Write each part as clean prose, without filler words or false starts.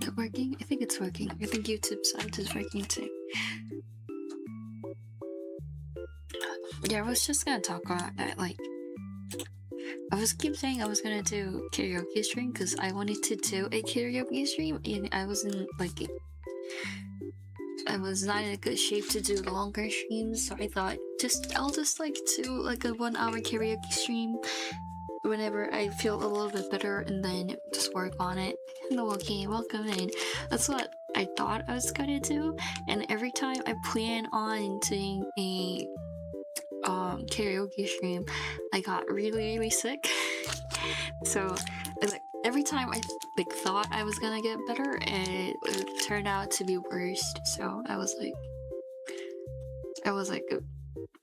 Is it working? I think it's working. I think YouTube side is working too. Yeah, I was just gonna talk about that. Like, I was keep saying I was gonna do karaoke stream because I wanted to do a karaoke stream, and I wasn't like, I was not in a good shape to do longer streams, so I thought I'll just like do like a 1 hour karaoke stream whenever I feel a little bit better, and then just work on it. Hello, okay, welcome in. That's what I thought I was gonna do, and every time I plan on doing a karaoke stream, I got really sick. So like every time I like thought I was gonna get better, and it turned out to be worse. So I was like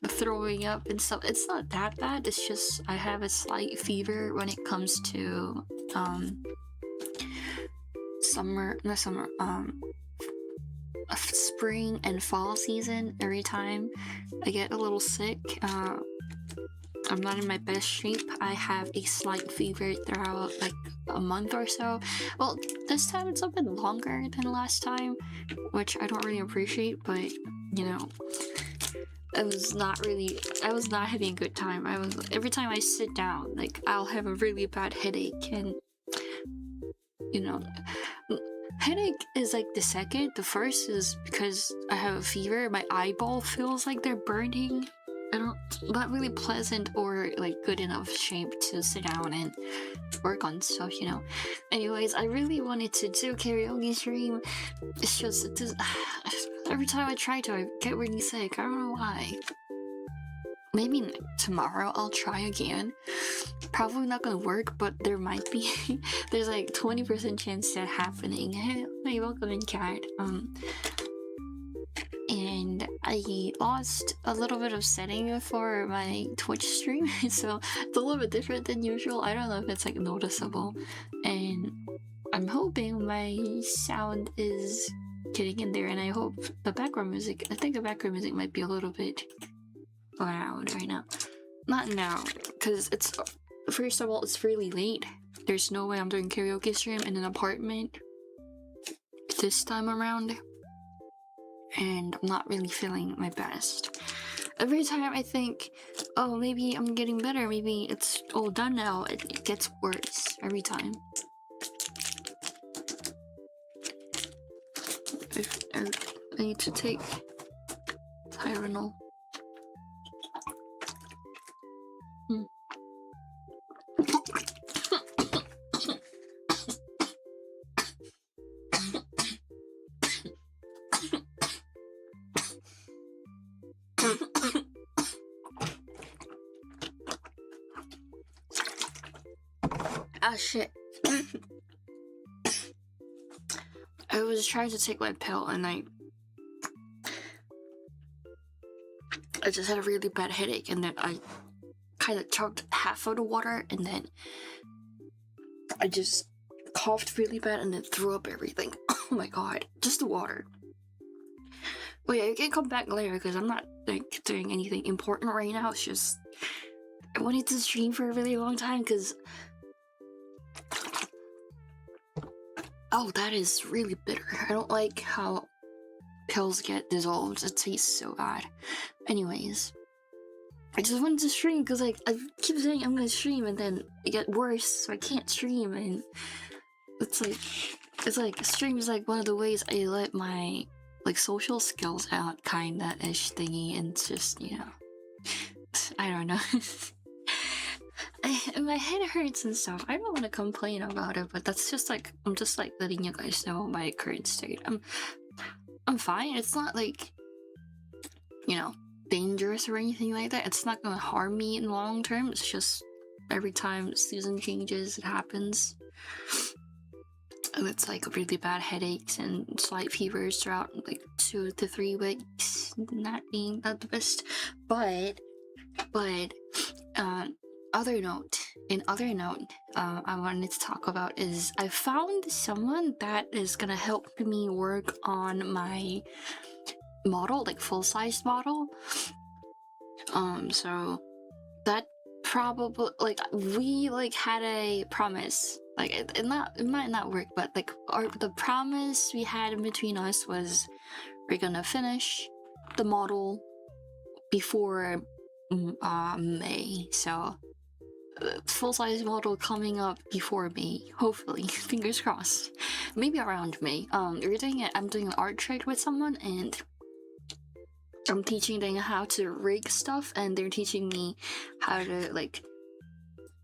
throwing up and stuff. It's not that bad, it's just I have a slight fever when it comes to spring and fall season. Every time I get a little sick, I'm not in my best shape. I have a slight fever throughout like a month or so. Well, this time it's a bit longer than last time, which I don't really appreciate, but you know, I was not having a good time. Every time I sit down, like I'll have a really bad headache, and you know, headache is like the second. The first is because I have a fever. My eyeball feels like they're burning. Not really pleasant or like good enough shape to sit down and work on stuff, you know. Anyways, I really wanted to do karaoke stream. It's just every time I try to, I get really sick. I don't know why. Maybe tomorrow I'll try again. Probably not gonna work, but there might be. There's like 20% chance that happening. Hey, welcome in, Cat. And I lost a little bit of setting for my Twitch stream, so it's a little bit different than usual. I don't know if it's like noticeable, and I'm hoping my sound is getting in there, and I hope the background music, I think the background music might be a little bit loud right now. Not now, because it's, first of all, it's really late. There's no way I'm doing karaoke stream in an apartment this time around, and I'm not really feeling my best. Every time I think, oh, maybe I'm getting better, maybe it's all done now, it gets worse every time. I need to take Tylenol. Ah, shit. I was trying to take my pill, and I just had a really bad headache, and then I kind of chugged half of the water, and then I just coughed really bad and then threw up everything. Oh my god, just the water. But yeah, you can come back later because I'm not like doing anything important right now. It's just I wanted to stream for a really long time because, oh, that is really bitter. I don't like how pills get dissolved. It tastes so bad. Anyways, I just wanted to stream because like I keep saying I'm gonna stream and then it get worse, so I can't stream, and it's like stream is like one of the ways I let my like social skills out, kinda ish thingy, and it's just, you know, I don't know. My head hurts and stuff. I don't want to complain about it, but that's just like, I'm just like letting you guys know my current state. I'm fine. It's not like, you know, dangerous or anything like that. It's not gonna harm me in the long term. It's just every time season changes, it happens. And it's like really bad headaches and slight fevers throughout like 2 to 3 weeks. Not the best. But other note, I wanted to talk about is I found someone that is gonna help me work on my model, like full-size model. So that probably, like, we like had a promise Like it might not work, but like the promise we had in between us was we're gonna finish the model before May. So full size model coming up before May, hopefully. Fingers crossed. Maybe around May. I'm doing an art trade with someone, and I'm teaching them how to rig stuff, and they're teaching me how to like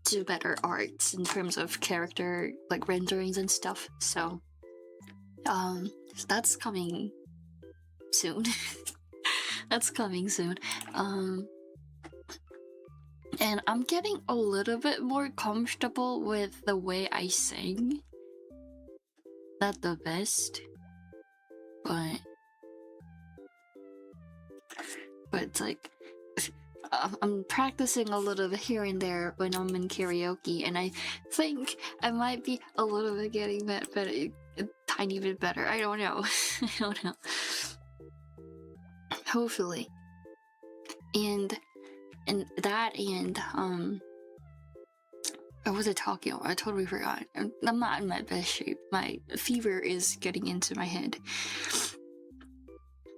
do better arts in terms of character like renderings and stuff. So that's coming soon. That's coming soon. And I'm getting a little bit more comfortable with the way I sing. Not the best, but it's like I'm practicing a little bit here and there when I'm in karaoke, and I think I might be a little bit getting that better, a tiny bit better. I don't know. I don't know. Hopefully. And that, and what was I talking about? I totally forgot. I'm not in my best shape. My fever is getting into my head.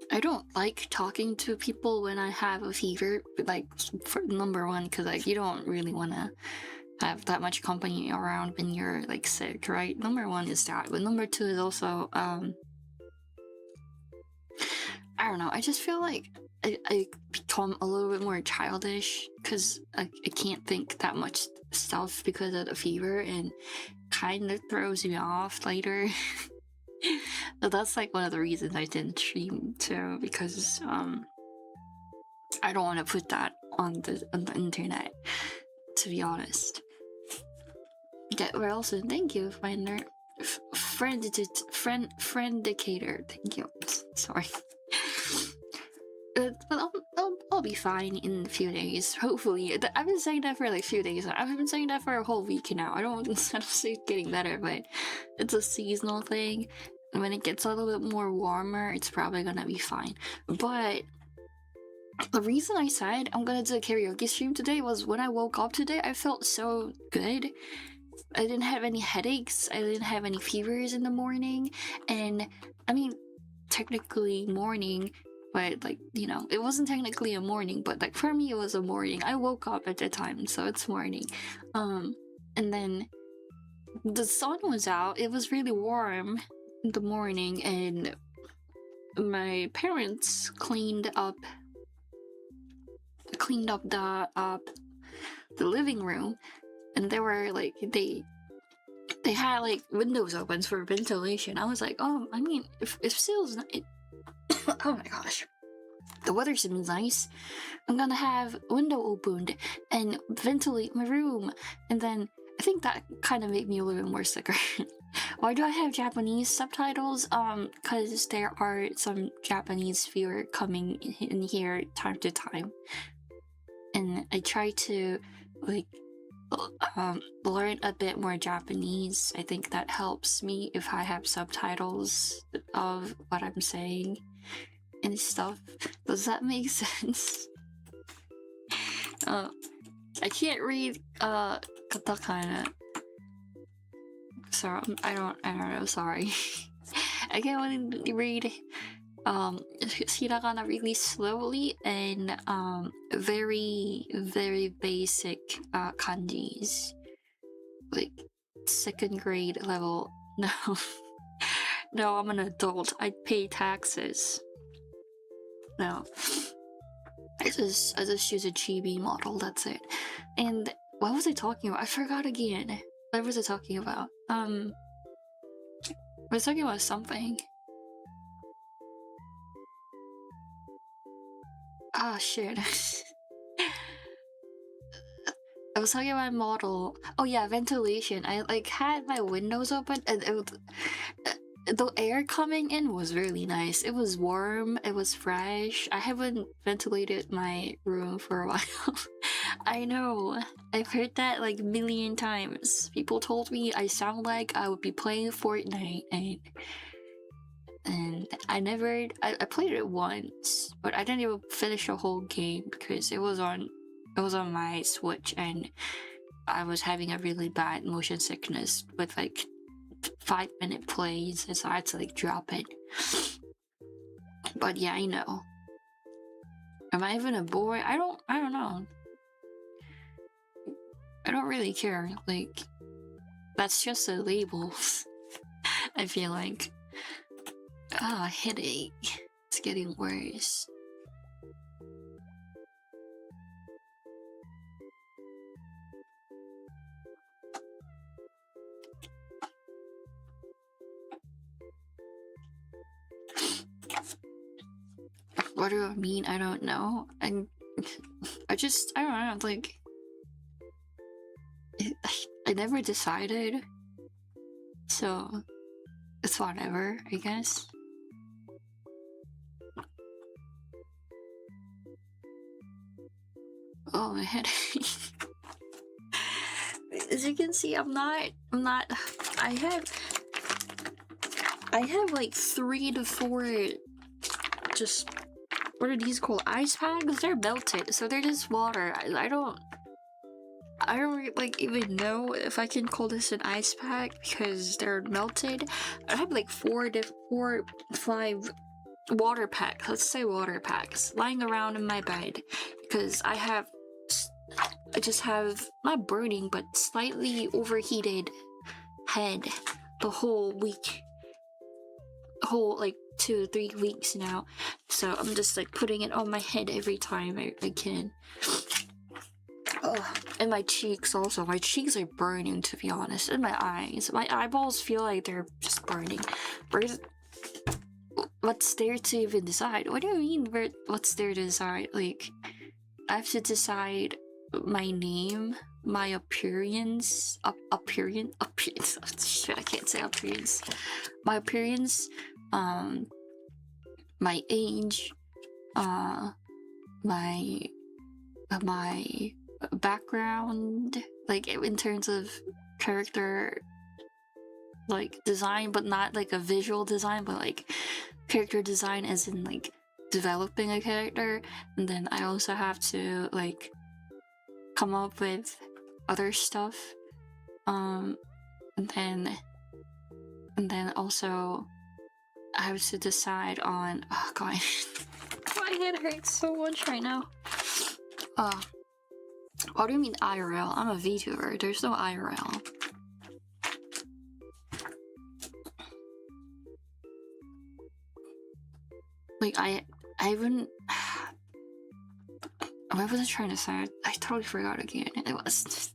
I don't like talking to people when I have a fever, like, for number one, because like you don't really want to have that much company around when you're like sick, right? Number one is that, but number two is also I don't know, I just feel like I become a little bit more childish because I can't think that much stuff because of the fever, and kind of throws me off later. So that's like one of the reasons I didn't stream too, because I don't want to put that on the internet, to be honest. Get well soon. Thank you, Finder. Friendicator. Thank you. Sorry. But I'll be fine in a few days, hopefully. I've been saying that for like a few days. I've been saying that for a whole week now. I don't see it getting better, but it's a seasonal thing. And when it gets a little bit more warmer, it's probably gonna be fine. But the reason I said I'm gonna do a karaoke stream today was when I woke up today, I felt so good. I didn't have any headaches. I didn't have any fevers in the morning. And I mean, technically morning, but like, you know, it wasn't technically a morning, but like for me it was a morning. I woke up at the time, so it's morning. And then the sun was out. It was really warm in the morning, and my parents cleaned up the living room, and they were like they had like windows open for ventilation. I was like, oh, I mean, if Seal's not, oh my gosh, the weather seems nice. I'm gonna have window opened and ventilate my room. And then I think that kind of made me a little bit more sicker. Why do I have Japanese subtitles? Because there are some Japanese viewer coming in here time to time, and I try to like learn a bit more Japanese. I think that helps me if I have subtitles of what I'm saying and stuff. Does that make sense? I can't read katakana, so I don't know, sorry. I can only read hiragana really slowly and very basic kanjis, like 2nd grade level. No. No, I'm an adult. I pay taxes. No, I just use a chibi model, that's it. And what was I talking about? I forgot again. What was I talking about? I was talking about something. Ah, shit. I was talking about model. Oh yeah, ventilation. I like had my windows open, and the air coming in was really nice. It was warm, it was fresh. I haven't ventilated my room for a while. I know, I've heard that like a million times. People told me I sound like I would be playing Fortnite, and I played it once, but I didn't even finish the whole game because it was on my Switch, and I was having a really bad motion sickness with like 5-minute plays, and so I had to like drop it. But yeah, I know. Am I even a boy? I don't know. I don't really care. Like, that's just a label. I feel like. Ah, headache. It's getting worse. What do I mean? I don't know. I don't know. Like, I never decided. So, it's whatever, I guess. Oh, my head. As you can see, I'm not, I have like 3 to 4 just, what are these called? Ice packs? They're melted, so they're just water. I don't like even know if I can call this an ice pack because they're melted. I have like 4 to 5 water packs, let's say water packs, lying around in my bed because I just have not burning but slightly overheated head the whole week, whole like 2-3 weeks now, so I'm just like putting it on my head every time I can. And my cheeks also. My cheeks are burning, to be honest. And my eyes. My eyeballs feel like they're just burning. What's there to even decide? What do you mean, what's there to decide? Like, I have to decide my name, my appearance, appearance, shit, I can't say appearance. My appearance, my age, my background, like in terms of character like design, but not like a visual design, but like character design as in like developing a character. And then I also have to like come up with other stuff, and then also I have to decide on, oh god, my head hurts so much right now. What do you mean IRL? I'm a VTuber. There's no IRL. Like, I haven't... What was I trying to say? I totally forgot again. It was...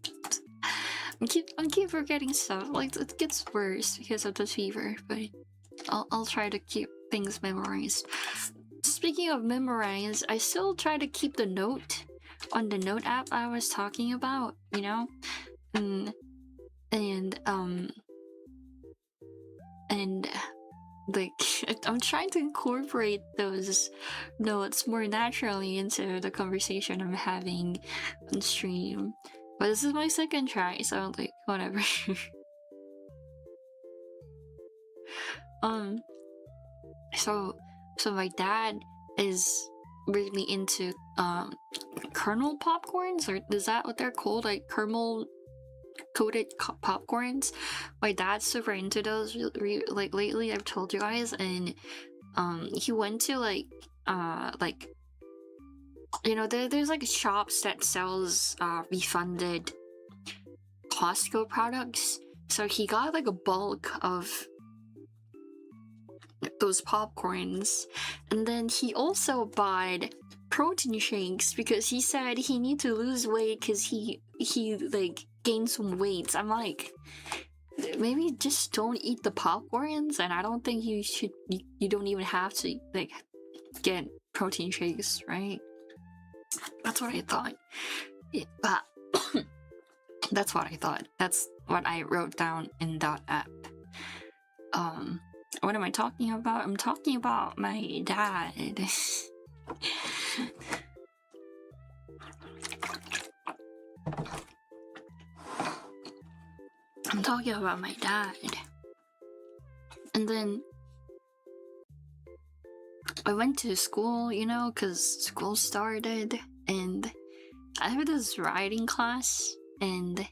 I keep forgetting stuff. Like, it gets worse because of the fever, but I'll try to keep things memorized. Speaking of memorize, I still try to keep the note on the note app I was talking about, you know? And like, I'm trying to incorporate those notes more naturally into the conversation I'm having on stream. But this is my second try, so like, whatever. So my dad is really into kernel popcorns, or is that what they're called? Like caramel coated popcorns. My dad's super into those like lately, I've told you guys, and he went to like you know, there's like shops that sells refunded Costco products, so he got like a bulk of those popcorns, and then he also bought protein shakes because he said he need to lose weight because he like gained some weight. I'm like, maybe just don't eat the popcorns, and I don't think you should, you don't even have to like get protein shakes, right? That's what I thought. But that's what I thought. That's what I wrote down in that app. What am I talking about? I'm talking about my dad. I'm talking about my dad. And then I went to school, you know, because school started, and I have this writing class, and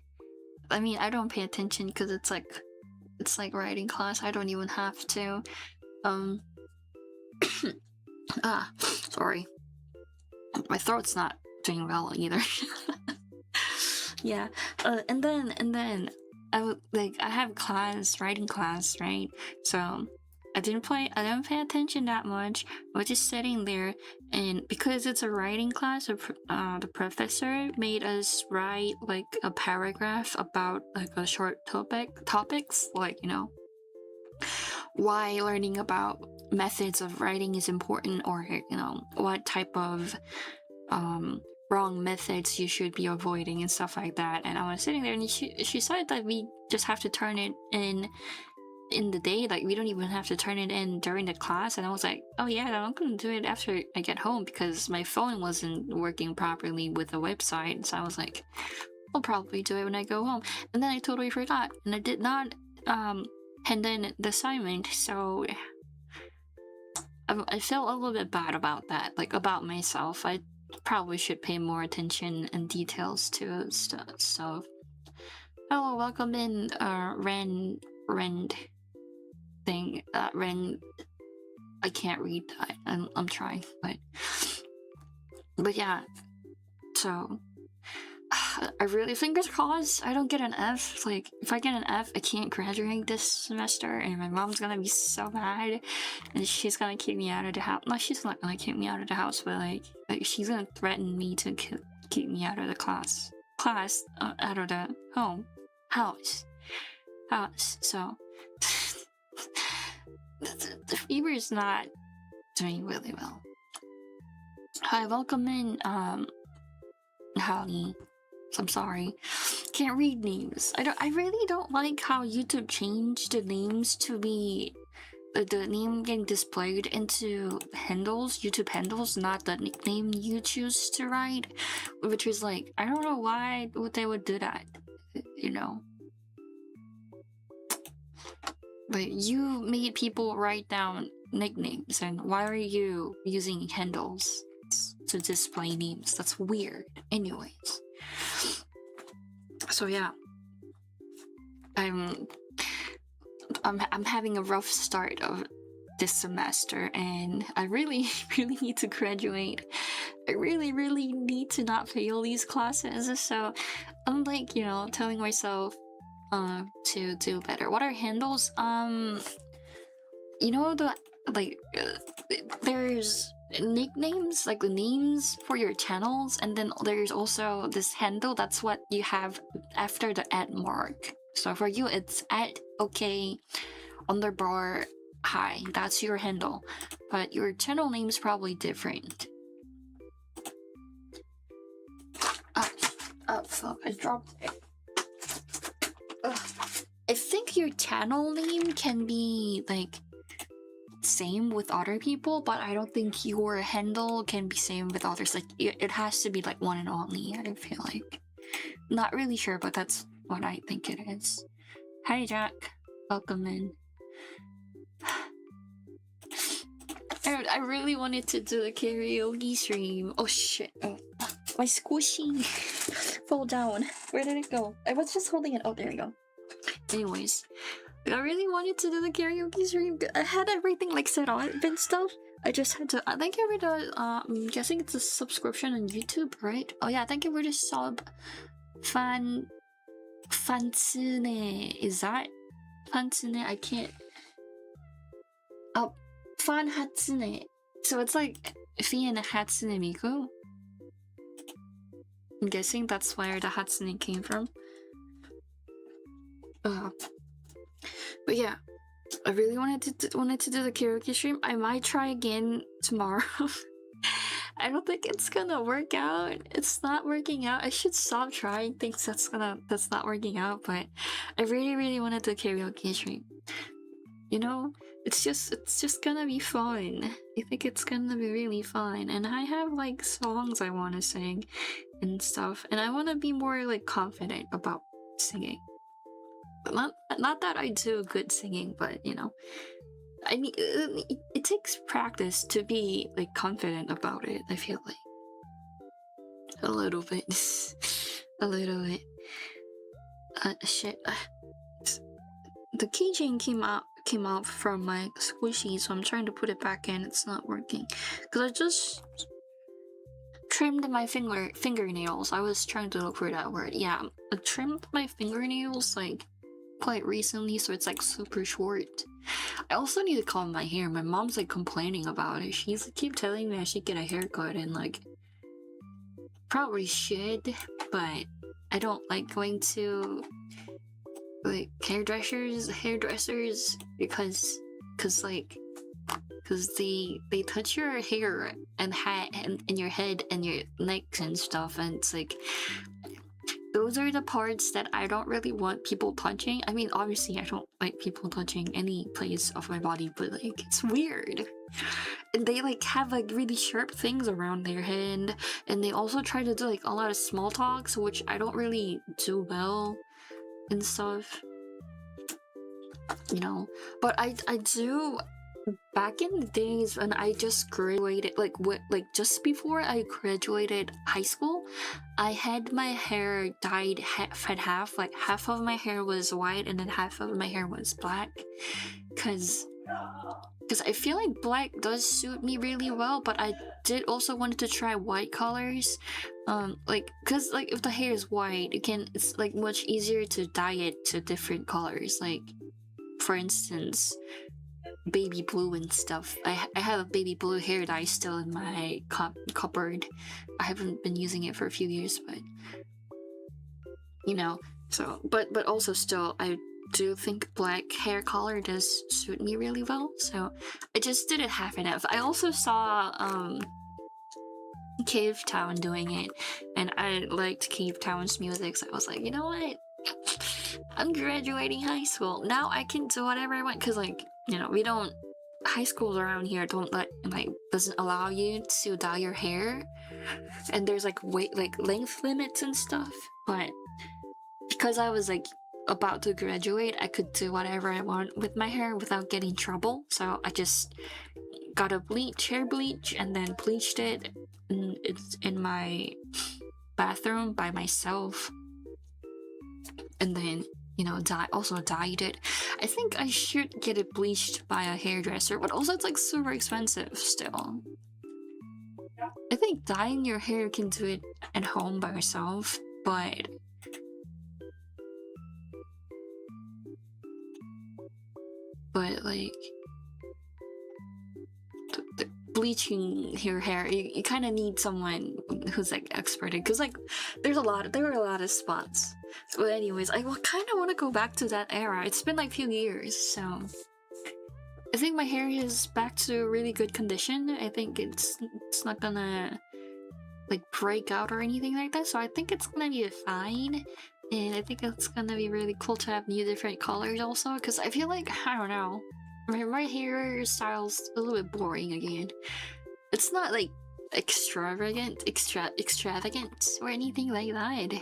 I mean, I don't pay attention because it's like writing class. I don't even have to. Um, sorry, my throat's not doing well either. Yeah. And then I would like I have class, writing class, right? So I didn't pay attention that much. I was just sitting there, and because it's a writing class, the professor made us write like a paragraph about like a short topics, like why learning about methods of writing is important, or what type of wrong methods you should be avoiding and stuff like that. And I was sitting there, and she said that we just have to turn it in the day, like we don't even have to turn it in during the class. And I was like, oh yeah, I'm gonna do it after I get home because my phone wasn't working properly with the website. So I was like, I'll probably do it when I go home. And then I totally forgot, and I did not hand in the assignment. So I feel a little bit bad about that, like about myself. I probably should pay more attention and details to stuff. So hello, welcome in Rend thing. Ren, I can't read. I'm trying, but yeah. So I really, fingers crossed I don't get an F. Like if I get an F, I can't graduate this semester, and my mom's gonna be so mad, and she's gonna kick me out of the house. No, she's not gonna kick me out of the house, but like she's gonna threaten me to kick me out of the class, out of the house. So the fever is not doing really well. Hi, welcome in, Holly. I'm sorry, can't read names. I really don't like how YouTube changed the names to be the name getting displayed into handles, YouTube handles, not the nickname you choose to write, which is like, I don't know why they would do that, But you made people write down nicknames, and why are you using handles to display names? That's weird. Anyways. So yeah. I'm having a rough start of this semester, and I really, really need to graduate. I really, really need to not fail these classes. So I'm like, telling myself to do better. What are handles? There's nicknames, like the names for your channels, and then there's also this handle. That's what you have after the @ mark. So for you, it's @OK_hi. That's your handle, but your channel name is probably different. Fuck! I dropped it. I think your channel name can be like same with other people, but I don't think your handle can be same with others. Like it has to be like one and only. I feel like, not really sure, but that's what I think it is. Hi Jack, welcome in. I really wanted to do a karaoke stream. Oh shit! Oh, my squishy fell down. Where did it go? I was just holding it. Oh, there you go. Anyways, I really wanted to do the karaoke stream. I had everything like set up and stuff. I just had to. Thank you for the. I'm guessing it's a subscription on YouTube, right? Oh yeah, thank you for the sub. Fansune. Is that Fansune? I can't. Oh, Fan Hatsune. So it's like Fan Hatsune Miku. I'm guessing that's where the Hatsune came from. But yeah, I really wanted to do the karaoke stream. I might try again tomorrow. I don't think it's gonna work out. It's not working out. I should stop trying things that's not working out. But I really, really wanted to karaoke stream. It's just gonna be fun. I think it's gonna be really fun, and I have like songs I want to sing and stuff, and I want to be more like confident about singing. Not that I do good singing, but I mean, it takes practice to be like confident about it. I feel like a little bit, a little bit. shit. The keychain came out from my squishy, so I'm trying to put it back in. It's not working because I just trimmed my fingernails. I was trying to look for that word. Yeah, I trimmed my fingernails like quite recently, so it's like super short. I also need to comb my hair. My mom's like complaining about it. She's keep telling me I should get a haircut, and like probably should, but I don't like going to like hairdressers because they touch your hair and hat and your head and your necks and stuff, and it's like those are the parts that I don't really want people touching. I mean, obviously I don't like people touching any place of my body, but like it's weird. And they like have like really sharp things around their head, and they also try to do like a lot of small talks, which I don't really do well and stuff, you know. But I do. Back in the days when I just graduated, like just before I graduated high school, I had my hair dyed half. Like half of my hair was white and then half of my hair was black, because I feel like black does suit me really well, but I did also wanted to try white colors, because like if the hair is white, it's like much easier to dye it to different colors. Like for instance, baby blue and stuff. I have a baby blue hair dye still in my cupboard. I haven't been using it for a few years, but you know. So, but also still, I do think black hair color does suit me really well. So I just did it half and half. I also saw Cave Town doing it, and I liked Cave Town's music. So I was like, you know what? I'm graduating high school now. I can do whatever I want, because like, you know, we don't, high schools around here don't doesn't allow you to dye your hair, and there's like length limits and stuff. But because I was like about to graduate, I could do whatever I want with my hair without getting trouble. So I just got a hair bleach, and then bleached it in my bathroom by myself, and then, you know, also dyed it. I think I should get it bleached by a hairdresser, but also it's like super expensive still. I think dyeing your hair can do it at home by yourself, but like bleaching your hair, you kind of need someone who's like expert, because like there were a lot of spots. But anyways, I kind of want to go back to that era. It's been like a few years, so I think my hair is back to really good condition. I think it's not gonna like break out or anything like that, so I think it's gonna be fine. And I think it's gonna be really cool to have new different colors also, because I feel like, I don't know, my hairstyle's a little bit boring again. It's not like extravagant or anything like that,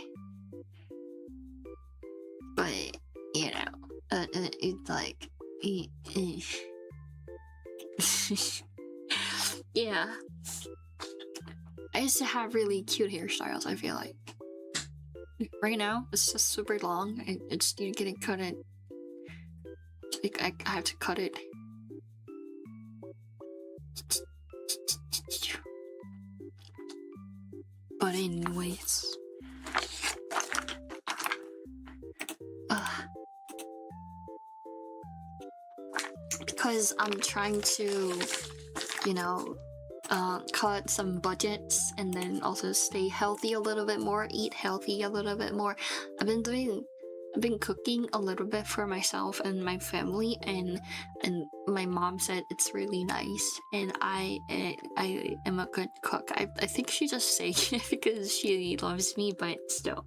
but you know, it's like yeah. I used to have really cute hairstyles, I feel like. Right now, it's just super long. I just need to get it cut. Like, I have to cut it. But anyways. Because I'm trying to, you know, cut some budgets, and then also stay healthy a little bit more, eat healthy a little bit more. I've been cooking a little bit for myself and my family, and my mom said it's really nice, and I am a good cook. I think she just saying it because she loves me, but still,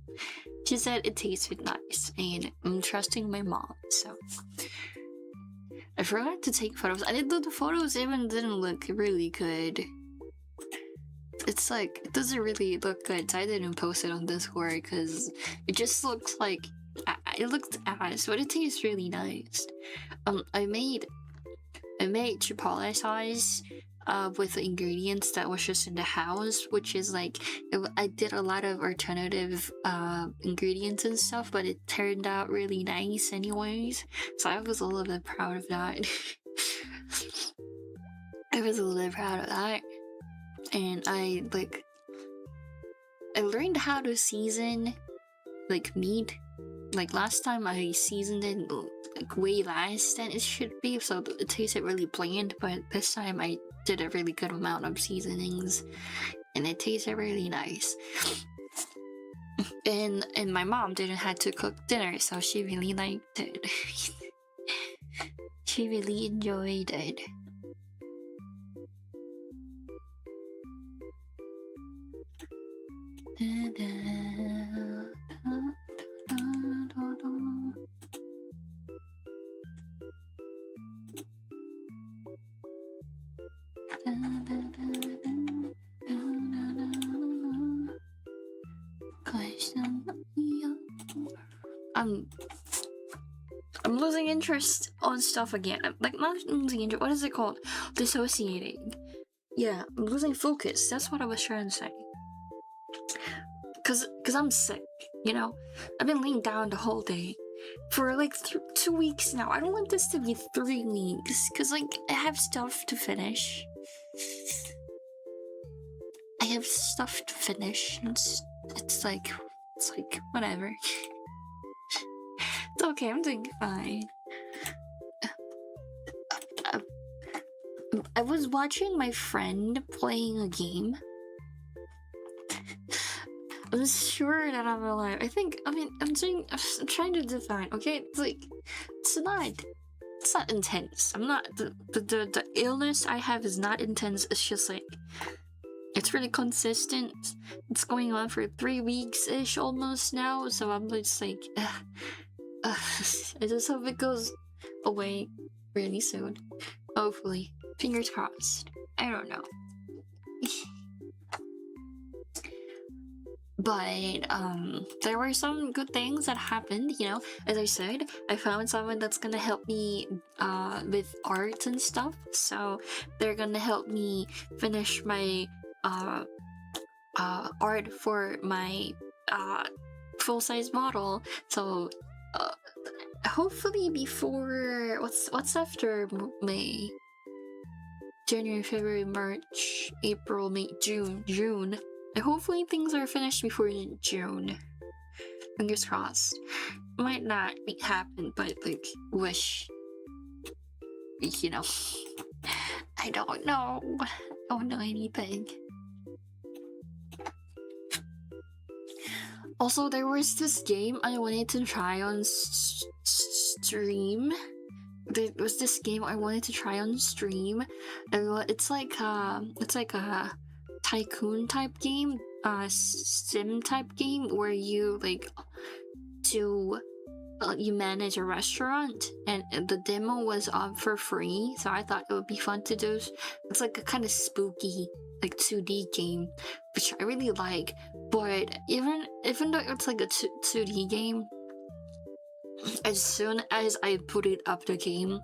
she said it tasted nice, and I'm trusting my mom. So I forgot to take photos. I did the photos even didn't look really good. It's like, it doesn't really look good, so I didn't post it on Discord because it just looks like, it looked ass, but it tastes really nice. I made chipotle sauce with the ingredients that was just in the house, which is like I did a lot of alternative ingredients and stuff, but it turned out really nice anyways. So I was a little bit proud of that. I was a little bit proud of that, and I learned how to season like meat. Like last time I seasoned it like way less than it should be, so it tasted really bland, but this time I did a really good amount of seasonings and it tasted really nice. And my mom didn't have to cook dinner, so she really liked it. She really enjoyed it. I'm losing interest on stuff again. Like, not losing interest, what is it called? Dissociating. Yeah, I'm losing focus. That's what I was trying to say. Cause I'm sick, you know? I've been laying down the whole day for like 2 weeks now. I don't want this to be 3 weeks, cause like I have stuff to finish. I have stuff to finish. It's like whatever. It's okay, I'm doing fine. I was watching my friend playing a game. I'm sure that I'm alive. I'm trying to define, okay? It's like, it's not intense. I'm not, the illness I have is not intense. It's just like, it's really consistent. It's going on for 3 weeks-ish almost now, so I'm just like, I just hope it goes away really soon. Hopefully. Fingers crossed. I don't know. But there were some good things that happened, you know. As I said, I found someone that's gonna help me with art and stuff. So they're gonna help me finish my art for my full-size model. So hopefully before what's after May? January, February, March, April, May, June. Hopefully things are finished before June. Fingers crossed. Might not happen, but like wish. You know. I don't know. I don't know anything. Also, there was this game I wanted to try on stream. There was this game I wanted to try on stream. It's like a tycoon type game, sim type game where you like you manage a restaurant, and the demo was up for free, so I thought it would be fun to do. It's like a kind of spooky like 2D game, which I really like. But even though it's like a 2D game, as soon as I put it up the game,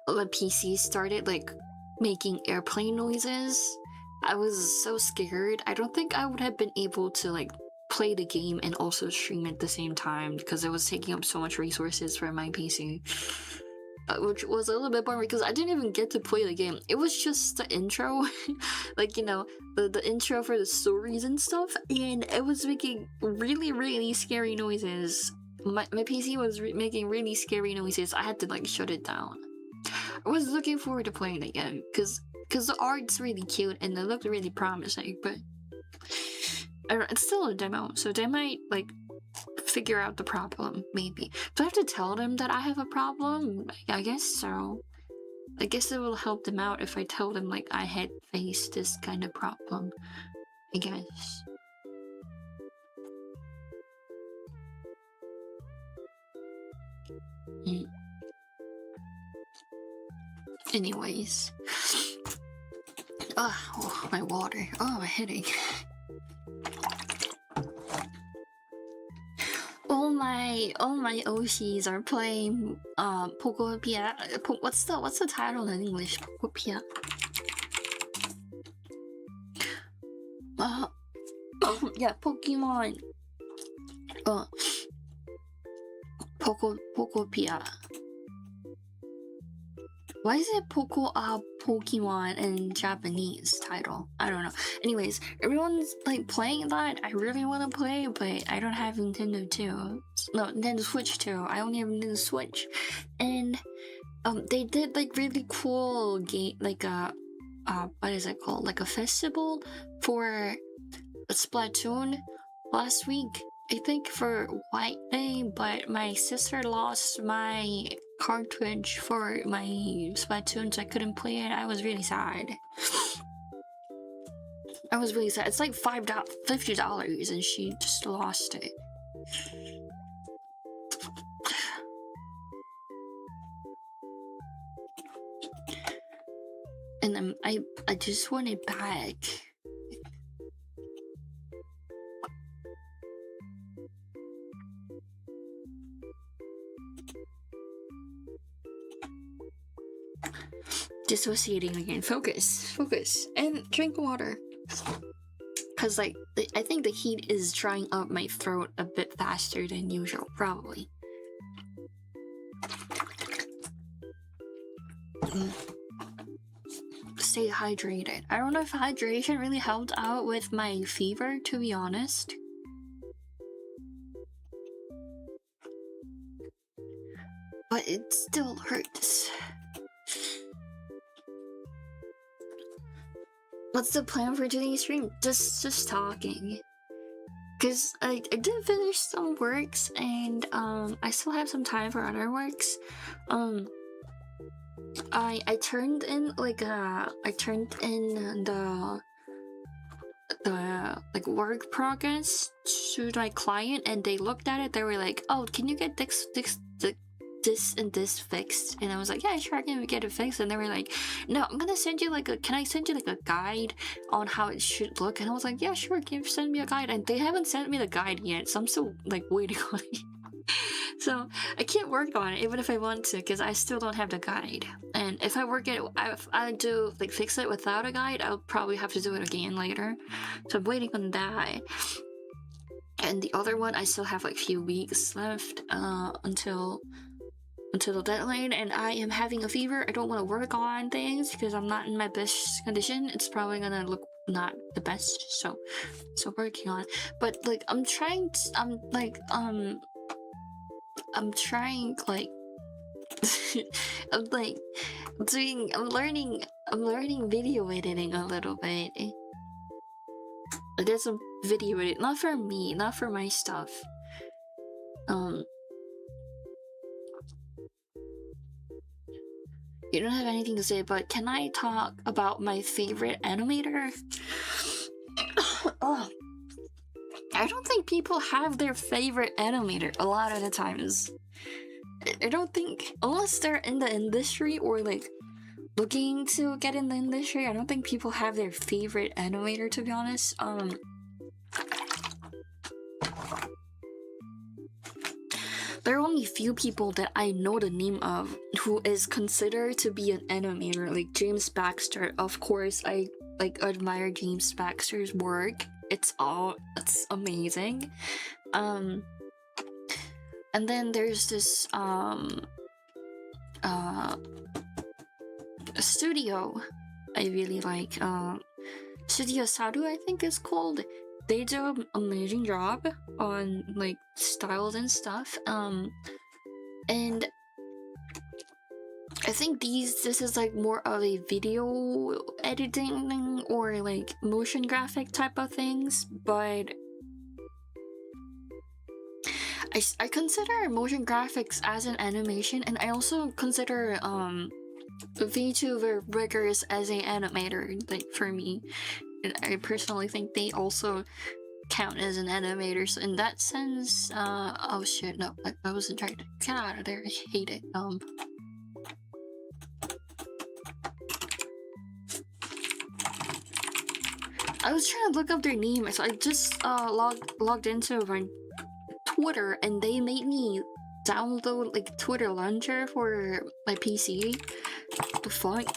my PC started like making airplane noises. I was so scared. I don't think I would have been able to like play the game and also stream at the same time because it was taking up so much resources for my PC. Which was a little bit boring because I didn't even get to play the game. It was just the intro, like, you know, the intro for the stories and stuff, and it was making really, really scary noises. My PC was making really scary noises. I had to like shut it down. I was looking forward to playing it again because the art's really cute and it looked really promising, but it's still a demo, so they might like figure out the problem, maybe. Do I have to tell them that I have a problem? I guess so. I guess it will help them out if I tell them like I had faced this kind of problem, I guess. Anyways. Oh, my water. Oh, my headache. All my Oshis are playing Pokopia. What's the title in English? Pokopia. Uh, yeah, Pokemon. Uh, Pokopia. Why is it Pokemon in Japanese title? I don't know. Anyways, everyone's like playing that. I really want to play, but I don't have Nintendo 2. No, Nintendo Switch 2. I only have Nintendo Switch. And they did like really cool game, like what is it called? Like a festival for Splatoon last week. I think for White Day, but my sister lost my cartridge for my Splatoon, so I couldn't play it. I was really sad. I was really sad. It's like $50, and she just lost it. And then I just want it back. Dissociating again. Focus, and drink water. Cause like I think the heat is drying up my throat a bit faster than usual, probably. Stay hydrated. I don't know if hydration really helped out with my fever, to be honest. But it still hurts. What's the plan for today's stream? Just talking. Cause I did finish some works, and I still have some time for other works. I turned in like the like work progress to my client, and they looked at it. They were like, "Oh, can you get this and this fixed?" And I was like, "Yeah, sure, I can get it fixed." And they were like, "No, I'm gonna send you can I send you like a guide on how it should look?" And I was like, "Yeah, sure, can you send me a guide?" And they haven't sent me the guide yet, so I'm still like waiting on it. So I can't work on it even if I want to, because I still don't have the guide. And if I do like fix it without a guide, I'll probably have to do it again later. So I'm waiting on that. And the other one, I still have like a few weeks left until the deadline, and I am having a fever. I don't want to work on things because I'm not in my best condition. It's probably gonna look not the best, so working on. But like I'm trying I'm learning video editing a little bit. I did some video editing, not for me, not for my stuff. You don't have anything to say, but can I talk about my favorite animator? Oh, I don't think people have their favorite animator a lot of the times. I don't think, unless they're in the industry or like looking to get in the industry, I don't think people have their favorite animator, to be honest. There are only few people that I know the name of who is considered to be an animator, like James Baxter. Of course, I admire James Baxter's work. It's amazing. And then there's this a studio I really like. Studio Sadu, I think it's called. They do an amazing job on like styles and stuff. And I think this is like more of a video editing or like motion graphic type of things, but I consider motion graphics as an animation, and I also consider VTuber riggers as an animator, like for me. And I personally think they also count as an animator, so in that sense, oh shit, no, I wasn't trying to get out of there, I hate it. I was trying to look up their name, so I just logged into my Twitter, and they made me download like Twitter launcher for my PC. What the fuck?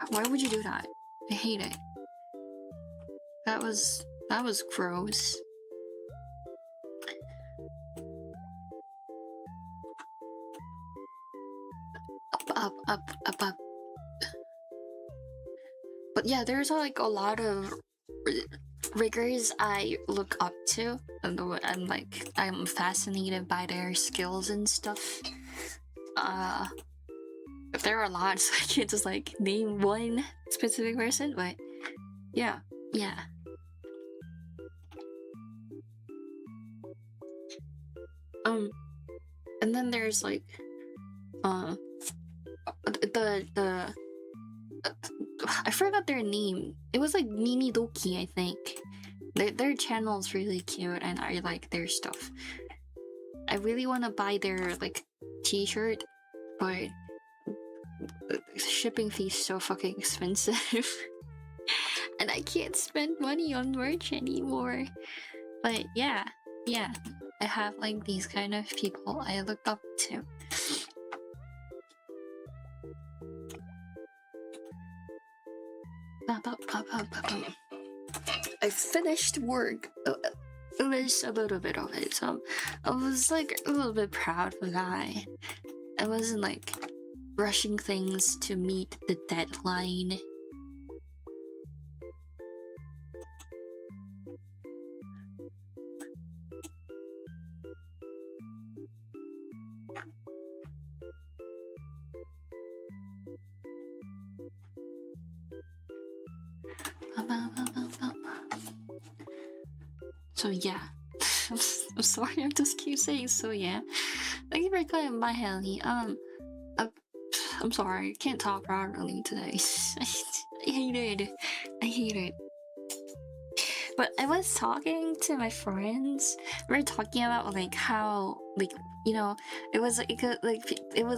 Why would you do that? I hate it. that was gross. Up. But yeah, there's like a lot of riggers I look up to, and I'm fascinated by their skills and stuff. But there are lots. I can't just like name one specific person, but yeah. Um, and then there's like uh the I forgot their name. It was like Mimi Doki, I think. Their channel's really cute, and I like their stuff. I really want to buy their like t-shirt, but the shipping fee's so fucking expensive. And I can't spend money on merch anymore. But yeah, I have like these kind of people I look up to. I finished work. Finished a little bit of it, so I was like a little bit proud of that. I wasn't like rushing things to meet the deadline. So yeah. I'm sorry, I just keep saying so yeah. Thank you for calling my Helly. I'm sorry, I can't talk properly today. I hate it. But I was talking to my friends. We were talking about like how it was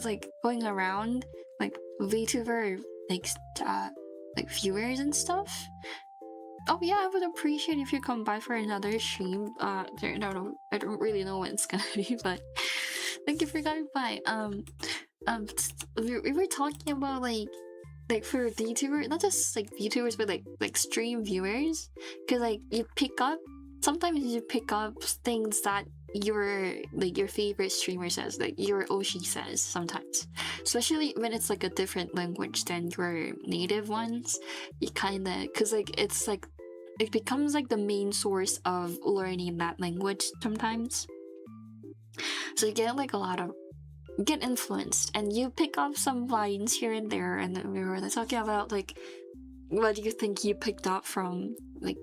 like going around like VTuber like viewers and stuff. Oh yeah, I would appreciate if you come by for another stream. I don't really know when it's gonna be, but thank you for coming by. We were talking about like for VTuber, not just like VTubers, but like stream viewers, because like sometimes you pick up things that your favorite streamer says, like your Oshi says sometimes, especially when it's like a different language than your native ones. You kind of, because like it's like it becomes like the main source of learning that language sometimes. So you get like get influenced, and you pick up some lines here and there, and then we were talking about like what do you think you picked up from like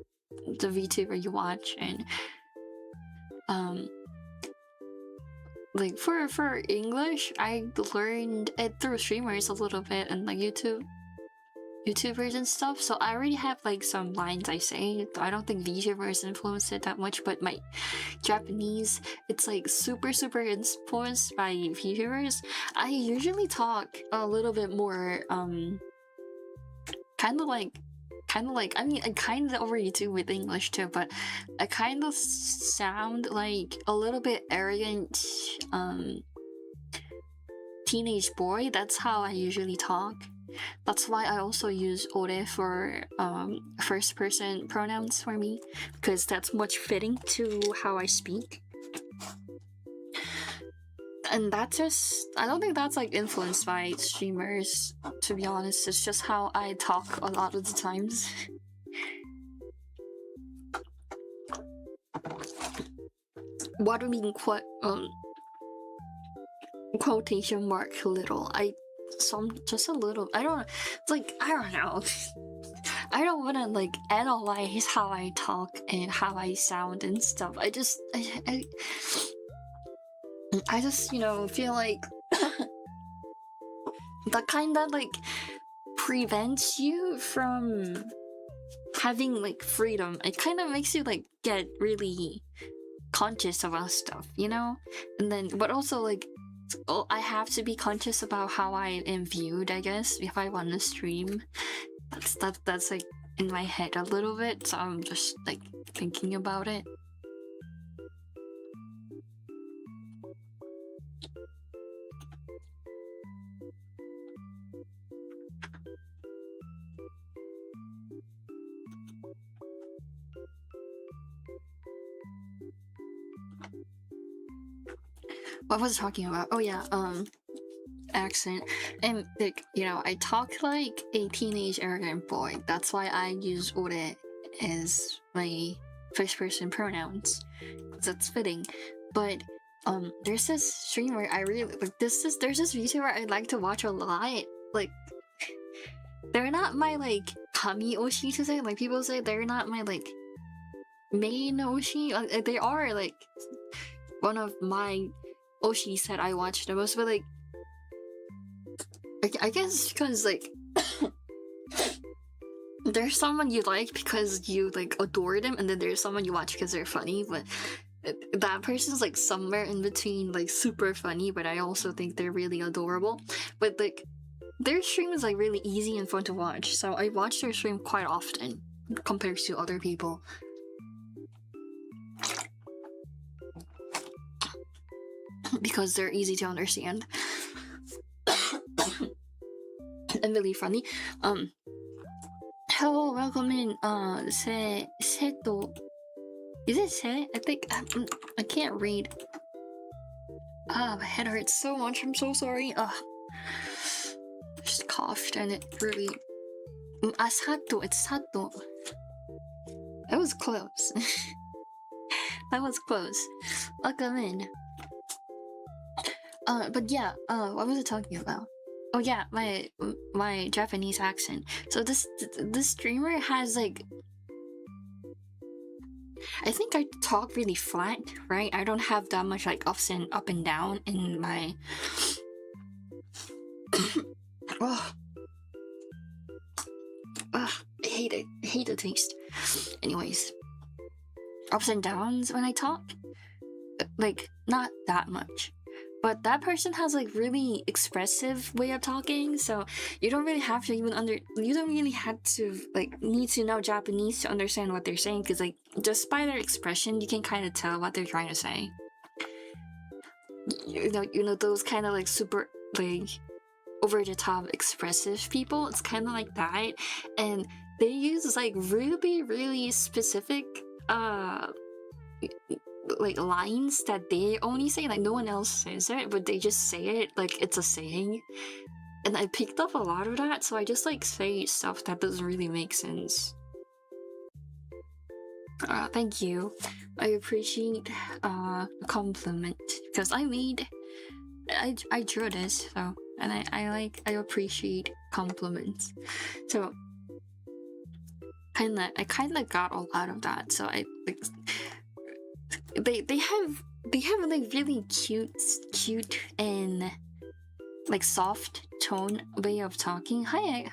the VTuber you watch, and like for English, I learned it through streamers a little bit and like YouTubers and stuff, so I already have like some lines I say. I don't think VTubers influenced it that much, but my Japanese, it's like super influenced by VTubers. I usually talk a little bit more kind of like I mean, I kind of already do with English too, but I kind of sound like a little bit arrogant teenage boy. That's how I usually talk. That's why I also use ore for first person pronouns for me, because that's much fitting to how I speak. And that's just, I don't think that's like influenced by streamers, to be honest. It's just how I talk a lot of the times. What do you mean quotation mark little? Just a little. I don't know. It's like, I don't know. I don't want to like analyze how I talk and how I sound and stuff. I just feel like that kind of like prevents you from having like freedom. It kind of makes you like get really conscious about stuff, and then but also like I have to be conscious about how I am viewed, I guess, if I want to stream. That's like in my head a little bit, so I'm just like thinking about it. what was I talking about? Oh yeah, accent. And like, you know, I talk like a teenage arrogant boy. That's why I use ore as my first person pronouns. That's fitting. But there's this streamer I really like, there's this VTuber I like to watch a lot. Like, they're not my like kami oshi to say. Like, people say they're not my like main oshi. They are like one of my oshis that I watch the most, but like I guess because like there's someone you like because you like adore them, and then there's someone you watch because they're funny, but that person's like somewhere in between, like super funny, but I also think they're really adorable. But like their stream is like really easy and fun to watch, so I watch their stream quite often compared to other people. Because they're easy to understand. And really funny. Hello, welcome in. Seto. Is it Se? I think I can't read. My head hurts so much. I'm so sorry. Just coughed and it really. Sato. It's Sato. That was close. That was close. Welcome in. But yeah. What was I talking about? Oh yeah, my Japanese accent. So this streamer has like, I think I talk really flat, right? I don't have that much like ups and up and down in my. Oh. I hate it. I hate the taste. Anyways, ups and downs when I talk, like not that much. But that person has like really expressive way of talking, so you don't really have to you don't really have to like need to know Japanese to understand what they're saying, because like just by their expression you can kind of tell what they're trying to say. You know those kind of like super like over the top expressive people. It's kind of like that, and they use like really specific like lines that they only say, like no one else says it, but they just say it like it's a saying. And I picked up a lot of that, so I just like say stuff that doesn't really make sense. Thank you. I appreciate the compliment, because I drew this, so, and I appreciate compliments. So I kinda got a lot of that, so I like they have like really cute and like soft tone way of talking. Hi,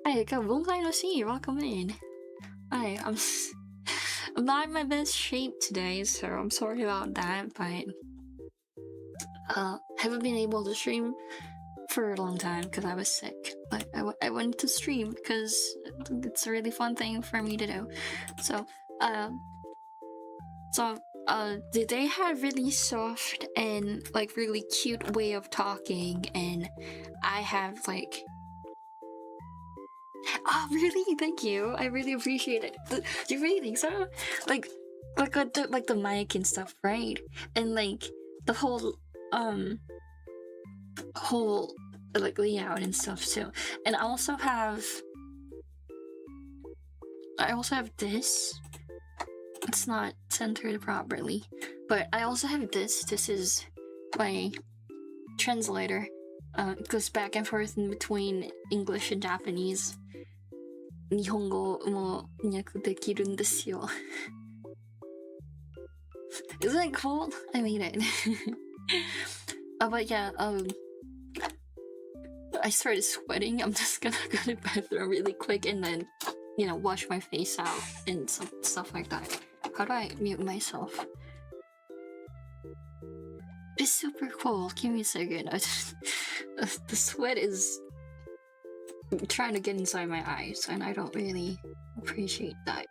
long time no see. Welcome in. Hi, I'm not in my best shape today, so I'm sorry about that. But haven't been able to stream for a long time because I was sick. But I went to stream because it's a really fun thing for me to do. So they have really soft and like really cute way of talking, and I have like, oh really, thank you, I really appreciate it. You really think so? Like the mic and stuff, right? And like the whole like layout and stuff too. And I also have this. It's not centered properly, but I also have this. This is my translator. It goes back and forth in between English and Japanese. 日本語も訳できるんですよ。Isn't it cool? I made it. But yeah, I started sweating. I'm just gonna go to the bathroom really quick and then, you know, wash my face out and some stuff like that. How do I mute myself? It's super cold. Give me a second. The sweat is trying to get inside my eyes, and I don't really appreciate that.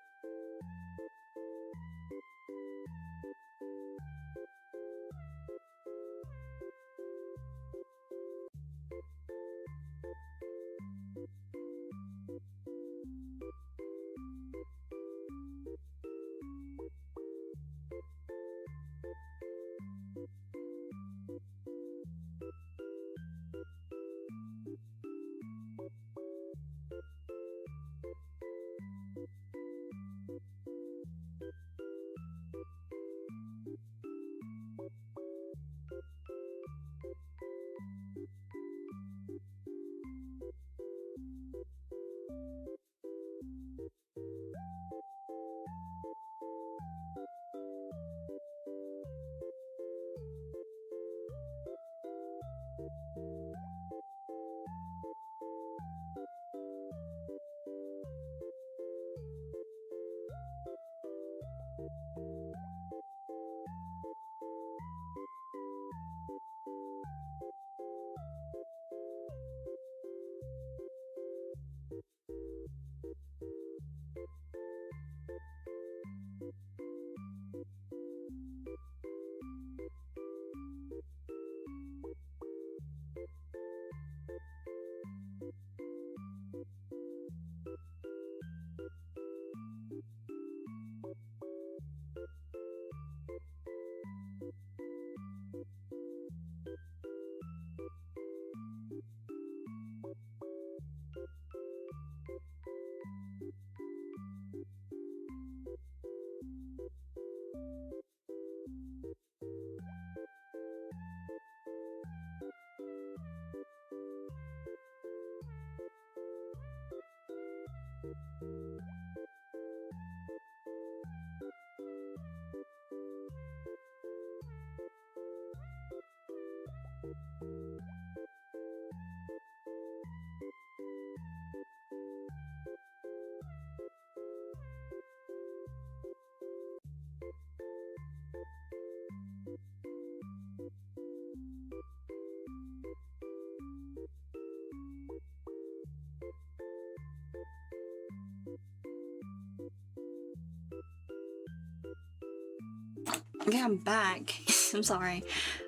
Okay, I'm back. I'm sorry.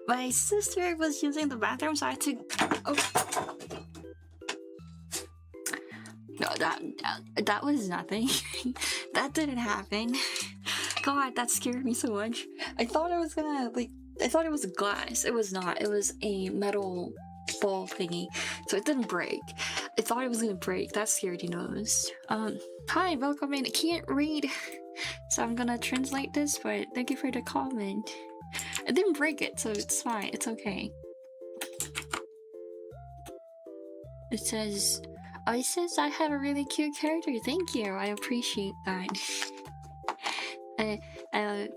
My sister was using the bathroom, so I had to. Oh. No, that was nothing. That didn't happen. God, that scared me so much. I thought I was gonna, like, I thought it was glass. It was not. It was a metal ball thingy, so it didn't break. I thought it was gonna break. That scared you most. Hi, welcome in. I can't read, so I'm gonna translate this, but thank you for the comment. I didn't break it, so it's fine. It's okay. It says, it says I have a really cute character. Thank you. I appreciate that. I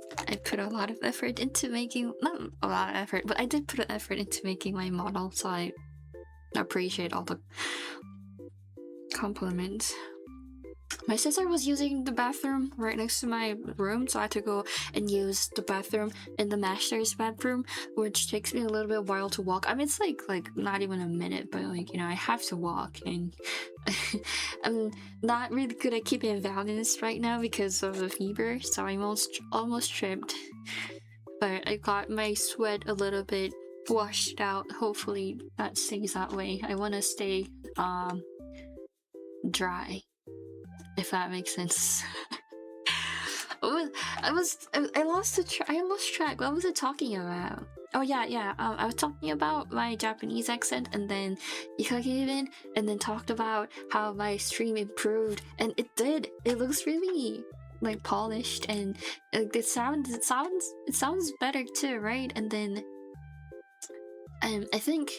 put a lot of effort into making, not a lot of effort, but I did put an effort into making my model, so I appreciate all the compliments. My sister was using the bathroom right next to my room, so I had to go and use the bathroom in the master's bathroom, which takes me a little bit while to walk. I mean, it's like not even a minute, but like, you know, I have to walk, and I'm not really good at keeping balance right now because of the fever, so I'm almost tripped. But I got my sweat a little bit washed out. Hopefully that stays that way. I want to stay dry, if that makes sense. I lost track. What was I talking about? Oh yeah. I was talking about my Japanese accent, and then Ika came in and then talked about how my stream improved, and it did. It looks really like polished, and it sounds better too, right? And then I think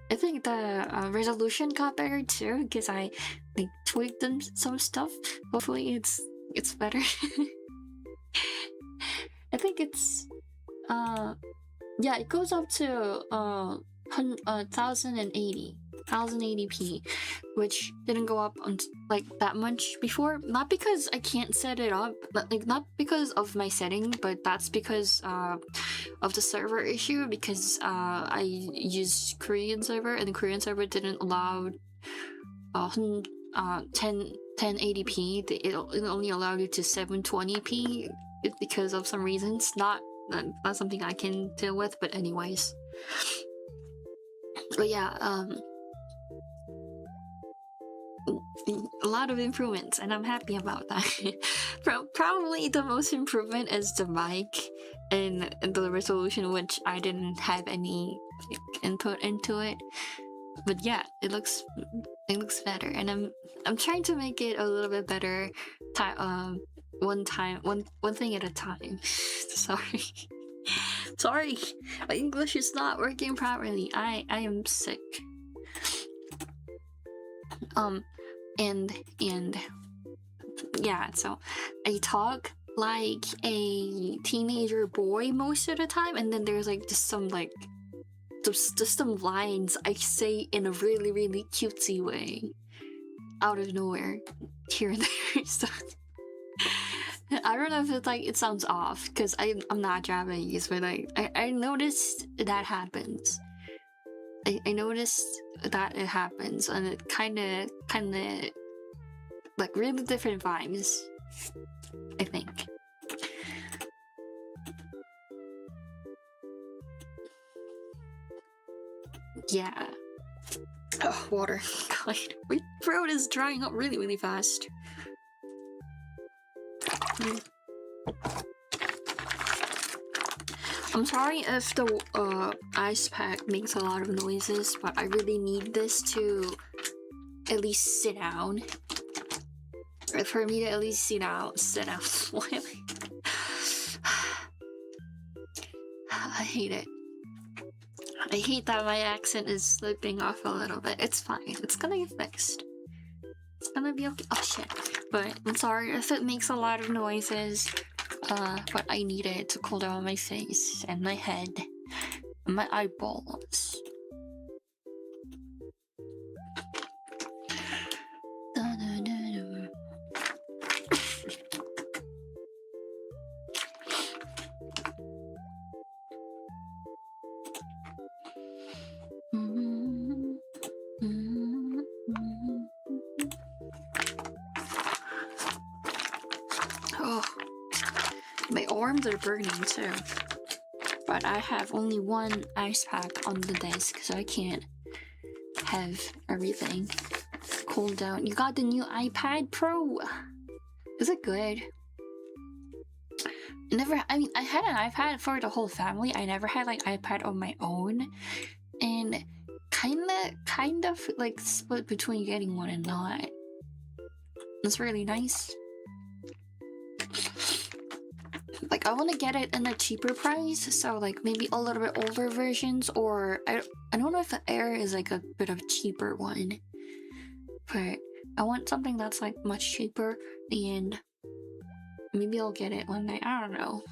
the resolution got better too, because I like tweaked some stuff. Hopefully it's better. I think it's yeah, it goes up to 1080p, which didn't go up on like that much before. Not because I can't set it up, but like not because of my setting, but that's because of the server issue, because I used Korean server, and the Korean server didn't allow 1080p. It only allowed you to 720p because of some reasons. Not something I can deal with, but anyways. But yeah, a lot of improvements, and I'm happy about that. Probably the most improvement is the mic and the resolution, which I didn't have any input into it. But yeah, it looks better, and I'm trying to make it a little bit better. One thing at a time. Sorry, my English is not working properly. I am sick. And yeah, so I talk like a teenager boy most of the time, and then there's like just some lines I say in a really cutesy way out of nowhere here and there. So I don't know if it's like it sounds off, because I'm not Japanese, but I noticed that happens. I noticed that it happens, and it kind of like really different vibes, I think. Yeah. Oh, water. God, my throat is drying up really fast. I'm sorry if the ice pack makes a lot of noises, but I really need this to at least sit down. For me to at least sit down. I hate it. I hate that my accent is slipping off a little bit. It's fine. It's gonna get fixed. It's gonna be okay. Oh shit. But I'm sorry if it makes a lot of noises. But I need it to cool down my face and my head and my eyeballs. Oh, my arms are burning too. But I have only one ice pack on the desk, so I can't have everything cooled down. You got the new iPad Pro? Is it good? I mean, I had an iPad for the whole family. I never had like iPad on my own. And kind of like split between getting one and not. It's really nice. Like, I want to get it in a cheaper price, so like maybe a little bit older versions, or I don't know if the Air is like a bit of a cheaper one, but I want something that's like much cheaper, and maybe I'll get it one night. I don't know.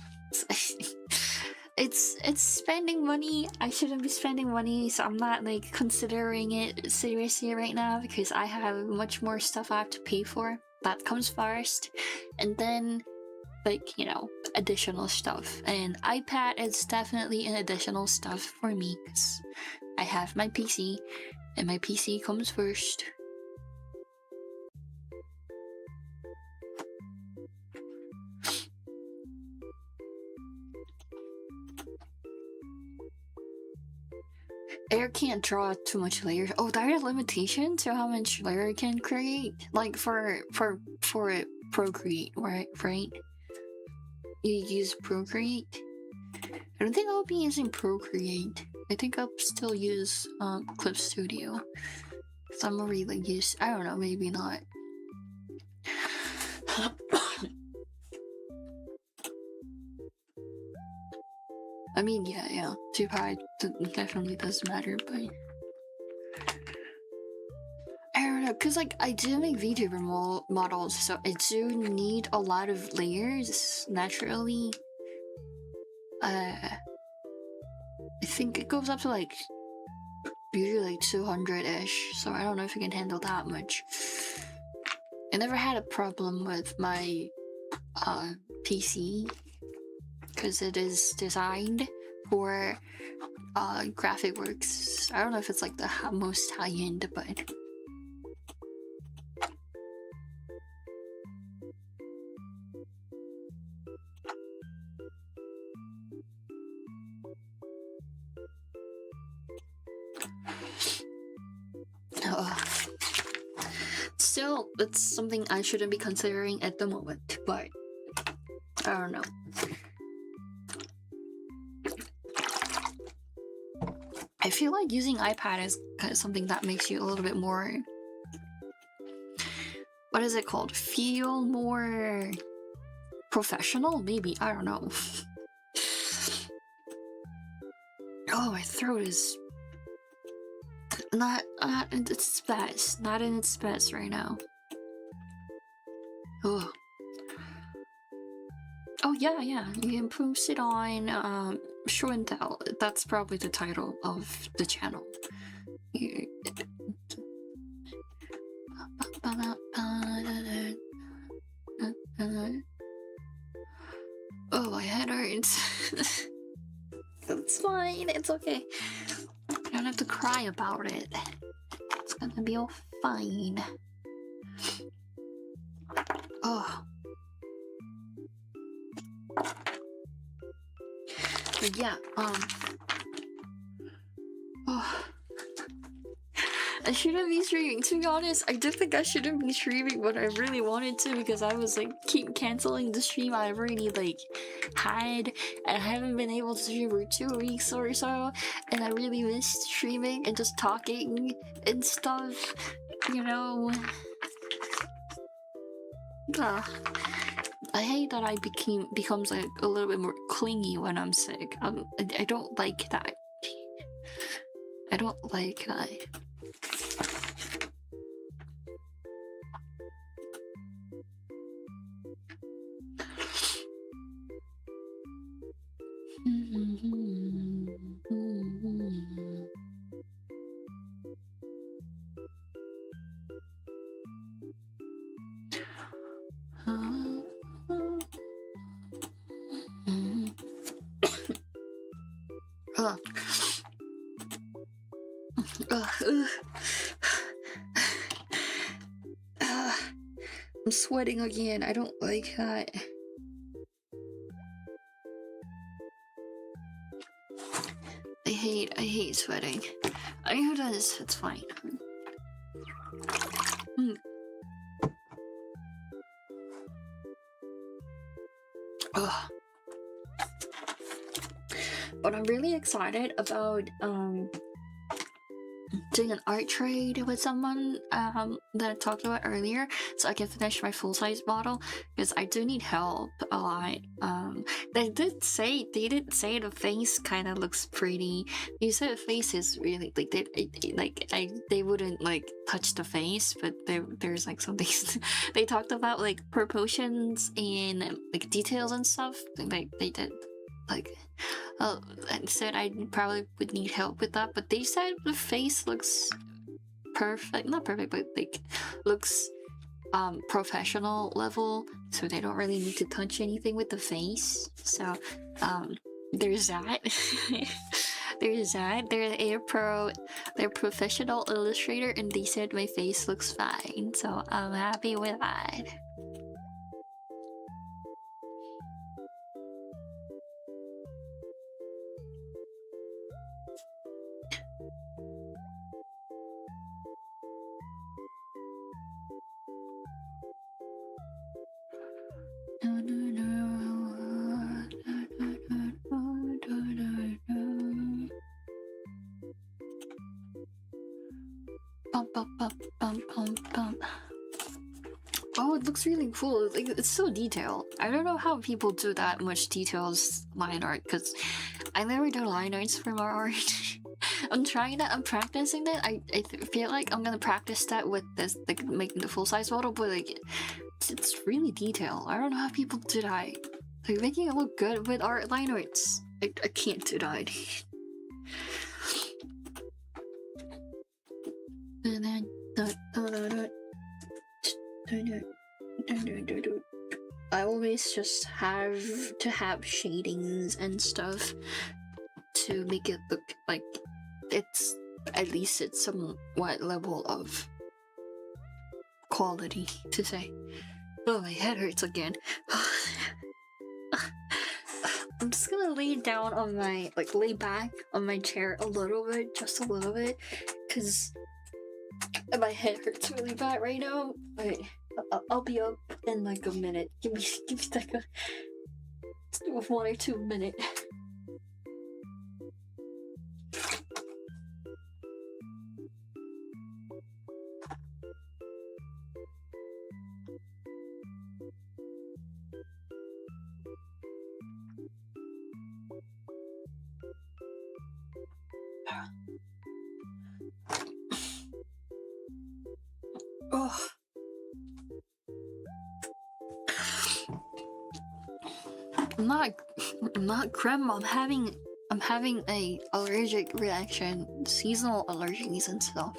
It's spending money. I shouldn't be spending money, so I'm not like considering it seriously right now because I have much more stuff I have to pay for. That comes first, and then like, you know, additional stuff. And iPad is definitely an additional stuff for me because I have my PC and my PC comes first. Air can't draw too much layers. Oh, there are limitations to how much layer it can create. Like for Procreate, right? You use Procreate? I don't think I'll be using Procreate. I think I'll still use Clip Studio. Cause I'm really used. I don't know, maybe not. I mean, yeah. Too high definitely does matter, but I don't know, cause like I do make VTuber models, so I do need a lot of layers naturally. I think it goes up to like usually like 200-ish, so I don't know if I can handle that much. I never had a problem with my PC because it is designed for graphic works. I don't know if it's like the most high-end, but still, it's something I shouldn't be considering at the moment, but I don't know. I feel like using iPad is kind of something that makes you a little bit more, what is it called? Feel more professional? Maybe, I don't know. Oh, my throat is not in its best. Not in its best right now. Oh. Oh yeah, you can post it on Show and Tell. That's probably the title of the channel. Oh, my head hurts. It's fine, it's okay. You don't have to cry about it. It's gonna be all fine. Oh. But yeah, oh. I shouldn't be streaming. To be honest, I did think I shouldn't be streaming, but I really wanted to because I was like keep canceling the stream I already like had, and I haven't been able to stream for 2 weeks or so, and I really missed streaming and just talking and stuff, you know. I hate that I becomes like a little bit more clingy when I'm sick. I don't like that. I don't like that. I'm sweating again. I don't like that. I hate sweating. I know this. It's fine. Mm. Ugh. But I'm really excited about doing an art trade with someone that I talked about earlier, so I can finish my full-size bottle, because I do need help a lot. They did say the face kind of looks pretty. They said the face is really like they wouldn't like touch the face, but there's like some things they talked about, like proportions and like details and stuff. Like they did like and said I probably would need help with that, but they said the face looks perfect, not perfect, but like looks professional level, so they don't really need to touch anything with the face. So there's that. There's that. They're professional illustrator, and they said my face looks fine, so I'm happy with that. Oh, it looks really cool. Like, it's so detailed. I don't know how people do that much details line art, because I never do line arts for my art. I'm trying that. I'm practicing that. I feel like I'm gonna practice that with this, like making the full size model, but like it's really detailed. I don't know how people do that. Like making it look good with art line arts. I can't do that. And then I always just have to have shadings and stuff to make it look like it's at least it's somewhat level of quality to say. Oh, my head hurts again. I'm just gonna lay down on my lay back on my chair a little bit, just a little bit, because my head hurts really bad right now. But I'll be up in like a minute. Give me like a 1 or 2 minutes. Oh. I'm not grandma. I'm having a allergic reaction, seasonal allergies and stuff.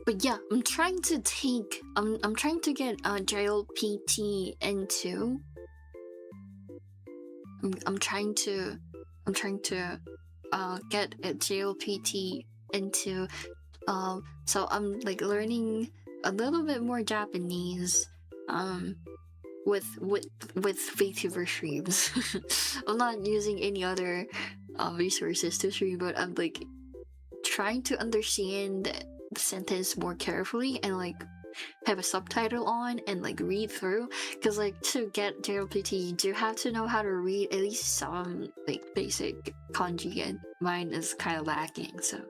But yeah, I'm trying to get JLPT into. I'm trying to get a JLPT into. So I'm like learning a little bit more Japanese. With VTuber streams. I'm not using any other resources to stream, but I'm like trying to understand the sentence more carefully and like have a subtitle on and like read through, because like to get JLPT you do have to know how to read at least some like basic kanji, and mine is kind of lacking, so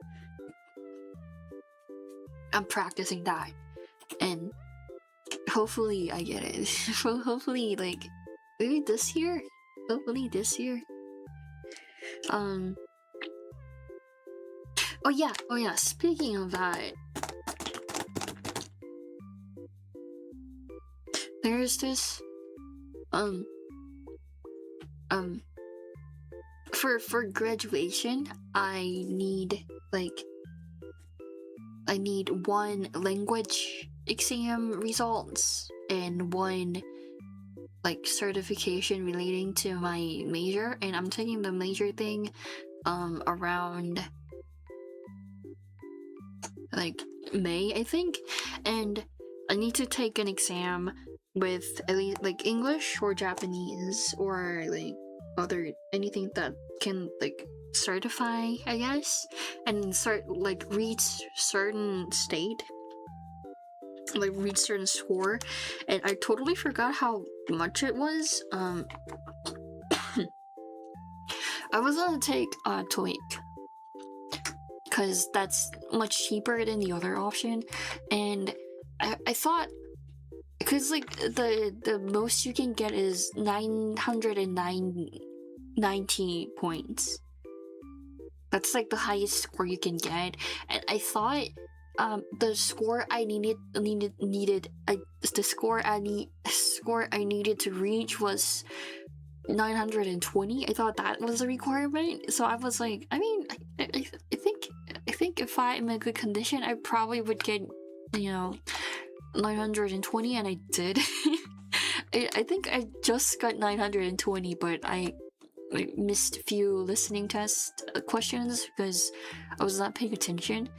I'm practicing that and hopefully I get it. Hopefully like maybe this year. Hopefully this year. Oh yeah, speaking of that, there's this for graduation, I need one language exam results and one like certification relating to my major, and I'm taking the major thing around like May, I think, and I need to take an exam with at least like English or Japanese or like other anything that can like certify, I guess, and reach certain state, like reach certain score, and I totally forgot how much it was. I was gonna take TOEIC because that's much cheaper than the other option, and I thought because like the most you can get is 990 points. That's like the highest score you can get, and I thought the score I needed the score I needed to reach was 920. I thought that was a requirement, so I was like, I mean, I think if I'm in good condition, I probably would get, 920, and I did. I think I just got 920, but I missed a few listening test questions because I was not paying attention.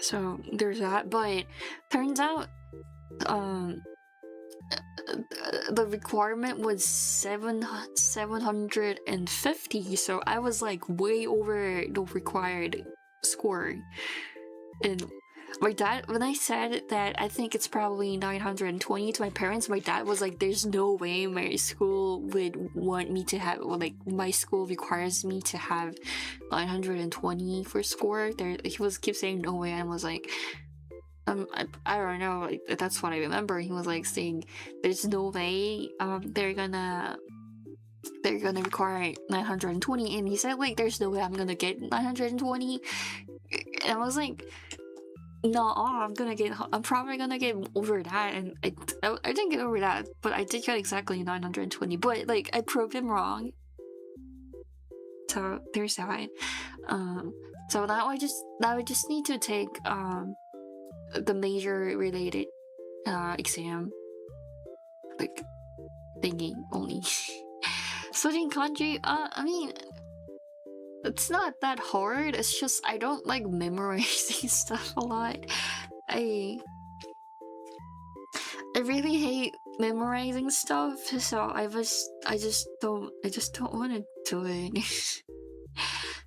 So there's that, but turns out the requirement was 750, so I was like way over the required score. And my dad, when I said that I think it's probably 920 to my parents, my dad was like, there's no way my school would want me to have, well, like my school requires me to have 920 for score. He keep saying no way, and I was like, I don't know, like, that's what I remember. He was like saying there's no way they're gonna require 920, and he said like there's no way I'm gonna get 920, and I was like, no, I'm probably gonna get over that, and I didn't get over that, but I did get exactly 920, but like I proved him wrong, so there's that. So now I just need to take the major related exam like thingy only. Studying kanji, I mean, it's not that hard. It's just I don't like memorizing stuff a lot. I really hate memorizing stuff, so I just don't want to do it.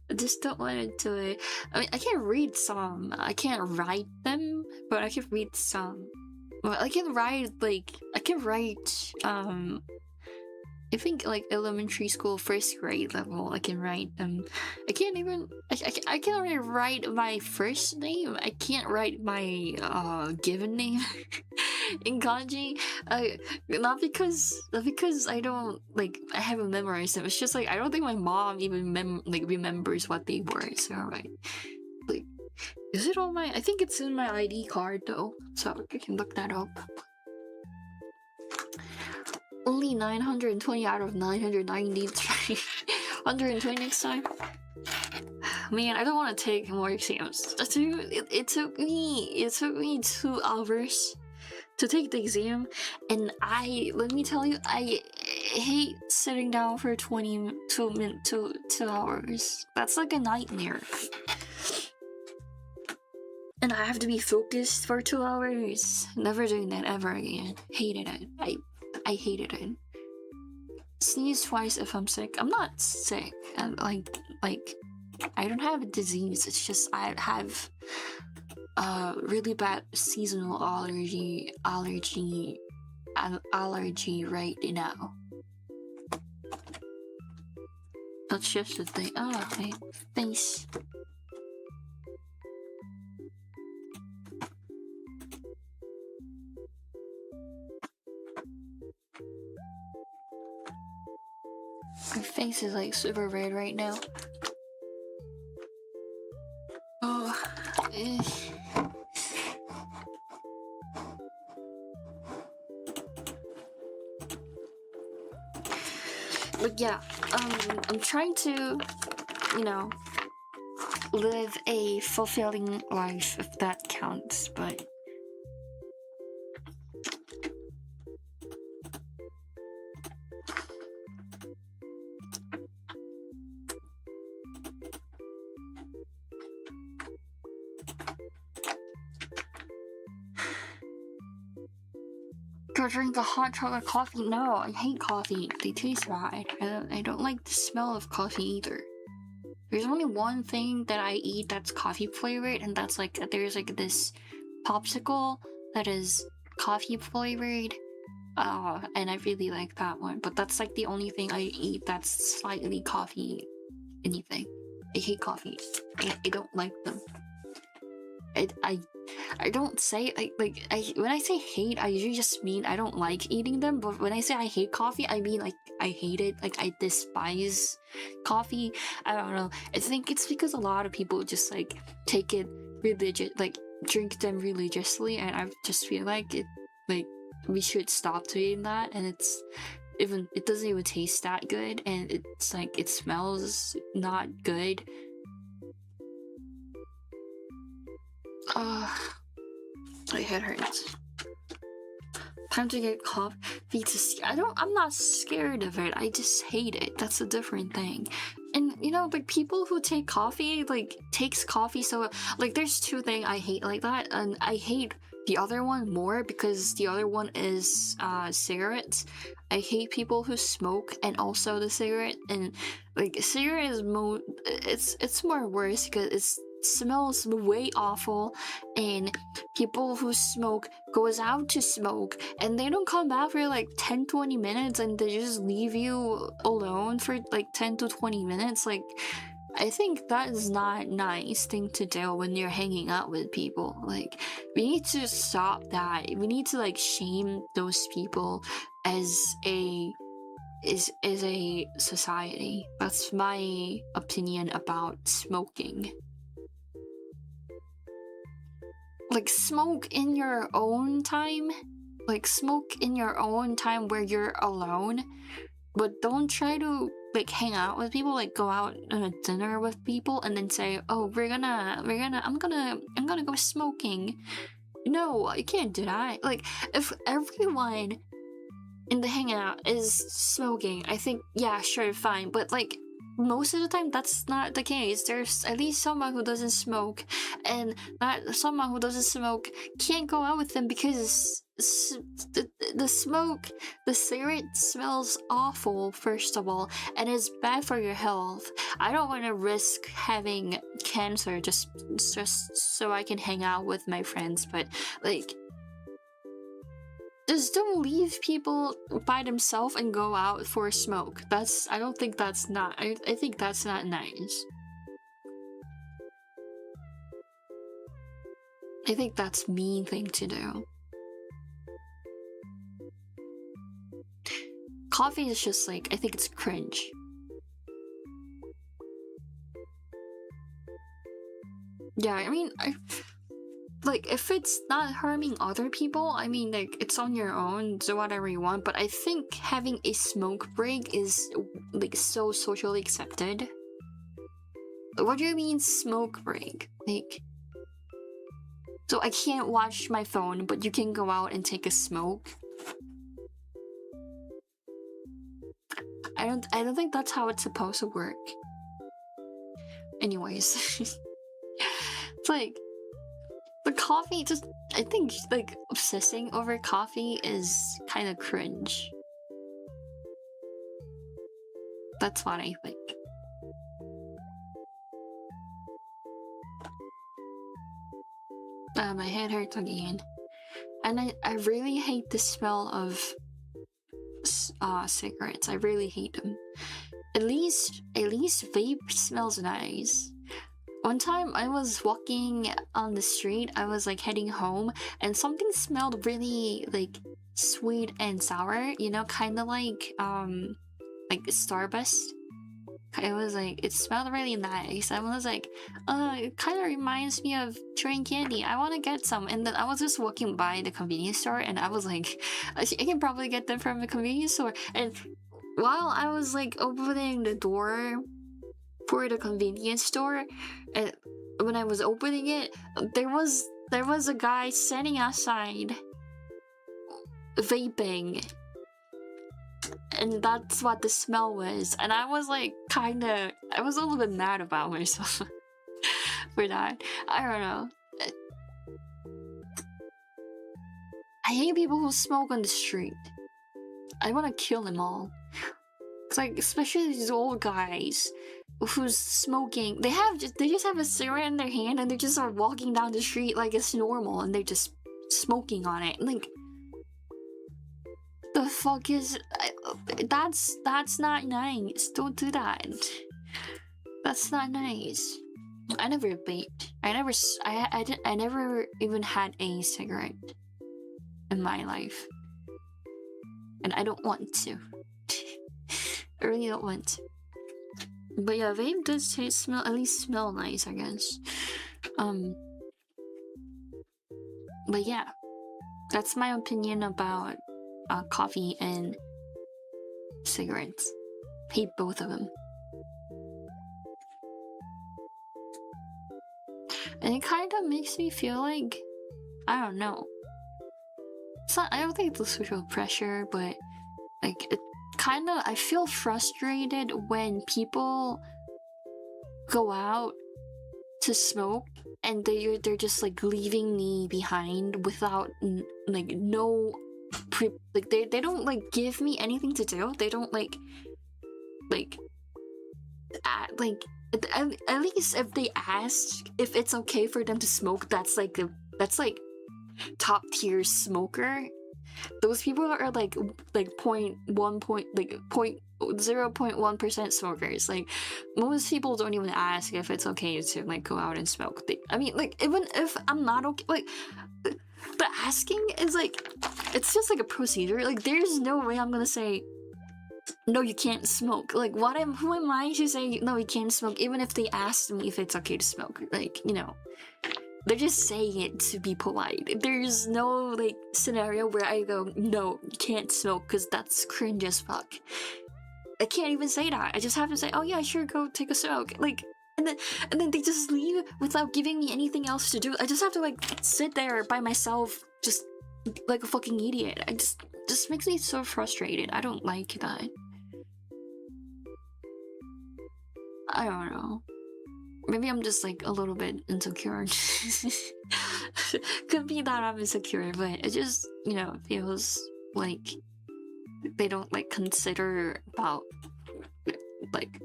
I just don't want to do it. I mean, I can read some. I can't write them, but I can read some. Well, I can write I think like elementary school first grade level. I can write them. I can't even. I can only write my first name. I can't write my given name in kanji. Not because I don't like. I haven't memorized them. It's just like I don't think my mom even remembers what they were. So like, is it on my? I think it's in my ID card though, so I can look that up. Only 920 out of 990. 120 next time. Man, I don't want to take more exams. It took me 2 hours to take the exam, and let me tell you, I hate sitting down for 2 hours. That's like a nightmare. And I have to be focused for 2 hours. Never doing that ever again. Hated it. I hated it. Sneeze twice if I'm sick. I'm not sick. I'm like I don't have a disease. It's just I have really bad seasonal allergy right now. That's just the thing. Oh, my face. My face is like super red right now. Oh, But yeah, I'm trying to, you know, live a fulfilling life if that counts, but go drink a hot chocolate coffee. No, I hate coffee. They taste bad. I don't like the smell of coffee either. There's only one thing that I eat that's coffee flavored, and that's like there's like this popsicle that is coffee flavored. And I really like that one. But that's like the only thing I eat that's slightly coffee anything. I hate coffee. I don't like them. I don't say when I say hate, I usually just mean I don't like eating them. But when I say I hate coffee, I mean like I hate it. Like I despise coffee. I don't know. I think it's because a lot of people just like take it religious, like drink them religiously, and I just feel like it, like we should stop doing that. And it doesn't even taste that good, and it's like it smells not good. My head hurts. Time to get coffee to I'm not scared of it. I just hate it. That's a different thing. And you know, like people who take coffee, like takes coffee so like there's two things I hate like that, and I hate the other one more because the other one is cigarettes. I hate people who smoke and also the cigarette, and like cigarette is it's more worse because it smells way awful, and people who smoke goes out to smoke and they don't come back for like 10-20 minutes, and they just leave you alone for like 10 to 20 minutes. Like I think that is not a nice thing to do when you're hanging out with people. Like we need to stop that. We need to like shame those people as a society. That's my opinion about smoking. Like smoke in your own time. Like smoke in your own time where you're alone, but don't try to like hang out with people, like go out on a dinner with people and then say, oh, I'm gonna go smoking. No, you can't do that. Like if everyone in the hangout is smoking, I think yeah, sure, fine, but like most of the time that's not the case. There's at least someone who doesn't smoke, and that someone who doesn't smoke can't go out with them because the smoke, the cigarette smells awful, first of all, and it's bad for your health. I don't want to risk having cancer just so I can hang out with my friends, but like just don't leave people by themselves and go out for a smoke. I don't think that's not, I think that's not nice. I think that's a mean thing to do. Coffee is just like, I think it's cringe. Yeah, I mean, like if it's not harming other people, I mean, like it's on your own, do whatever you want. But I think having a smoke break is like so socially accepted. What do you mean smoke break? Like, so I can't watch my phone, but you can go out and take a smoke? I don't think that's how it's supposed to work. Anyways, it's like the coffee just, I think like obsessing over coffee is kind of cringe. That's what I think. My head hurts again. And I really hate the smell of cigarettes. I really hate them. At least vape smells nice. One time I was walking on the street, I was like heading home, and something smelled really like sweet and sour, you know, kind of like Starburst. It smelled really nice. I was like, it kind of reminds me of chewing candy. I want to get some. And then I was just walking by the convenience store, and I was like, I can probably get them from the convenience store. And while I was like opening the door for the convenience store, and when I was opening it, there was a guy standing outside vaping, and that's what the smell was. And I was like, I was a little bit mad about myself for that. I don't know. I hate people who smoke on the street. I want to kill them all. It's like, especially these old guys who's smoking. They just have a cigarette in their hand and they just are walking down the street like it's normal, and they're just smoking on it. Like, the fuck is that's not nice. Don't do that. That's not nice. I never vaped. I never even had a cigarette in my life, and I don't want to. I really don't want to. But yeah, vape does smell, at least smell nice, I guess. But yeah, that's my opinion about coffee and cigarettes. Hate both of them. And it kind of makes me feel like, I don't know. It's not, I don't think it's social pressure, but like it kind of, I feel frustrated when people go out to smoke and they're just like leaving me behind without like no like they don't like give me anything to do. They don't like at least if they ask if it's okay for them to smoke, that's like top tier smoker. Those people are like 0.1% smokers. Like, most people don't even ask if it's okay to like go out and smoke. I mean, like, even if I'm not okay, like, the asking is like, it's just like a procedure. Like, there's no way I'm gonna say, no, you can't smoke. Like, who am I to say no, you can't smoke, even if they asked me if it's okay to smoke? Like, you know, they're just saying it to be polite. There's no like scenario where I go, no, you can't smoke because that's cringe as fuck. I can't even say that. I just have to say, oh yeah, sure, go take a smoke. Like, and then they just leave without giving me anything else to do. I just have to like sit there by myself, just like a fucking idiot. Just makes me so frustrated. I don't like that. I don't know. Maybe I'm just like a little bit insecure. Could be that I'm insecure, but it just, you know, feels like they don't like consider about like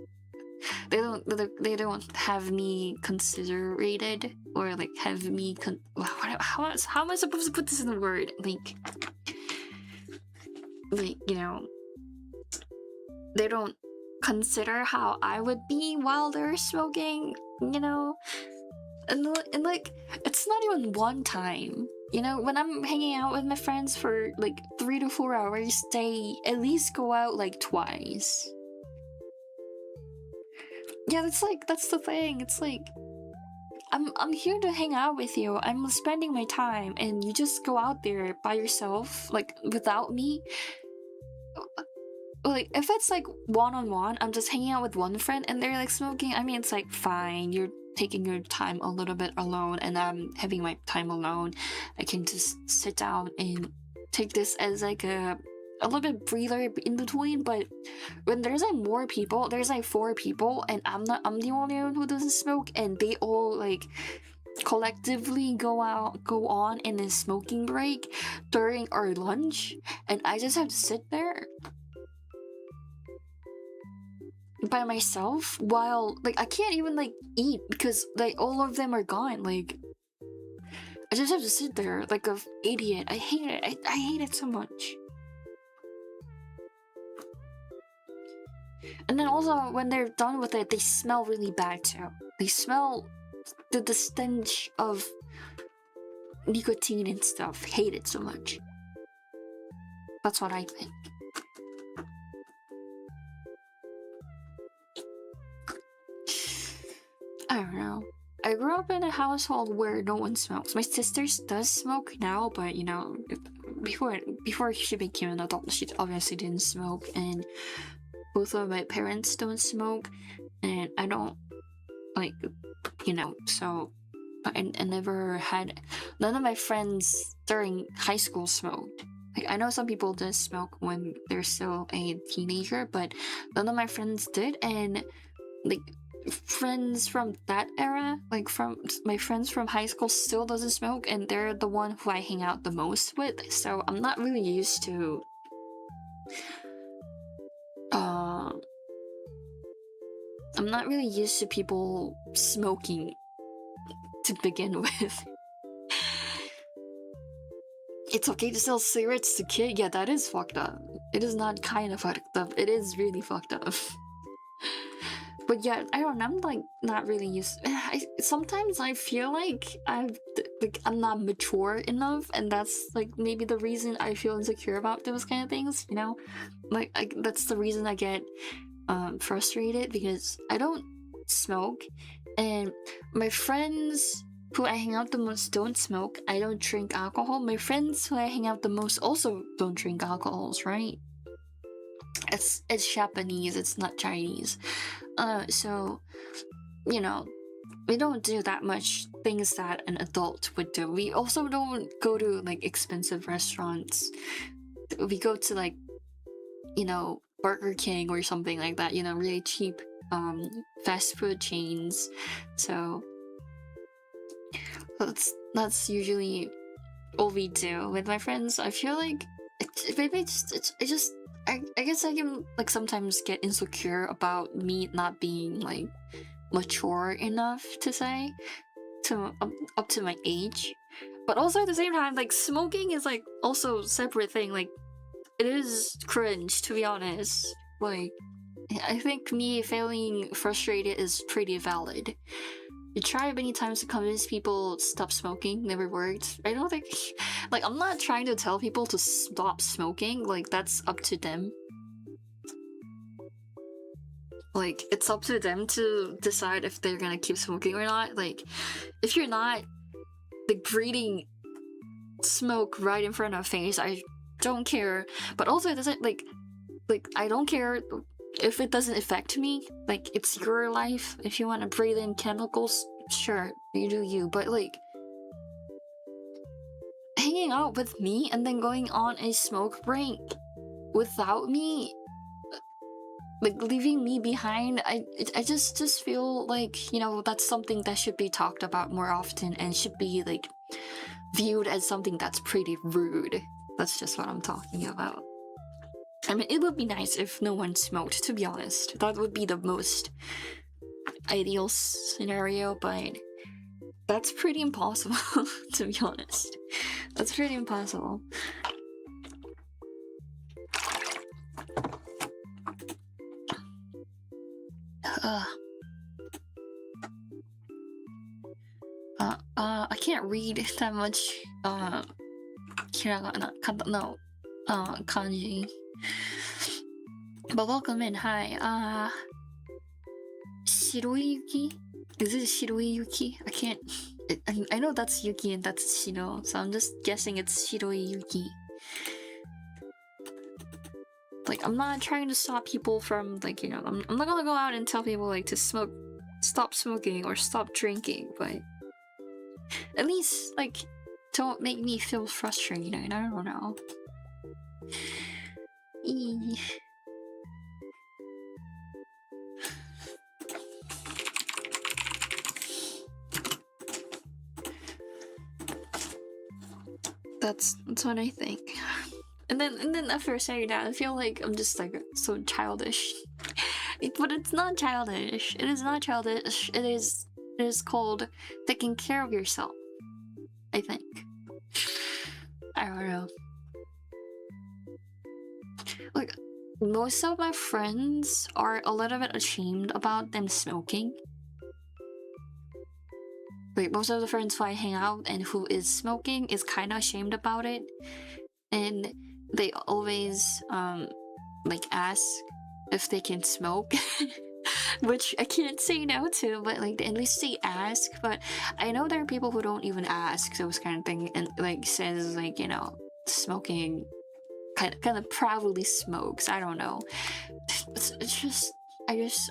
they don't have me considerated, or like have me how am I supposed to put this in a word? Like, you know, they don't consider how I would be while they're smoking, you know? And like, it's not even one time. You know, when I'm hanging out with my friends for like 3 to 4 hours, they at least go out like twice. Yeah, that's the thing. It's like, I'm here to hang out with you. I'm spending my time, and you just go out there by yourself, like without me. Like, if it's like one-on-one, I'm just hanging out with one friend and they're like smoking, I mean, it's like, fine, you're taking your time a little bit alone and I'm having my time alone. I can just sit down and take this as like a little bit breather in between. But when there's like more people, there's like 4 people, and I'm the only one who doesn't smoke, and they all like collectively go on in a smoking break during our lunch, and I just have to sit there by myself while like I can't even like eat because like all of them are gone. Like, I just have to sit there like an idiot. I hate it. I hate it so much. And then also when they're done with it, they smell really bad too. They smell the stench of nicotine and stuff. Hate it so much. That's what I think. I don't know. I grew up in a household where no one smokes. My sister does smoke now, but you know, before she became an adult, she obviously didn't smoke. And both of my parents don't smoke, and I don't like, so I never had, none of my friends during high school smoked. Like, I know some people did smoke when they're still a teenager, but none of my friends did. And like, friends from that era, like from my friends from high school, still doesn't smoke, and they're the one who I hang out the most with. So I'm not really used to uh I'm not really used to people smoking to begin with. It's okay to sell cigarettes to kids. Yeah, that is fucked up. It is not kind of fucked up. It is really fucked up. But yeah, I don't know. I'm like not really used. Sometimes I feel like I'm not mature enough, and that's like maybe the reason I feel insecure about those kind of things. You know, like that's the reason I get frustrated, because I don't smoke, and my friends who I hang out the most don't smoke. I don't drink alcohol. My friends who I hang out the most also don't drink alcohols, right? It's Japanese, it's not Chinese. So, you know, we don't do that much things that an adult would do. We also don't go to like expensive restaurants. We go to like, Burger King or something like that, really cheap fast food chains. So that's usually all we do with my friends. I feel like I guess I can like sometimes get insecure about me not being like mature enough to say to up to my age, but also at the same time, like smoking is like also a separate thing. Like, it is cringe, to be honest. Like, I think me feeling frustrated is pretty valid. You try many times to convince people stop smoking, never worked. I don't think, like, I'm not trying to tell people to stop smoking, like, that's up to them. Like, it's up to them to decide if they're gonna keep smoking or not. Like, if you're not, like, breathing smoke right in front of face, I don't care. But also, it doesn't, like, I don't care if it doesn't affect me. Like, it's your life. If you want to breathe in chemicals, sure, you do you. But like, hanging out with me and then going on a smoke break without me, like leaving me behind, I just feel like, that's something that should be talked about more often and should be like viewed as something that's pretty rude. That's just what I'm talking about. I mean, it would be nice if no one smoked, to be honest. That would be the most ideal scenario, but that's pretty impossible, to be honest. That's pretty impossible. I can't read that much, hiragana, no, kanji. But welcome in, hi. Shiroyuki? Is it Shiroyuki? I can't. I know that's Yuki and that's Shiro, so I'm just guessing it's Shiroyuki. Like, I'm not trying to stop people from, like, I'm not gonna go out and tell people, like, to stop smoking or stop drinking, but at least, like, don't make me feel frustrated. I don't know. That's what I think. And then after saying that, I feel like I'm just like so childish. But it's not childish. It is not childish. It is called taking care of yourself, I think. I don't know. Like, most of my friends are a little bit ashamed about them smoking. Like, most of the friends who I hang out and who is smoking is kind of ashamed about it. And they always, like, ask if they can smoke. Which I can't say no to, but like at least they ask. But I know there are people who don't even ask those kind of things and like says like, smoking kind of proudly smokes. I don't know. It's just I guess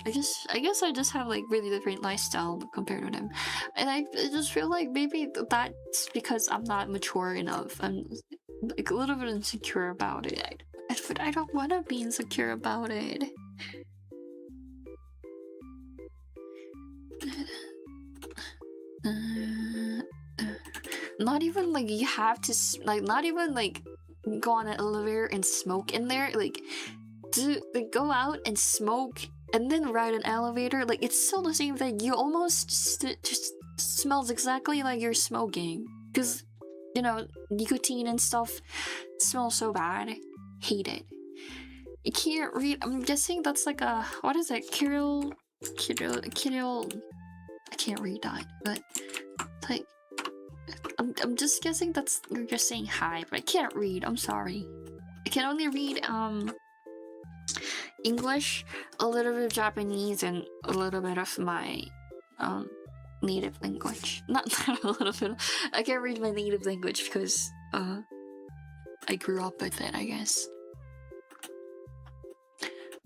I just have like really different lifestyle compared to him, and I just feel like maybe that's because I'm not mature enough. I'm like a little bit insecure about it. But I don't want to be insecure about it. Not even like you have to like not even like go on an elevator and smoke in there. Like like go out and smoke and then ride an elevator. Like it's still the same thing. You almost just smells exactly like you're smoking because you know nicotine and stuff smells so bad. Hate it. You can't read. I'm guessing that's like a what is it? Kirill. I can't read that, but like I'm just guessing that's you're just saying hi, but I can't read. I'm sorry. I can only read English, a little bit of Japanese, and a little bit of my native language. Not a little bit. I can't read my native language because I grew up with it, I guess.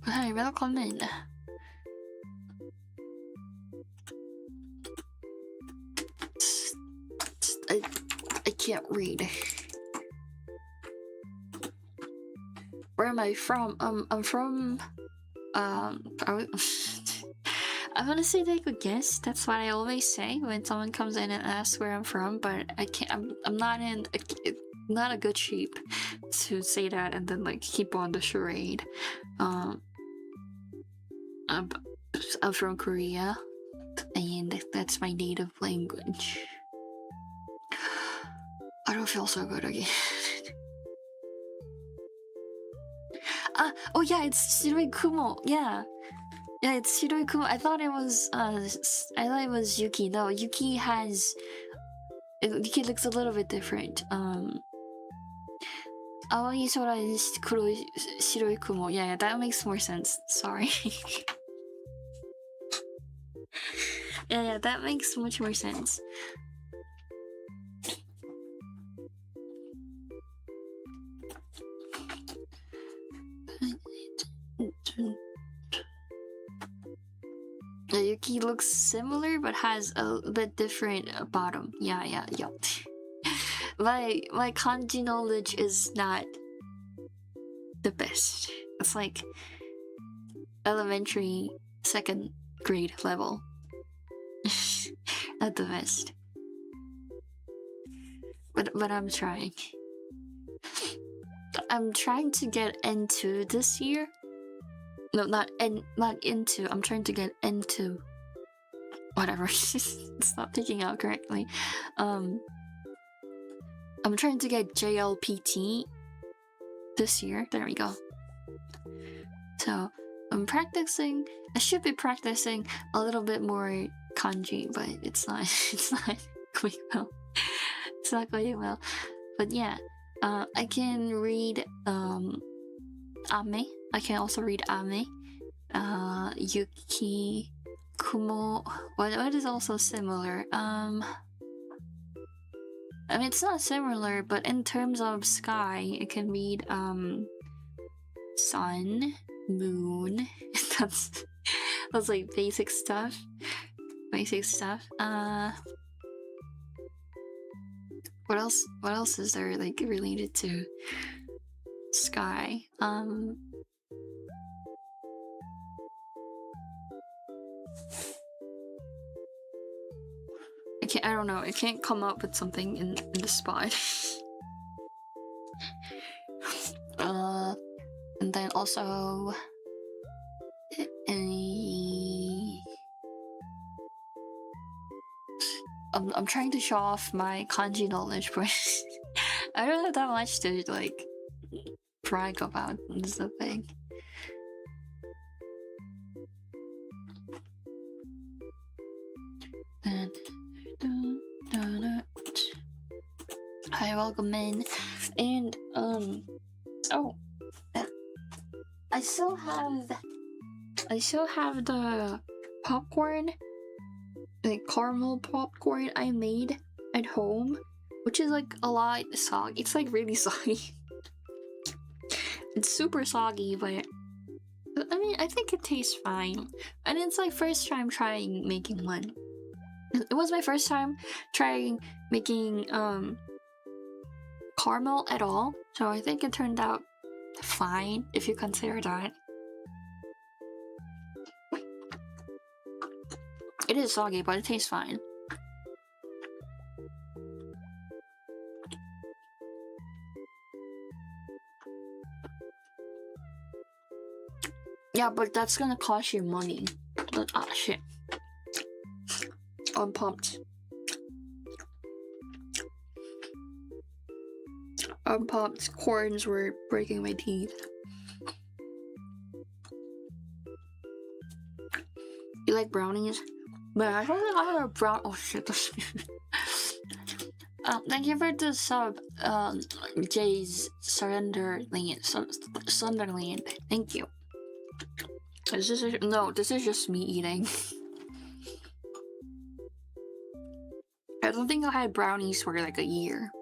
But hi, welcome in. I can't read. Where am I from? I'm from I'm gonna say take a guess. That's what I always say when someone comes in and asks where I'm from, but I can't I'm not a good sheep to say that and then like keep on the charade. I'm from Korea and that's my native language. I don't feel so good again. Oh yeah, it's Shiroi Kumo. Yeah, it's Shiroi Kumo. I thought it was Yuki. No, Yuki looks a little bit different. Aoi sora desu kuroi shiroi kumo. Yeah, that makes more sense. Sorry. yeah, that makes much more sense. Yuki looks similar but has a bit different bottom. Yeah. my kanji knowledge is not the best. It's like elementary second grade level. Not the best. But I'm trying. I'm trying to get into this year. No, not into. I'm trying to get into whatever. It's not picking out correctly. I'm trying to get JLPT this year. There we go. So I'm practicing. I should be practicing a little bit more kanji, but it's not. It's not going well. It's not going well. But yeah, I can read ame. I can also read ame. Yuki, kumo. What is also similar? I mean, it's not similar, but in terms of sky, I can read sun, moon. that's like basic stuff. Basic stuff. What else? What else is there like related to sky? I don't know. I can't come up with something in the spot. And then also, I'm trying to show off my kanji knowledge, but I don't have that much to like brag about. Is the thing. Hi, welcome in, and oh, I still have the popcorn, like caramel popcorn I made at home, which is like a lot soggy. It's like really soggy. It's super soggy, but I mean, I think it tastes fine. And it's like first time trying making one. It was my first time trying making caramel at all, so I think it turned out fine if you consider that. It is soggy, but it tastes fine. Yeah, but that's gonna cost you money. But, ah, shit. I'm pumped. I'm pumped. Corns were breaking my teeth. You like brownies? But I don't think I have a brown. Oh shit. Thank you for the sub, Jay's Sunderland. Sunderland. Thank you. This is no. This is just me eating. I don't think I had brownies for like a year.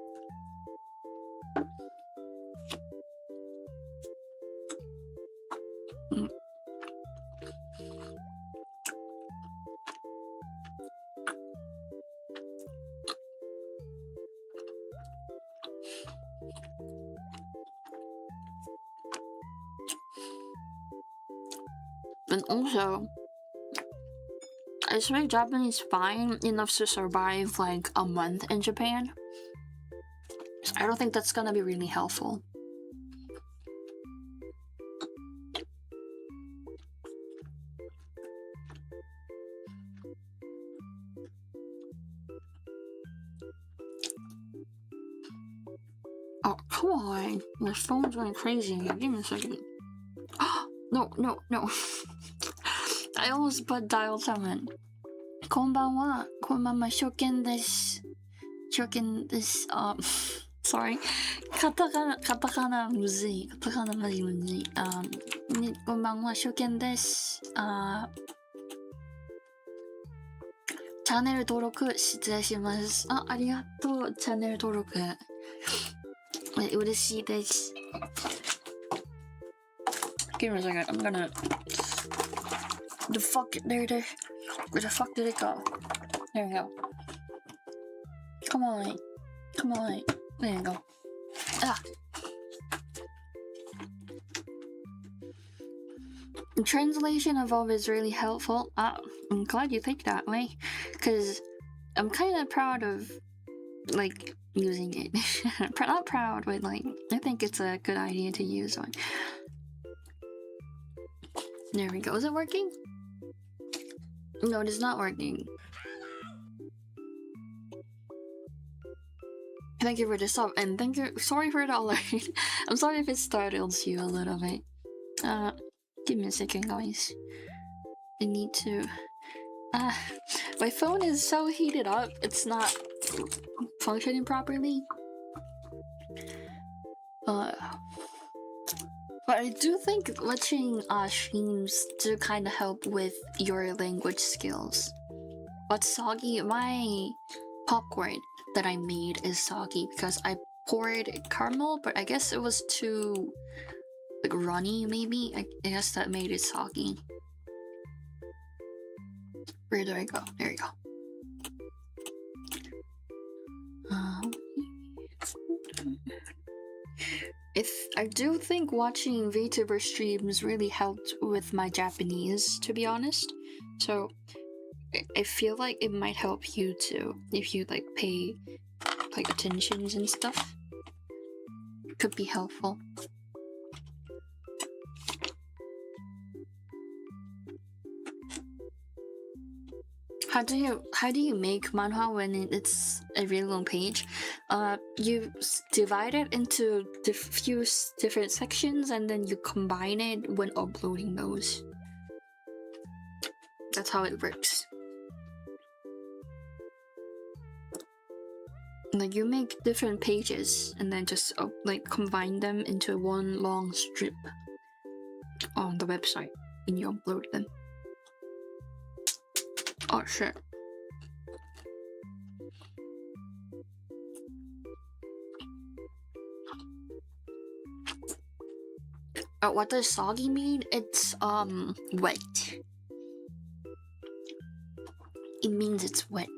And also, I speak Japanese fine enough to survive like a month in Japan. So I don't think that's gonna be really helpful. Oh, come on. My phone's going crazy. Give me a second. No, no, no. I almost put dial summon. こんばんは。こんばんは。初見です。初見です。Sorry. カタカナむずい。カタカナマジむずい。ね、こんばんは。初見です。チャンネル登録失礼します。ありがとう。チャンネル登録。嬉しいです。Give me a second. I'm gonna. The fuck? There. Where the fuck did it go? There we go. Come on. Come on. There you go. Ah. Translation of all is really helpful. I'm glad you think that way, because I'm kind of proud of, like, using it. Not proud, but, like, I think it's a good idea to use one. There we go. Is it working? No, it is not working. Thank you for the sub, and thank you. Sorry for the alert. I'm sorry if it startles you a little bit. Give me a second, guys. I need to. My phone is so heated up. It's not functioning properly. But I do think watching streams do kind of help with your language skills. But soggy, my popcorn that I made is soggy because I poured caramel, but I guess it was too like runny. Maybe I guess that made it soggy. Where do I go? There you go. I do think watching VTuber streams really helped with my Japanese, to be honest. So I feel like it might help you too if you like pay like attentions and stuff. It could be helpful. How do you make manhwa when it's a really long page? You divide it into few different sections and then you combine it when uploading those. That's how it works. Like you make different pages and then just like combine them into one long strip on the website and you upload them. Oh shit. What does soggy mean? It's wet. It means it's wet.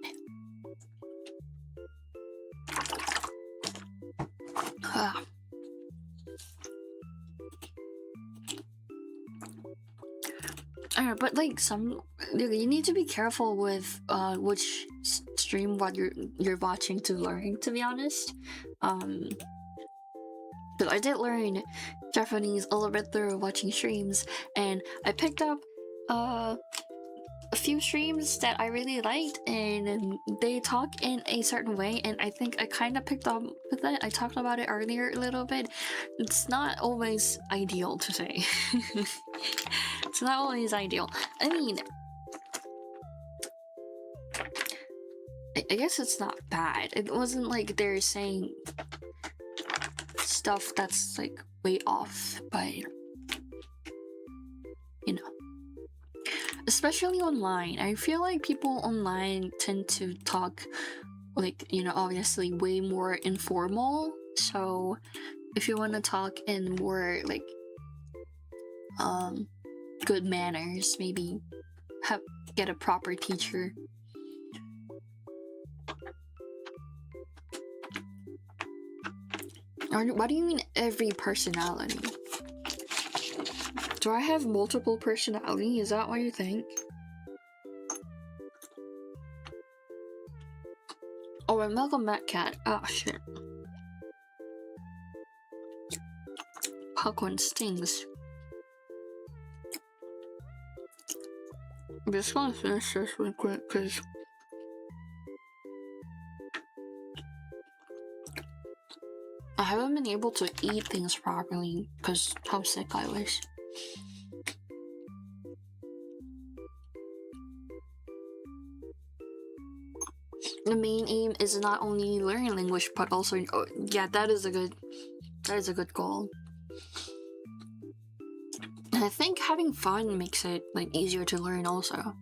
But like you need to be careful with which stream what you're watching to learn. To be honest, but I did learn Japanese a little bit through watching streams, and I picked up a few streams that I really liked, and they talk in a certain way, and I think I kind of picked up with it. I talked about it earlier a little bit. It's not always ideal to say. It's not always ideal. I mean, I guess it's not bad. It wasn't like they're saying stuff that's like way off, but you know. Especially online. I feel like people online tend to talk like, you know, obviously way more informal. So if you want to talk in more like good manners, maybe get a proper teacher. What do you mean every personality? Do I have multiple personality? Is that what you think? Oh, I'm Malcolm Cat. Oh shit. Popcorn stings. I'm just gonna finish this real quick because I haven't been able to eat things properly because how sick I was. The main aim is not only learning language but also yeah, that is a good goal. And I think having fun makes it like easier to learn also.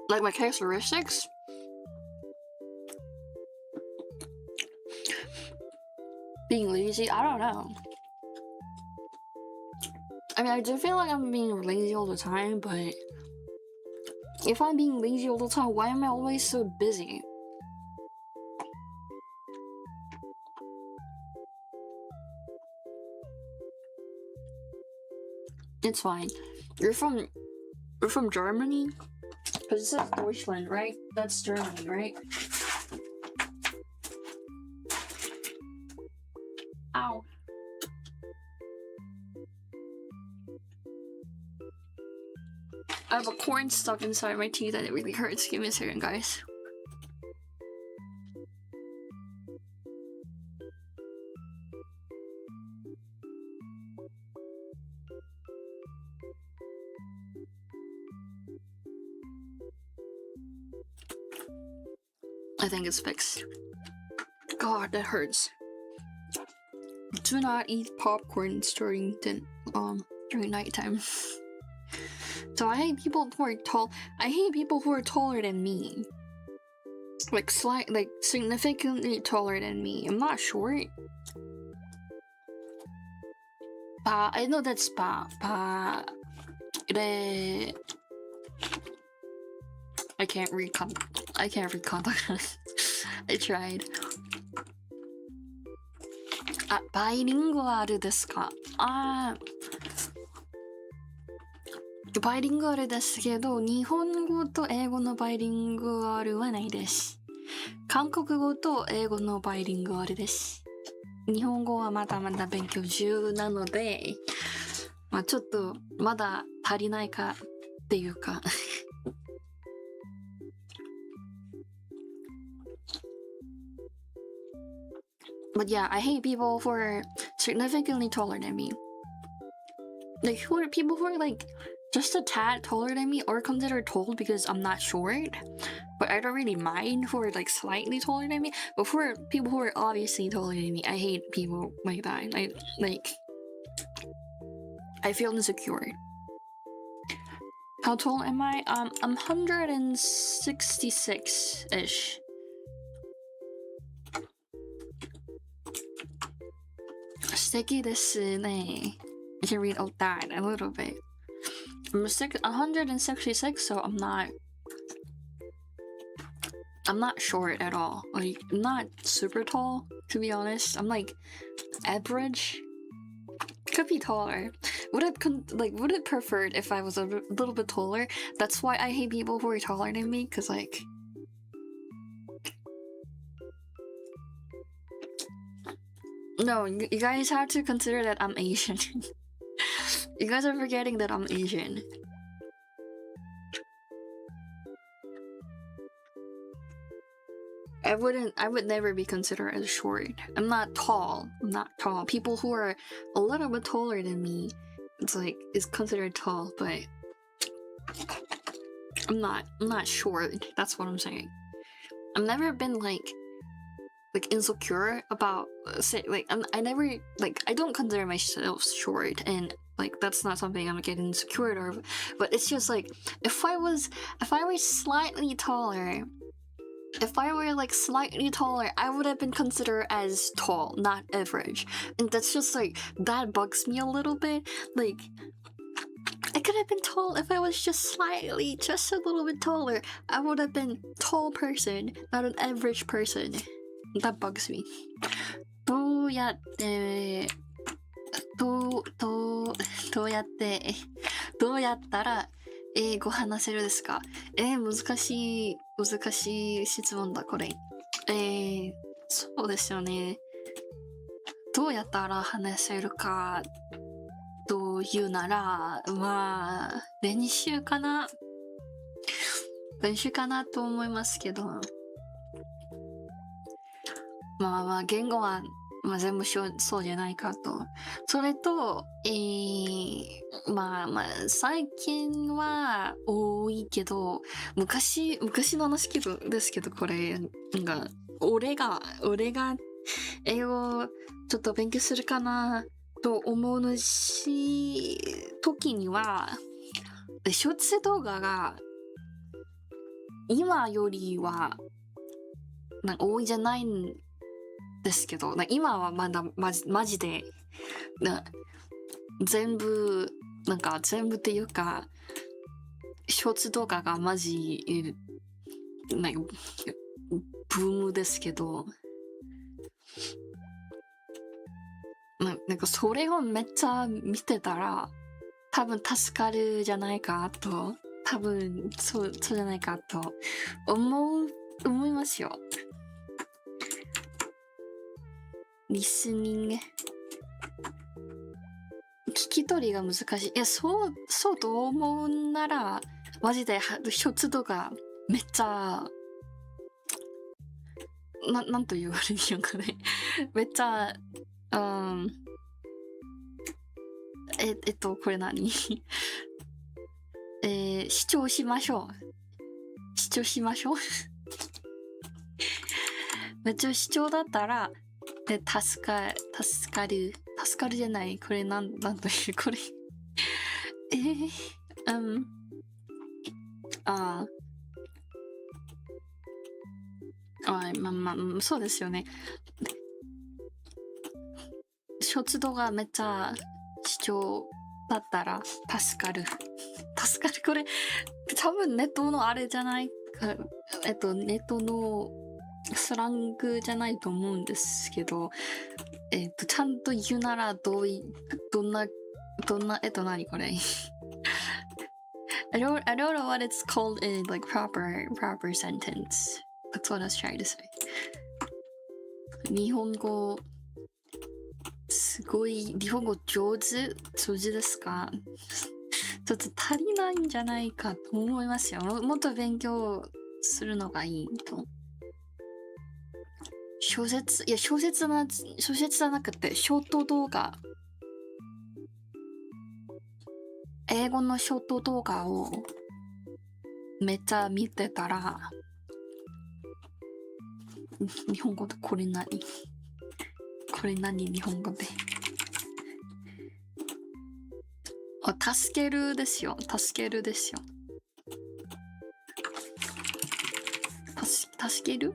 Like my characteristics? Being lazy? I don't know. I mean, I do feel like I'm being lazy all the time, but if I'm being lazy all the time, why am I always so busy? It's fine. You're from Germany? Because it says Deutschland, right? That's Germany, right? Ow. I have a corn stuck inside my teeth and it really hurts. Give me a second, guys. I think it's fixed. God, that hurts. Do not eat popcorn during nighttime. So I hate people who are tall. I hate people who are taller than me. Like significantly taller than me. I'm not short. I know that's I can't read context. I tried. バイリンガルですか？バイリンガルですけど、日本語と英語のバイリンガルはないです。韓国語と英語のバイリンガルです。日本語はまだまだ勉強中なので、まあちょっとまだ足りないかっていうか。But yeah, I hate people who are significantly taller than me. Like people who are like just a tad taller than me or considered tall because I'm not short. But I don't really mind who are like slightly taller than me. But for people who are obviously taller than me, I hate people like that. I feel insecure. How tall am I? I'm 166-ish. Sticky desu ne. You can read out that a little bit. I'm 166, so I'm not short at all. Like, I'm not super tall, to be honest. I'm like average. Could be taller. Would have preferred if I was a little bit taller. That's why I hate people who are taller than me, because like no, you guys have to consider that I'm Asian. You guys are forgetting that I'm Asian. I would never be considered as short. I'm not tall. People who are a little bit taller than me, is considered tall, but I'm not short. That's what I'm saying. I've never been like insecure about I don't consider myself short, and like that's not something I'm getting insecure over. But it's just like if I were slightly taller. If I were like slightly taller, I would have been considered as tall, not average. And that's just like, that bugs me a little bit. Like, I could have been tall if I was just a little bit taller. I would have been tall person, not an average person. That bugs me. どうやったら英語話せるですか？難しい質問だ、これ。そうですよね。どうやったら話せるかというなら、まあ、練習かなと思いますけど。まあ、言語は、全部そうじゃないかと。それと、最近は多いけど、昔の話ですけど、これ、俺が英語ちょっと勉強するかなと思う時には、ショーツ動画が今よりは多いじゃないんですけど、今はまだマジで全部っていうかショーツ動画がマジブームですけど、それをめっちゃ見てたら多分助かるじゃないかと、多分そうじゃないかと思いますよ。リスニング聞き取りが難しい。いや、そうと思うならマジで一つとかめっちゃなんと言われるのかね。めっちゃこれ何視聴しましょう。めっちゃ視聴だったらで助かるじゃない、これなんというこれそうですよね。活動がめっちゃ視聴だったら助かるこれ多分ネットのあれじゃないか、ネットのスラングじゃないと思うんですけど、ちゃんと言うならどんな何これI don't know what it's called in like proper sentence. That's what I was trying to say. 日本語すごい、日本語上手ですか？ちょっと足りないんじゃないかと思いますよ。もっと勉強するのがいいと。小説じゃなくてショート動画、英語のショート動画をめっちゃ見てたら、日本語でこれ何日本語で助けるですよ。助けるですよ。助ける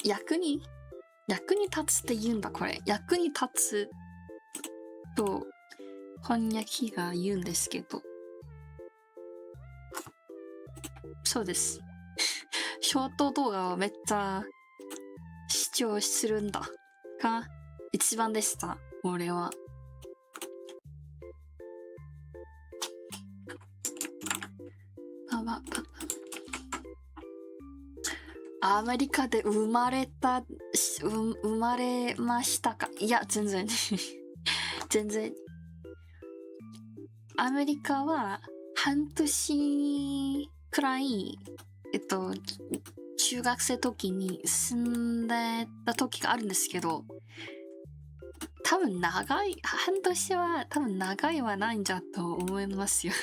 役に立つって言うんだ、これ。役に立つと翻訳機が言うんですけど。そうです。ショート動画をめっちゃ視聴するんだが一番でした、俺は。アメリカで生まれましたか？いや、全然。全然。アメリカは半年くらい、中学生時に住んでた時があるんですけど、多分半年は多分長いはないんじゃと思いますよ。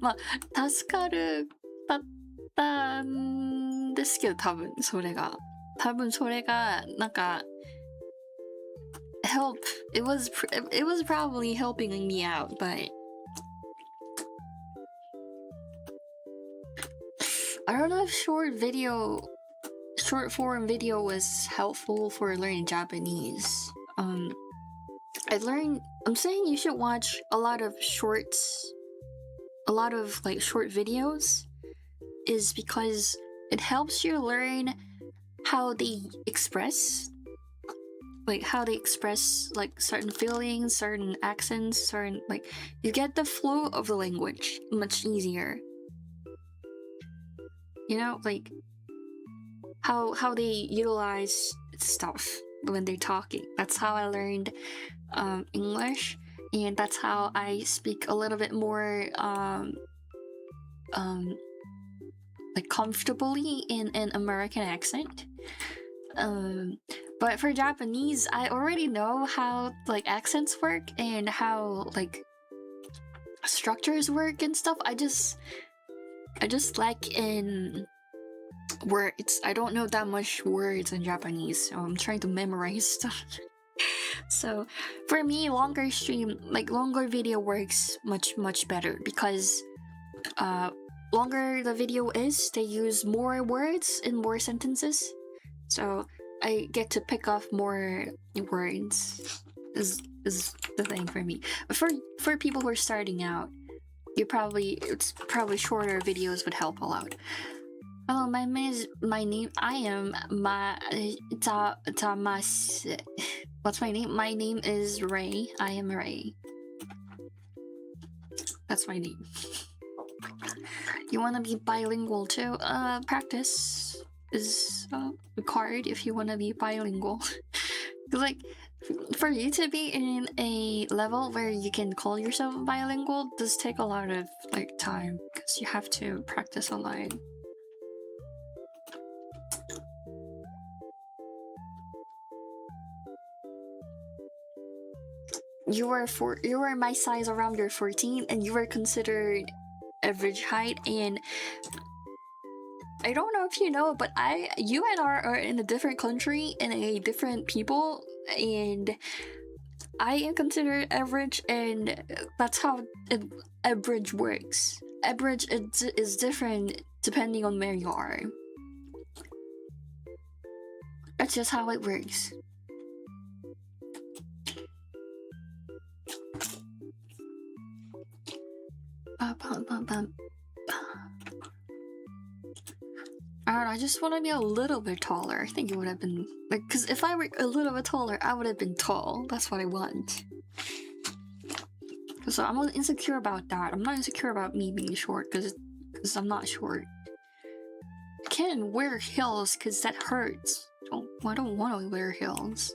まあ、助かるだったんですけど、多分それが、なんか、it was probably helping me out, but I don't know if short form video was helpful for learning Japanese. I'm saying you should watch a lot of short videos is because it helps you learn how they express certain feelings, certain accents, you get the flow of the language much easier. You know, like how they utilize stuff when they're talking. That's how I learned English, and that's how I speak a little bit more comfortably in an American accent. But for Japanese, I already know how accents work and how structures work and stuff. I just like in words. I don't know that much words in Japanese, so I'm trying to memorize stuff. So for me, longer video works much better because longer the video is, they use more words in more sentences. So I get to pick off more words is the thing for me. But for people who are starting out, it's probably shorter videos would help a lot. Hello, my name. I am what's my name? My name is Ray. I am Ray. That's my name. You wanna be bilingual too? Practice is required if you wanna be bilingual. For you to be in a level where you can call yourself bilingual does take a lot of time because you have to practice a lot. You were my size around your 14 and you were considered average height, and I don't know if you know, but you and I are in a different country and a different people, and I am considered average, and that's how average works. Average is different depending on where you are. That's just how it works. I don't know, I just want to be a little bit taller. I think it would have been because if I were a little bit taller, I would have been tall. That's what I want. So I'm not insecure about that. I'm not insecure about me being short because I'm not short. I can't wear heels because that hurts. I don't want to wear heels.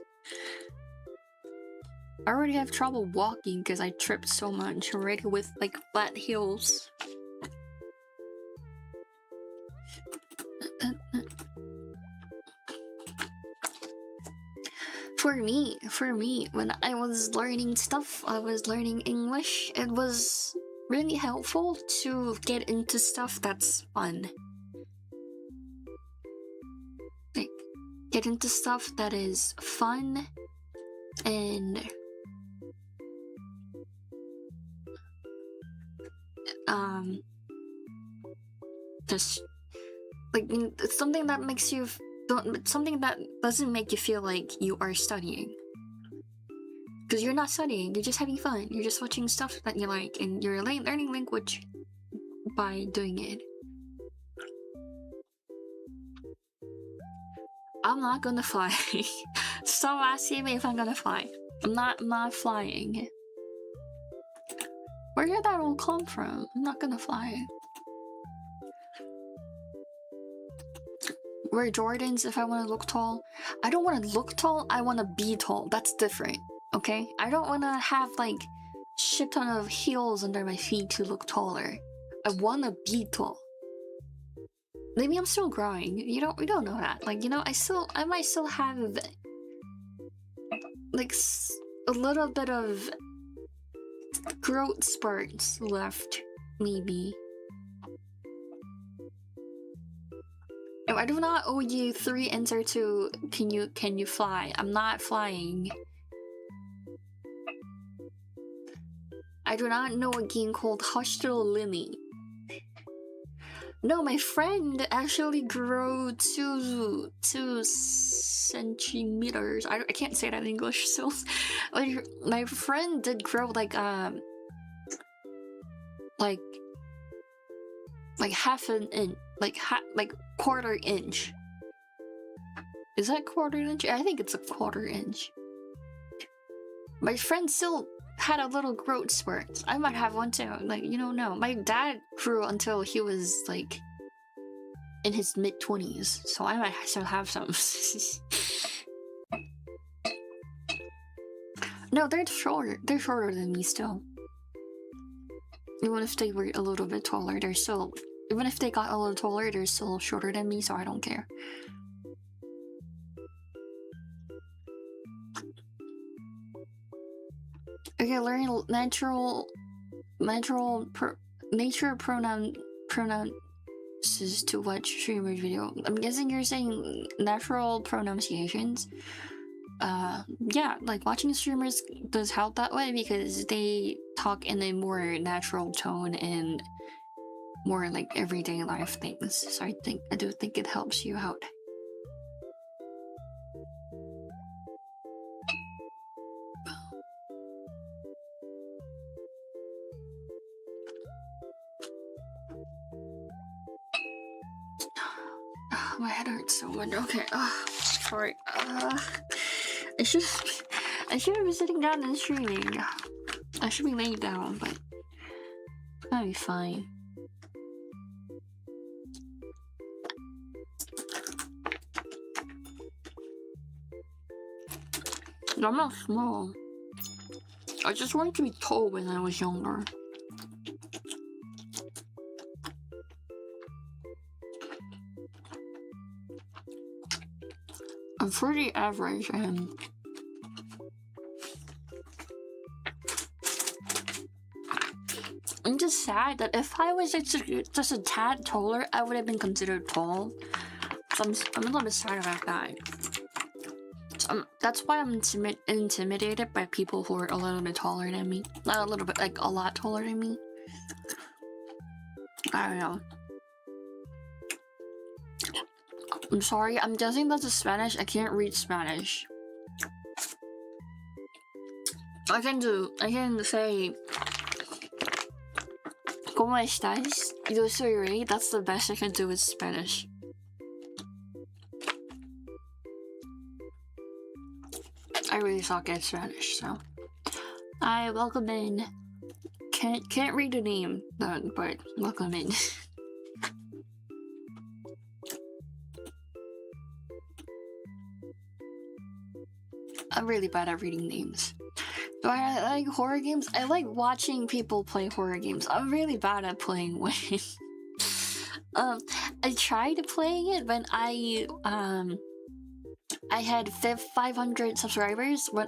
I already have trouble walking because I tripped so much already with flat heels. For me, when I was learning stuff, I was learning English, it was really helpful to get into stuff that's fun. Get into stuff that is fun and just like it's something that makes you something that doesn't make you feel like you are studying. Because you're not studying, you're just having fun. You're just watching stuff that you like, and you're learning language by doing it. I'm not gonna fly. Stop asking me if I'm gonna fly. I'm not flying. Where did that all come from? I'm not gonna fly. Wear Jordans if I want to look tall. I don't want to look tall, I want to be tall. That's different, okay? I don't want to have like shit ton of heels under my feet to look taller. I want to be tall. Maybe I'm still growing. We don't know that. Like, you know, I might still have like a little bit of growth spurts left, maybe. Oh, I do not owe you 3 answer to can you fly? I'm not flying. I do not know a game called Hostel Lily. No, my friend actually grew 2 centimeters. I can't say that in English, so my friend did grow like half an inch, like quarter inch. Is that quarter inch? I think it's a quarter inch. My friend still had a little growth spurt. I might have one too. Like, you don't know. My dad grew until he was like in his mid-20s, so I might still have some. No, they're short. They're shorter than me still. Even if they were a little bit taller, they're still. Even if they got a little taller, they're still shorter than me, so I don't care. Okay, learn nature pronouns to watch streamer's video. I'm guessing you're saying natural pronunciations. Yeah, like watching streamers does help that way because they talk in a more natural tone and more like everyday life things. So I do think it helps you out. My head hurts so much. Okay, sorry. I should have been sitting down and streaming. I should be laying down, but it's gonna be fine. No, I'm not small. I just wanted to be tall when I was younger. I'm pretty average and I'm just sad that if I was just a tad taller, I would have been considered tall. So I'm a little bit sad about that. So that's why I'm intimidated by people who are a little bit taller than me. Not a little bit, like a lot taller than me. I don't know. I'm sorry, I'm guessing that's a Spanish. I can't read Spanish. I can say ¿Cómo estás? Yo soy Ray. That's the best I can do with Spanish. I really suck at Spanish, so I welcome in. Can't read the name, but welcome in. I'm really bad at reading names. Do I like horror games? I like watching people play horror games. I'm really bad at playing one. I tried playing it when I had 500 subscribers. When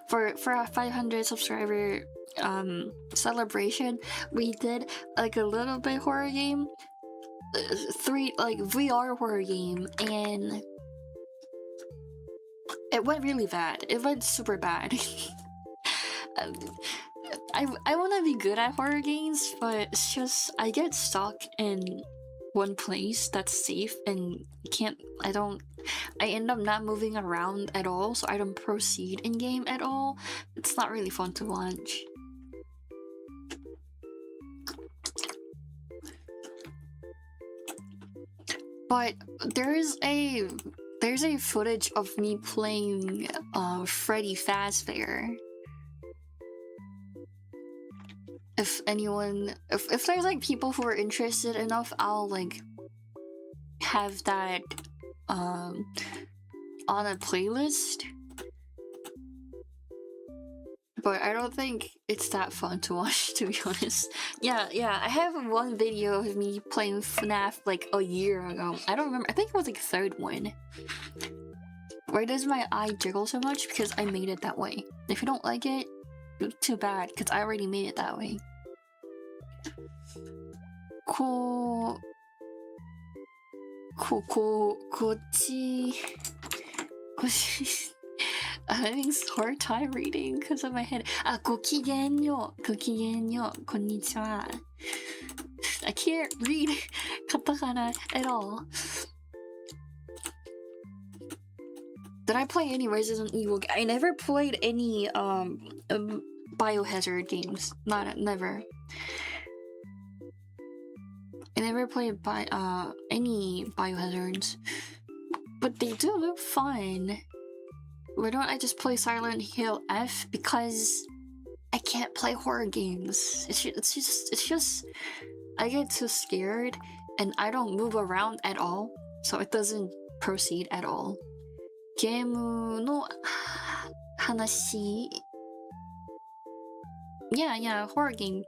for a 500 subscriber celebration, we did like a little bit horror game, 3 like VR horror game, and it went really bad. It went super bad. I want to be good at horror games, but it's just I get stuck in one place that's safe and can't. I end up not moving around at all, so I don't proceed in game at all. It's not really fun to watch. But there's a footage of me playing Freddy Fazbear. If there's like people who are interested enough, I'll like have that on a playlist. But I don't think it's that fun to watch, to be honest. Yeah, I have one video of me playing FNAF like a year ago. I don't remember. I think it was like third one. Why does my eye jiggle so much? Because I made it that way. If you don't like it, too bad, because I already made it that way. I'm having a hard time reading because of my head. Gokigenyo, konnichiwa. I can't read katakana at all. Did I play any Resident Evil? I never played any Biohazard games. Never. I never played any Biohazards, but they do look fun. Why don't I just play Silent Hill F? Because I can't play horror games. It's just I get too scared and I don't move around at all, so it doesn't proceed at all. Game no hanashi. Yeah, horror game.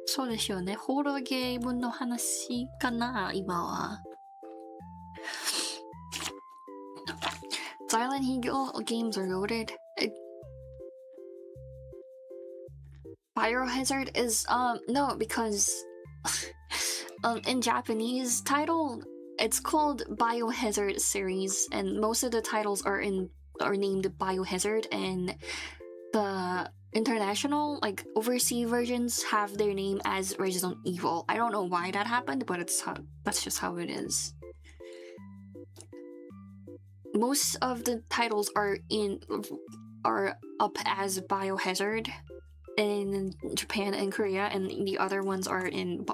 そうですよね。ホラーゲームの話かな、今は。Silent Hill games are loaded. Biohazard is no, because in Japanese title it's called Biohazard series, and most of the titles are named Biohazard, and the international, like overseas versions, have their name as Resident Evil. I don't know why that happened, but that's just how it is. Most of the titles are up as Biohazard in Japan and Korea, and the other ones are in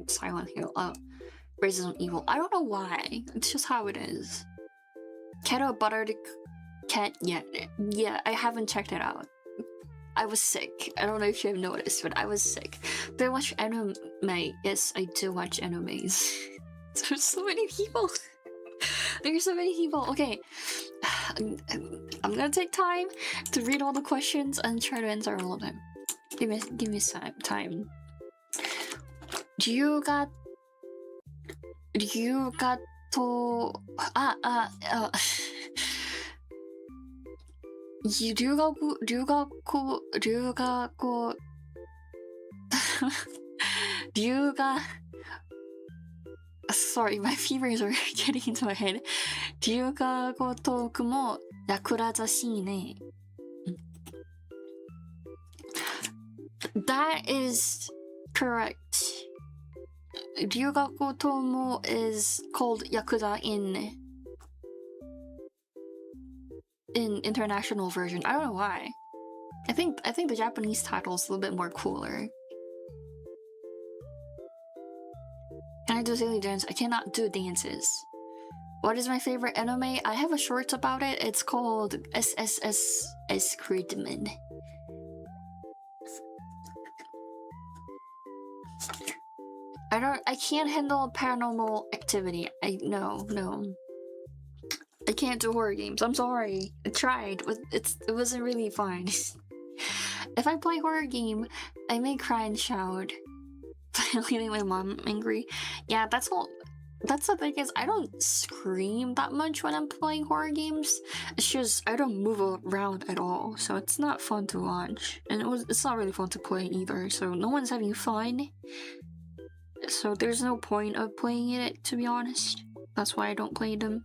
Silent Hill, Resident Evil. I don't know why. It's just how it is. Kettle Buttered Cat. Yeah. I haven't checked it out. I was sick. I don't know if you have noticed, but I was sick. Do I watch anime? Yes, I do watch animes. There's so many people. There's so many people. Okay, I'm gonna take time to read all the questions and try to answer all of them. Give me some time. Ryuga to Sorry, my fevers are getting into my head. 龍河語トークも楽らざしいね。That is correct. 龍河語トーモ is called Yakuza in international version. I don't know why. I think the Japanese title is a little bit more cooler. Can I do silly dance? I cannot do dances. What is my favorite anime? I have a short about it. It's called SSS Screedman. I can't handle paranormal activity. No. I can't do horror games. I'm sorry. I tried. It wasn't really fun. If I play horror game, I may cry and shout. Leaving my mom angry. Yeah, that's the thing is, I don't scream that much when I'm playing horror games. It's just I don't move around at all, so it's not fun to watch, and it's not really fun to play either. So no one's having fun. So there's no point of playing it, to be honest. That's why I don't play them.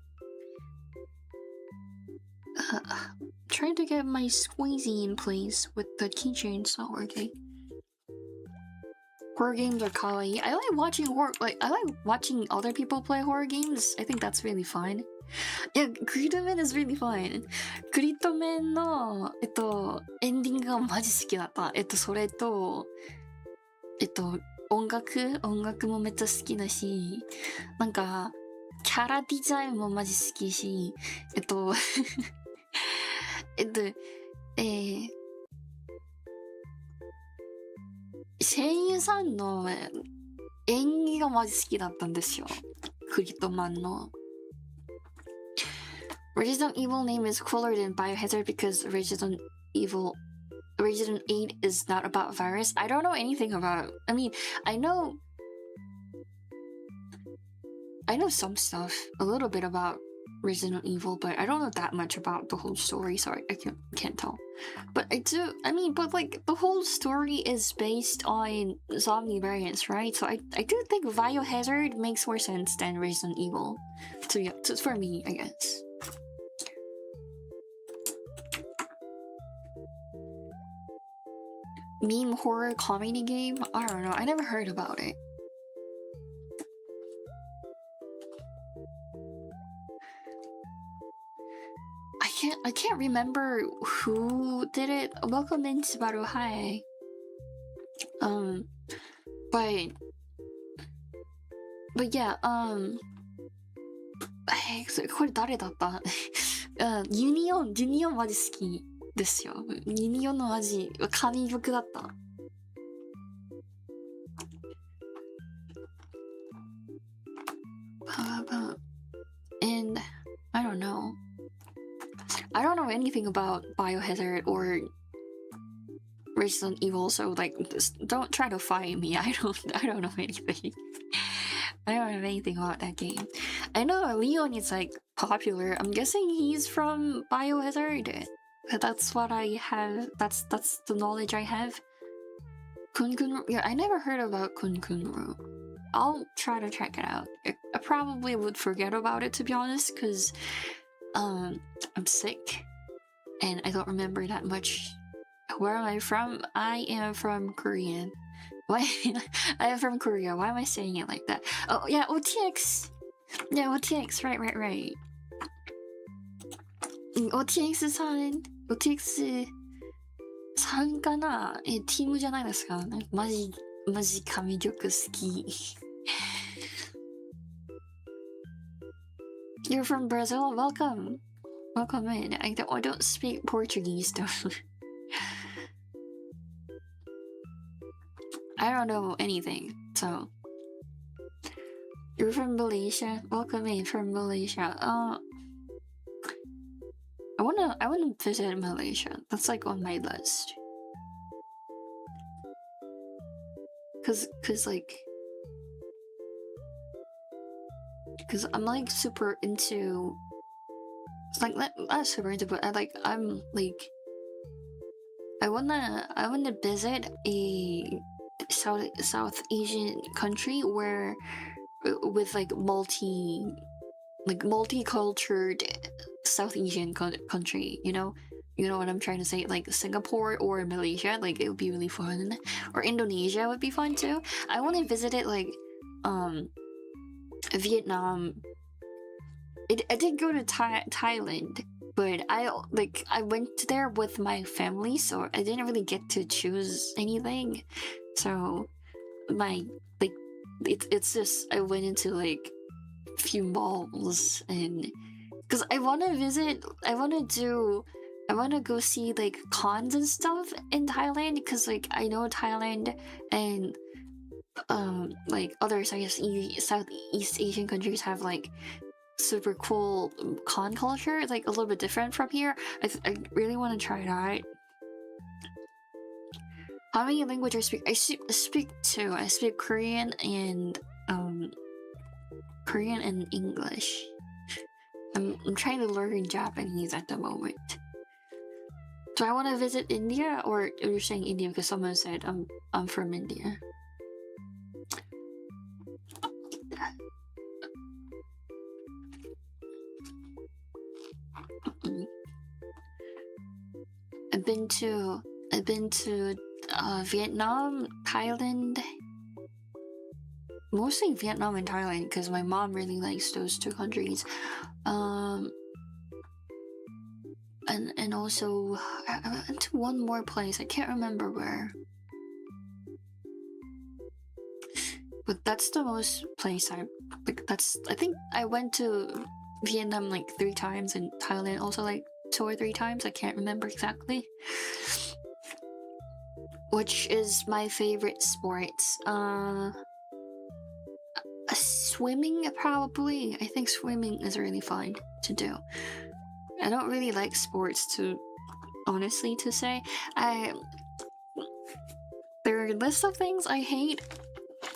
trying to get my squeezy in place with the keychain. It's not working. Horror games are kawaii. I like watching I like watching other people play horror games. I think that's really fun. Yeah, Gritman is really fun. Gritman のエンディングがマジ好きだった。それと音楽もめっちゃ好きだし、なんかキャラデザインもマジ好きし、声優さんの演技がマジ好きだったんですよ。クリトマンの。Resident Evil name is cooler than Biohazard because Resident 8 is not about virus. I don't know anything about. I mean, I know some stuff, a little bit about Resident Evil, but I don't know that much about the whole story, so I can't tell. But I do. I mean, but like the whole story is based on zombie variants, right? So I do think Biohazard makes more sense than Resident Evil. So yeah, for me, I guess. Meme horror comedy game? I don't know. I never heard about it. I can't remember who did it. Welcome in, Subaru. Hi. But yeah, これ誰だった？ユニオンマジ好きですよ。ユニオンのマジ神曲だった。And I don't know. I don't know anything about Biohazard or Resident Evil, so like, don't try to fight me. I don't know anything. I don't know anything about that game. I know Leon is like popular. I'm guessing he's from Biohazard. That's what I have. That's the knowledge I have. Kunkunru. Yeah, I never heard about Kunkunru. I'll try to check it out. I probably would forget about it, to be honest, because I'm sick and I don't remember that much. Where am I from? I am from Korean. Why? I am from Korea. Why am I saying it like that? Oh yeah, OTX. Yeah, OTX. Right. OTX さんかな？ティームじゃないですか？マジ神曲好き。You're from Brazil? Welcome in. I don't speak Portuguese though. I don't know anything, so. You're from Malaysia? Welcome in from Malaysia. I wanna visit Malaysia. That's like on my list. Cause I'm like super into, like not super into, but I'm like I wanna visit a South Asian country where with like multicultural South Asian country, you know what I'm trying to say, like Singapore or Malaysia. Like it would be really fun, or Indonesia would be fun too. I want to visit it, like Vietnam. I did go to Thailand, but I went there with my family, so I didn't really get to choose anything. So it's just I went into like few malls, and because I want to go see like cons and stuff in Thailand, because like I know Thailand and like other Southeast Asian countries have like super cool con culture, like a little bit different from here. I really want to try it out. How many languages I speak two. I speak Korean and English. I'm trying to learn Japanese at the moment. Do I want to visit India, or you're saying India because someone said I'm from India? I've been to Vietnam, Thailand, mostly Vietnam and Thailand because my mom really likes those two countries. Um, and also I went to one more place. I can't remember where, but that's the most place I like. I think I went to Vietnam like 3 times and Thailand also like 2 or 3 times. I can't remember exactly. Which is my favorite sports? Swimming probably. I think swimming is really fun to do. I don't really like sports to honestly to say. There are a list of things I hate.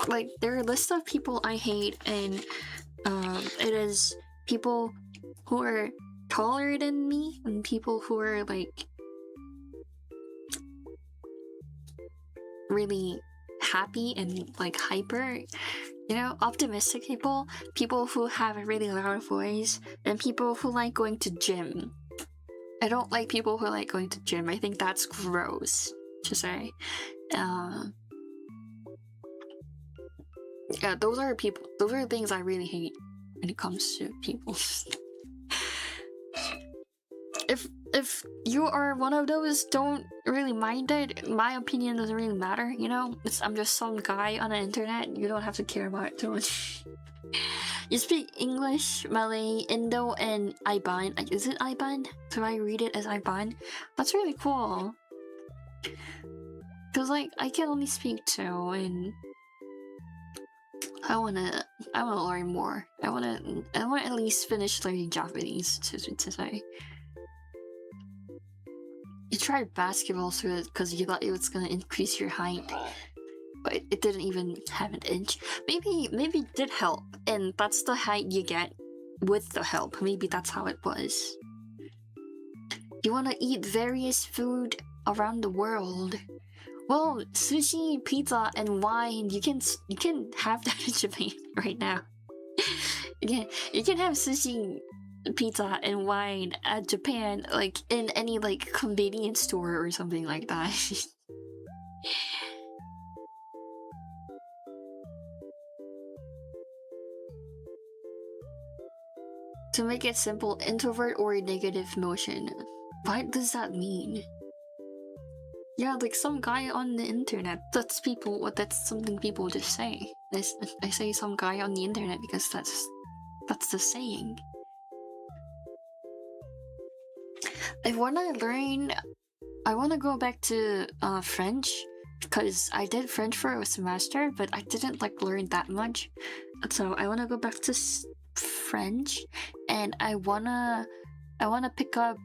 Like there are a list of people I hate, and it is people who are taller than me and people who are like really happy and like hyper, you know, optimistic people, people who have a really loud voice, and people who like going to gym. I don't like people who like going to gym. I think that's gross to say. Yeah, those are people. Those are things I really hate when it comes to people. If you are one of those, don't really mind it. My opinion doesn't really matter, you know? I'm just some guy on the internet. You don't have to care about it too much. You speak English, Malay, Indo, and Iban. Is it Iban? Do I read it as Iban? That's really cool. Cause like, I can only speak two, and I wanna learn more. I wanna at least finish learning Japanese to say. You tried basketball because you thought it was gonna increase your height, but it didn't even have an inch. Maybe it did help, and that's the height you get with the help. Maybe that's how it was. You wanna eat various food around the world. Well, sushi, pizza, and wine. You can have that in Japan right now. You can have sushi, pizza, and wine at Japan, like in any like convenience store or something like that. To make it simple, introvert or negative motion. What does that mean? Yeah, like some guy on the internet. That's something people just say. I say some guy on the internet because that's the saying. I wanna go back to French because I did French for a semester, but I didn't like learn that much. So I wanna go back to French, and I wanna pick up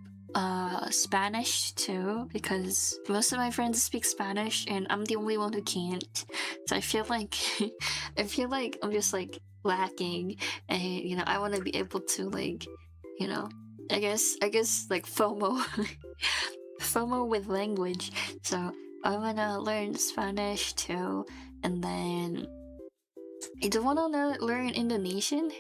Spanish too, because most of my friends speak Spanish and I'm the only one who can't. So I feel like I'm just like lacking, and you know, I want to be able to like, you know, I guess like FOMO FOMO with language. So I want to learn Spanish too, and then I do want to learn Indonesian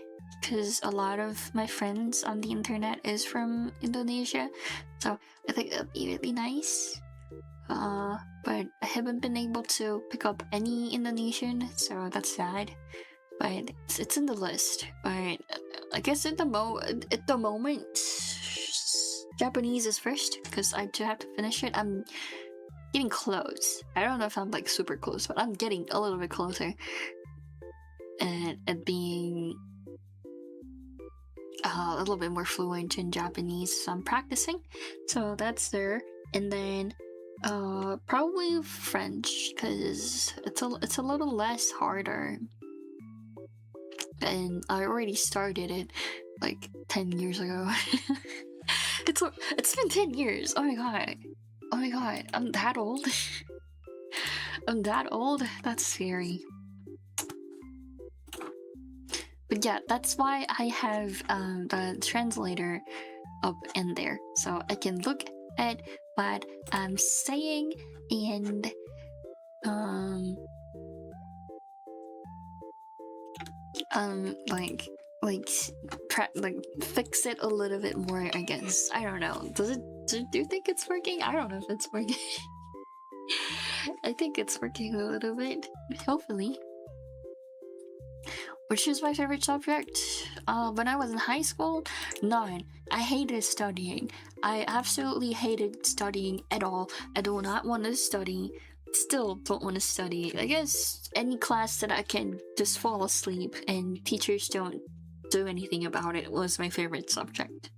because a lot of my friends on the internet is from Indonesia, so I think that'd be really nice. But I haven't been able to pick up any Indonesian, so that's sad. But it's in the list. But I guess at the moment, Japanese is first because I do have to finish it. I'm getting close. I don't know if I'm like super close, but I'm getting a little bit closer. And at being a little bit more fluent in Japanese, so I'm practicing. So that's there, and then probably French because it's a little less harder, and I already started it like 10 years ago. It's been 10 years. Oh my god, I'm that old. I'm that old. That's scary. But yeah, that's why I have the translator up in there, so I can look at what I'm saying and like fix it a little bit more, I guess. I don't know. Do you think it's working? I don't know if it's working. I think it's working a little bit. Hopefully. Which is my favorite subject? When I was in high school, none. I hated studying. I absolutely hated studying at all. I do not want to study. Still don't want to study. I guess any class that I can just fall asleep and teachers don't do anything about it was my favorite subject.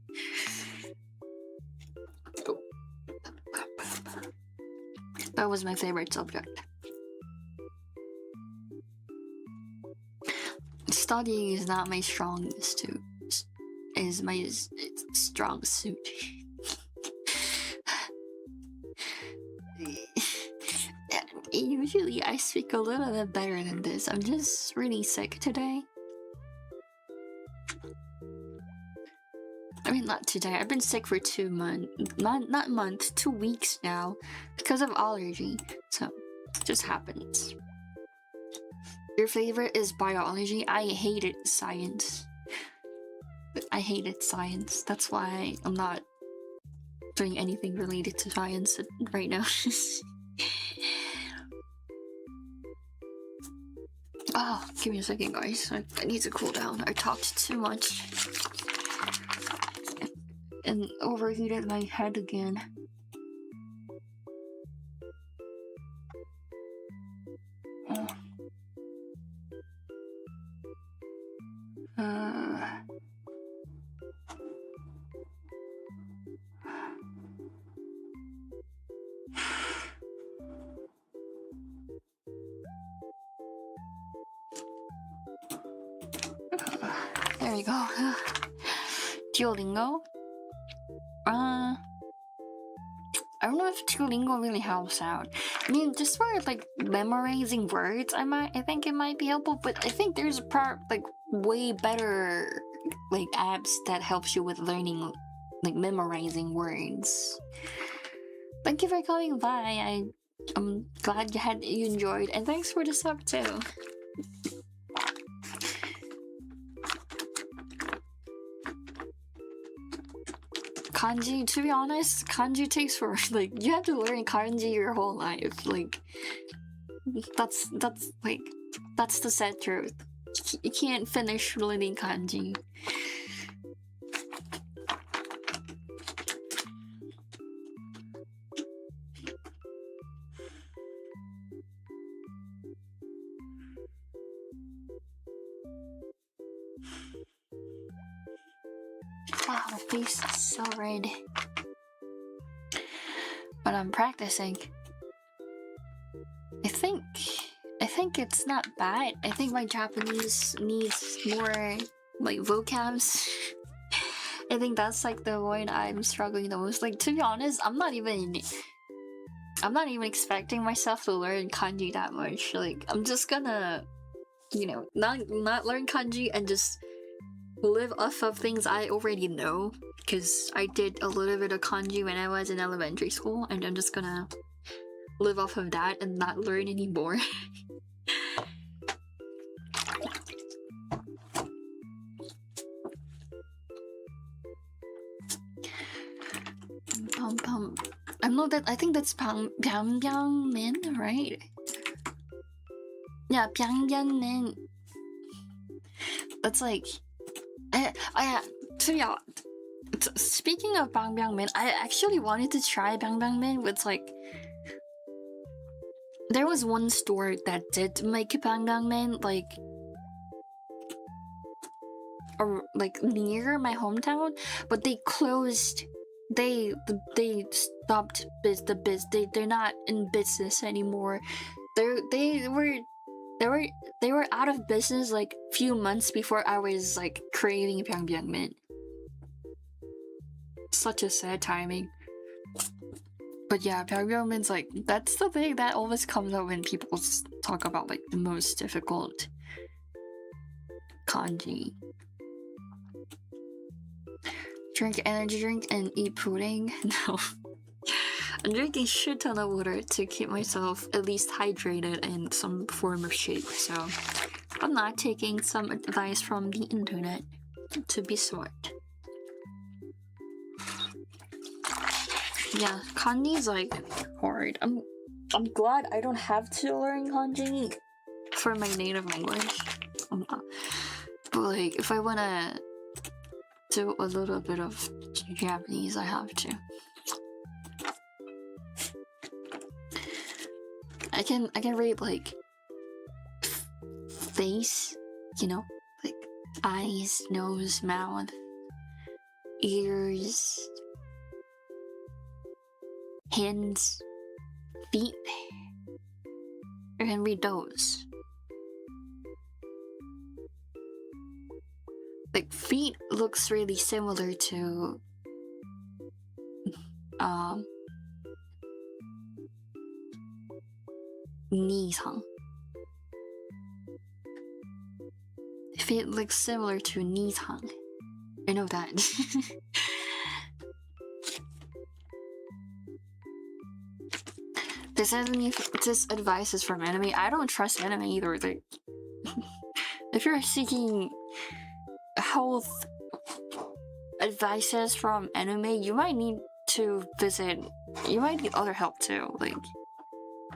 That was my favorite subject. Studying is not my strongest suit. Is my strong suit. Usually I speak a little bit better than this. I'm just really sick today. I mean, not today. I've been sick for 2 months. Not months, 2 weeks now. Because of allergy. So, it just happens. Your favorite is biology? I hated science. I hated science. That's why I'm not doing anything related to science right now. Oh, give me a second, guys. I need to cool down. I talked too much. And overheated my head again. There we go. Duolingo? I don't know if Duolingo really helps out. I mean, just for like memorizing words, I think it might be helpful, but I think there's way better like apps that helps you with learning, like memorizing words. Thank you for coming by. I'm glad you enjoyed, and thanks for the sub too. Kanji, to be honest, kanji takes for like you have to learn kanji your whole life. Like that's the sad truth. You can't finish learning kanji. Wow, my face is so red. But I'm practicing. I think it's not bad. I think my Japanese needs more like vocabs. I think that's like the one I'm struggling the most. Like, to be honest, I'm not even expecting myself to learn kanji that much. Like, I'm just gonna, not learn kanji and just live off of things I already know, because I did a little bit of kanji when I was in elementary school, and I'm just gonna live off of that and not learn anymore. I think that's Pyongyangmin, right? Yeah, Pyongyangmin. That's like speaking of Bangbangmin, I actually wanted to try Bangbangmin with like. There was one store that did make Bangbangmin like near my hometown, but they closed. They stopped they're not in business anymore. They were out of business like few months before I was like craving Pyongyangmin. Such a sad timing. But yeah, Pyongyangmin's like, that's the thing that always comes up when people talk about like the most difficult kanji. Drink energy drink and eat pudding? No. I'm drinking shit ton of water to keep myself at least hydrated in some form of shape, so I'm not taking some advice from the internet to be smart. Yeah, kanji's like hard. I'm glad I don't have to learn kanji for my native language. But like, if I wanna do a little bit of Japanese, I have to. I can read like face, you know, like eyes, nose, mouth, ears, hands, feet. I can read those. Like feet looks really similar to Nissan. Feet looks similar to Nissan. I know that. This advice is from anime. I don't trust anime either. Like, if you're seeking health advices from anime, you might need to visit. You might need other help too. Like,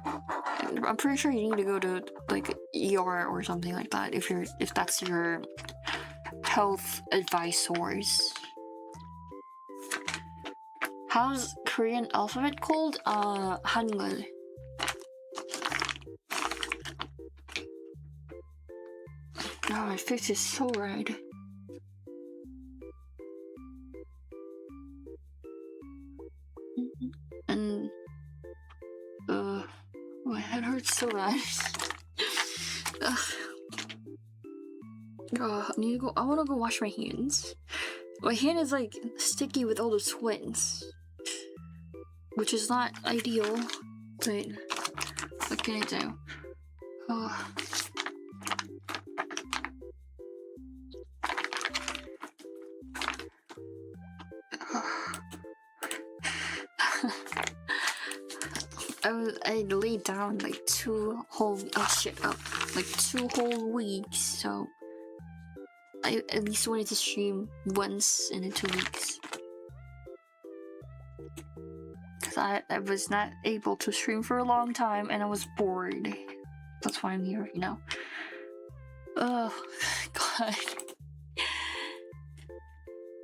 I'm pretty sure you need to go to like ER or something like that if that's your health advice source. How's Korean alphabet called? Hangul. Oh, my face is so red. And my head hurts so bad. I need to go. I want to go wash my hands. My hand is like sticky with all the sweats, which is not ideal. But what can I do? Oh. I laid down like 2 whole like 2 whole weeks, so I at least wanted to stream once in the 2 weeks. Cause I was not able to stream for a long time and I was bored. That's why I'm here, you know. Oh god.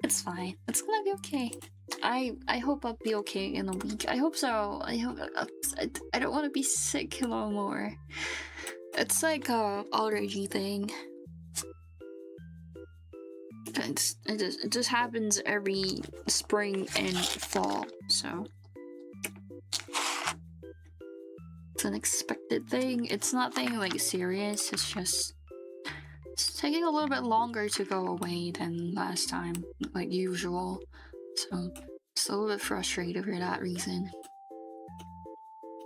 It's fine. It's gonna be okay. I hope I'll be okay in a week. I hope so. I hope I don't want to be sick no more. It's like a allergy thing. It just happens every spring and fall, so it's an expected thing. It's nothing like serious. It's taking a little bit longer to go away than last time, like usual. So it's a little bit frustrated for that reason.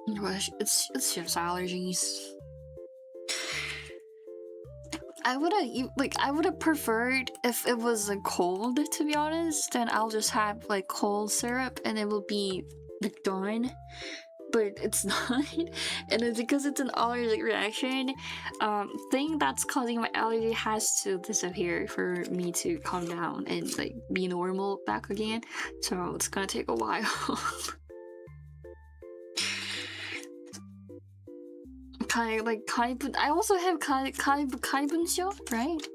But it's just allergies. I would have preferred if it was a cold, to be honest. Then I'll just have like cold syrup and it will be like done. But it's not, and it's because it's an allergic reaction. Thing that's causing my allergy has to disappear for me to calm down and like be normal back again. So it's gonna take a while. I also have kaibunshyo, right?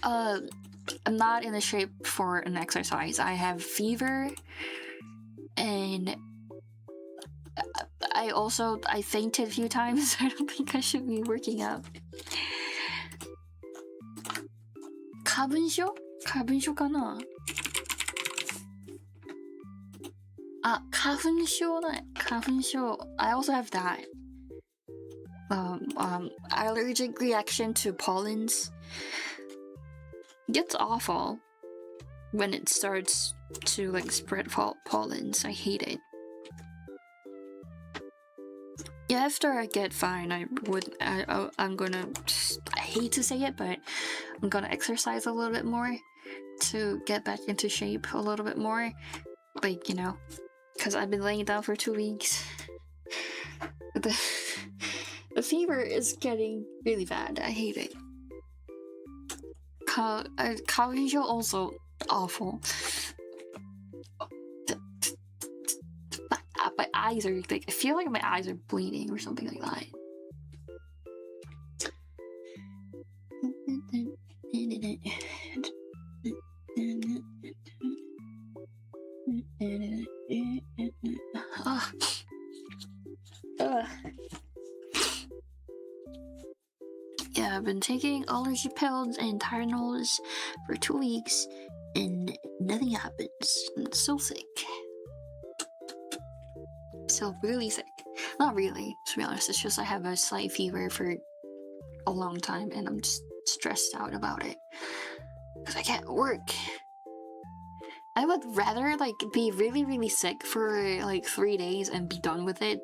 I'm not in the shape for an exercise. I have fever, and I fainted a few times. I don't think I should be working out. Kabunsho? Kabunsho kana? Kabunsho. Kabunsho. I also have that. Allergic reaction to pollens. It's awful when it starts to like spread pollens. I hate it. Yeah, after I get fine, I'm gonna, I hate to say it, but I'm gonna exercise a little bit more to get back into shape a little bit more. Like, you know, because I've been laying down for 2 weeks. The fever is getting really bad. I hate it. Kabunsho also awful. my eyes are like, I feel like my eyes are bleeding or something like that. Ugh. Ugh. Yeah, I've been taking allergy pills and Tylenols for 2 weeks and nothing happens. I'm so sick. So really sick. Not really, to be honest. It's just I have a slight fever for a long time and I'm just stressed out about it. Because I can't work. I would rather like be really sick for like 3 days and be done with it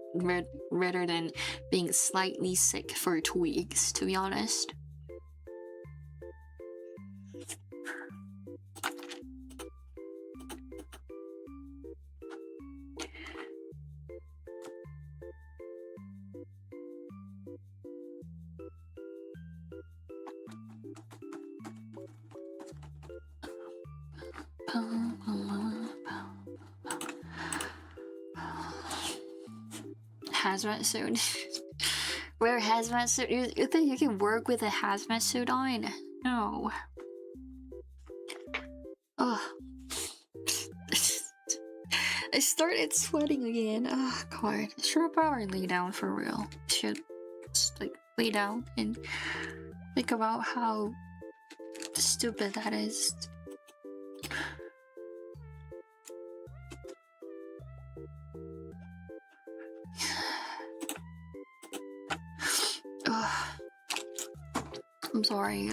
rather than being slightly sick for 2 weeks, to be honest. Hazmat suit. Wear a hazmat suit? You think you can work with a hazmat suit on? No. Ugh. I started sweating again. Oh god. Should probably lay down for real. Should just like lay down and think about how stupid that is. I'm sorry.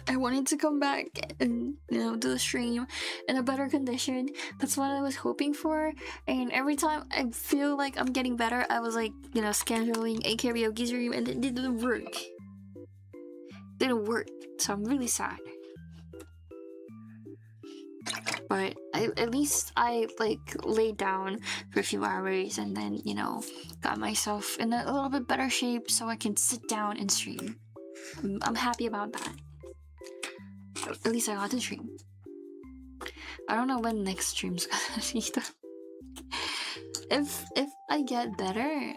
I wanted to come back and, you know, do the stream in a better condition. That's what I was hoping for. And every time I feel like I'm getting better, I was like, you know, scheduling a karaoke stream and it didn't work. Didn't work. So I'm really sad. But at least I like laid down for a few hours and then, you know, got myself in a little bit better shape so I can sit down and stream. I'm happy about that. At least I got to stream. I don't know when next stream's gonna be though. If I get better,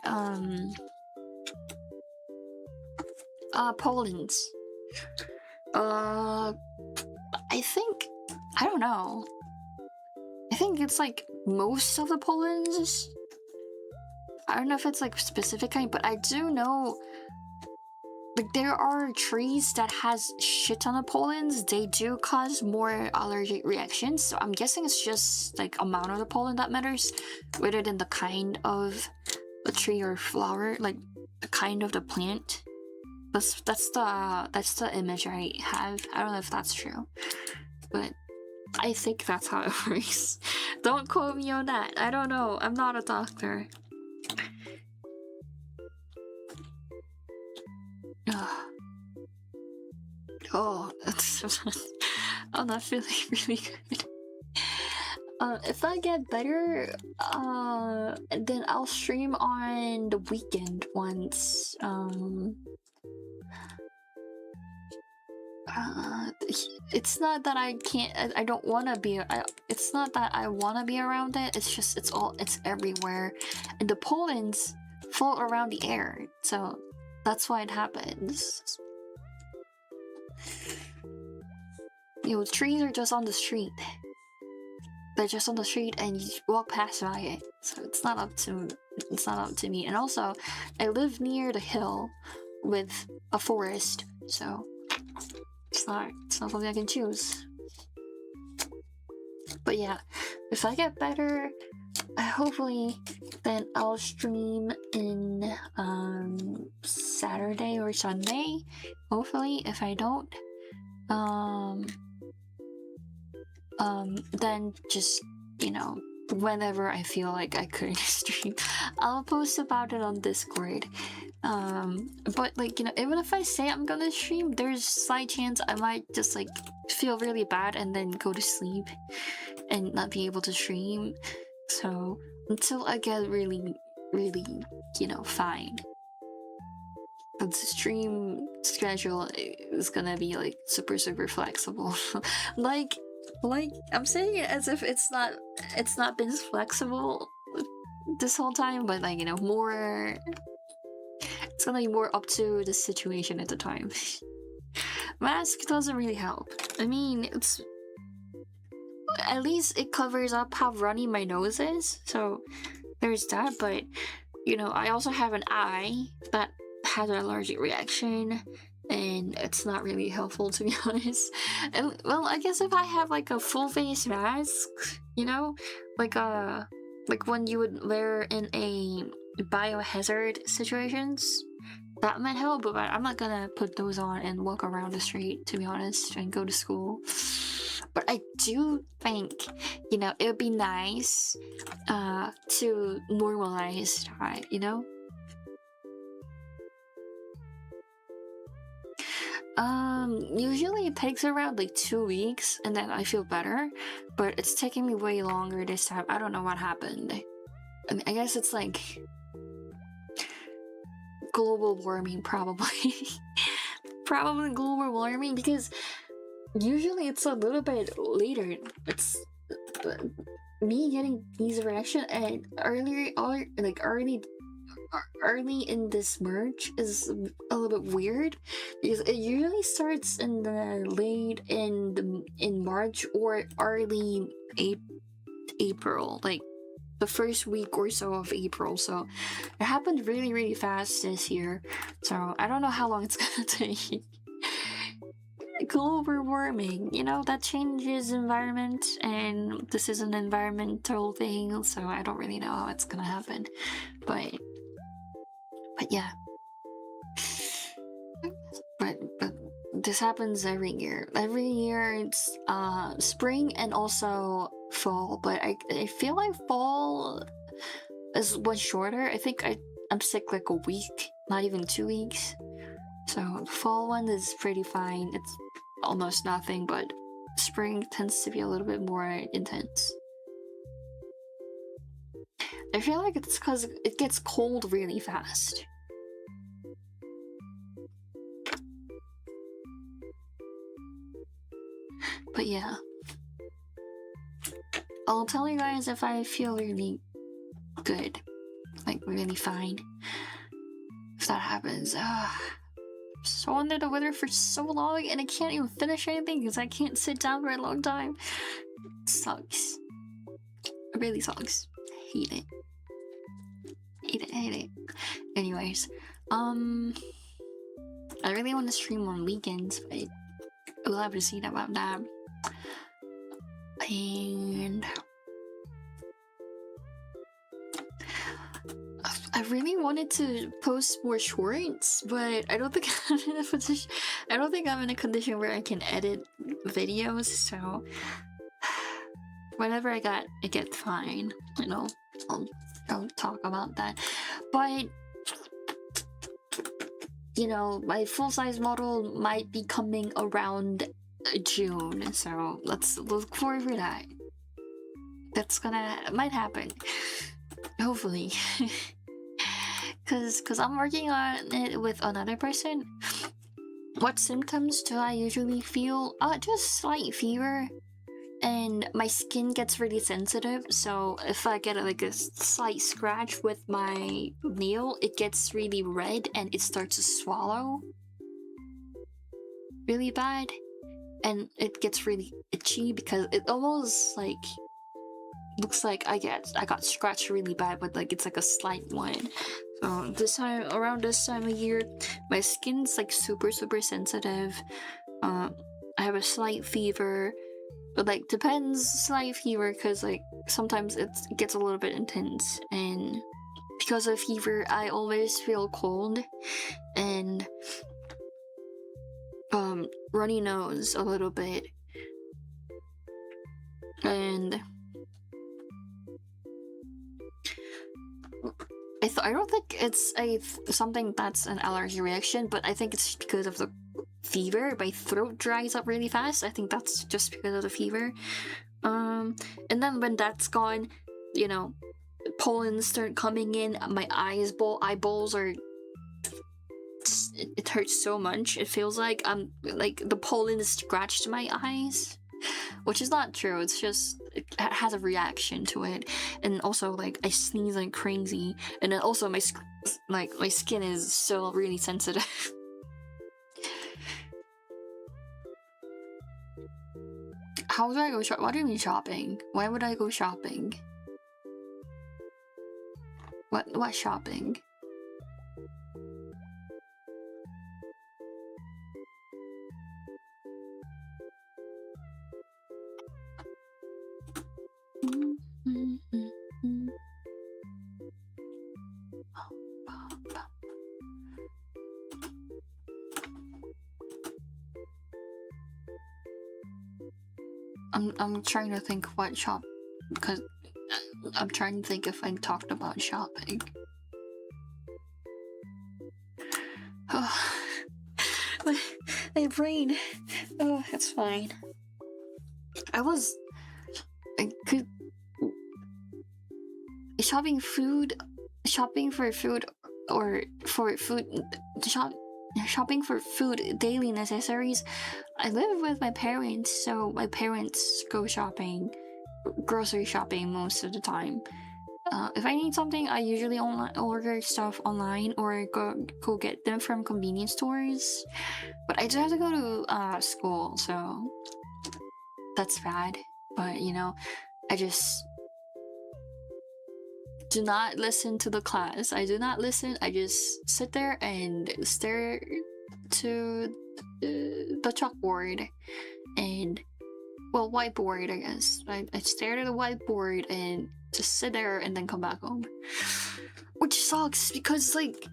Poland. I think, I don't know. I think it's like most of the Polands. I don't know if it's like specific kind, but I do know like there are trees that has shit ton of pollens. They do cause more allergic reactions, so I'm guessing it's just like amount of the pollen that matters rather than the kind of a tree or flower, like the kind of the plant. That's the image I have. I don't know if that's true, but I think that's how it works. Don't quote me on that. I don't know. I'm not a doctor. Oh, I'm not feeling really good. If I get better, then I'll stream on the weekend once. It's not that I can't. I don't want to be. It's not that I want to be around it. It's just it's everywhere, and the pollens float around the air. So that's why it happens. You know, trees are just on the street. They're just on the street and you walk past by it. So it's not up to me. And also, I live near the hill with a forest, so it's not something I can choose. But yeah, if I get better, hopefully then I'll stream in Saturday or Sunday. Hopefully, if I don't, then just, you know, whenever I feel like I couldn't stream, I'll post about it on Discord. But like, you know, even if I say I'm gonna stream, there's slight chance I might just like feel really bad and then go to sleep and not be able to stream. So until I get really, you know, fine, the stream schedule is gonna be like super flexible. like I'm saying it as if it's not been flexible this whole time, but like, more. It's gonna be more up to the situation at the time. Mask doesn't really help. I mean, it's at least it covers up how runny my nose is, so there's that. But I also have an eye that has an allergic reaction, and it's not really helpful, to be honest. And well, I guess if I have like a full face mask, like when you would wear in a biohazard situations, that might help. But I'm not gonna put those on and walk around the street, to be honest, and go to school. But I do think, it would be nice to normalize that, Usually it takes around like 2 weeks and then I feel better, but it's taking me way longer this time. I don't know what happened. I mean, I guess it's like global warming, probably. Probably global warming, because usually it's a little bit later. It's me getting these reaction and early in this merge is a little bit weird, because it usually starts in the late in March or early April, like the first week or so of April. So it happened really, really fast this year. So I don't know how long it's gonna take. Global warming, that changes environment, and this is an environmental thing, so I don't really know how it's gonna happen. But yeah. But this happens every year. Every year it's spring and also fall, but I feel like fall was shorter. I think I'm sick like a week, not even 2 weeks. So fall one is pretty fine. It's almost nothing, but spring tends to be a little bit more intense. I feel like it's because it gets cold really fast. But yeah. I'll tell you guys if I feel really good. Like really fine. If that happens. So under the weather for so long and I can't even finish anything because I can't sit down for a long time. It sucks. It really sucks. Hate it. Hate it. Anyways, I really want to stream on weekends, but we'll have to see about that. And I really wanted to post more shorts, but I don't think I'm in a position. I don't think I'm in a condition where I can edit videos. So whenever I get fine, I'll talk about that. But my full-size model might be coming around June, so let's look forward for that. Might happen, hopefully. Cause I'm working on it with another person. What symptoms do I usually feel? Just slight fever, and my skin gets really sensitive. So if I get a slight scratch with my nail, it gets really red and it starts to swallow really bad, and it gets really itchy because it almost like looks like I got scratched really bad, but like it's like a slight one. So around this time of year, my skin's like super sensitive. I have a slight fever, but like depends slight fever, because like sometimes it gets a little bit intense, and because of fever I always feel cold and runny nose a little bit, and I don't think it's something that's an allergy reaction, but I think it's because of the fever. My throat dries up really fast. I think that's just because of the fever. And then when that's gone, pollens start coming in. My eyeballs are. It hurts so much. It feels like like the pollen is scratched my eyes, which is not true. It's just has a reaction to it, and also like I sneeze like crazy, and then also my skin is still really sensitive. How would I go shop? What do you mean shopping? Why would I go shopping? What shopping? I'm trying to think what shop, because I'm trying to think if I talked about shopping. Oh, my brain. Oh, it's fine. I could shopping for food, or for food shopping for food daily necessaries. I live with my parents, so my parents go shopping, grocery shopping most of the time. If I need something, I usually order stuff online or go get them from convenience stores. But I do have to go to school, so that's bad. But you know, I just do not listen to the class. I do not listen. I just sit there and stare to the chalkboard and, well, whiteboard, I guess. I stare at the whiteboard and just sit there and then come back home. Which sucks because, like,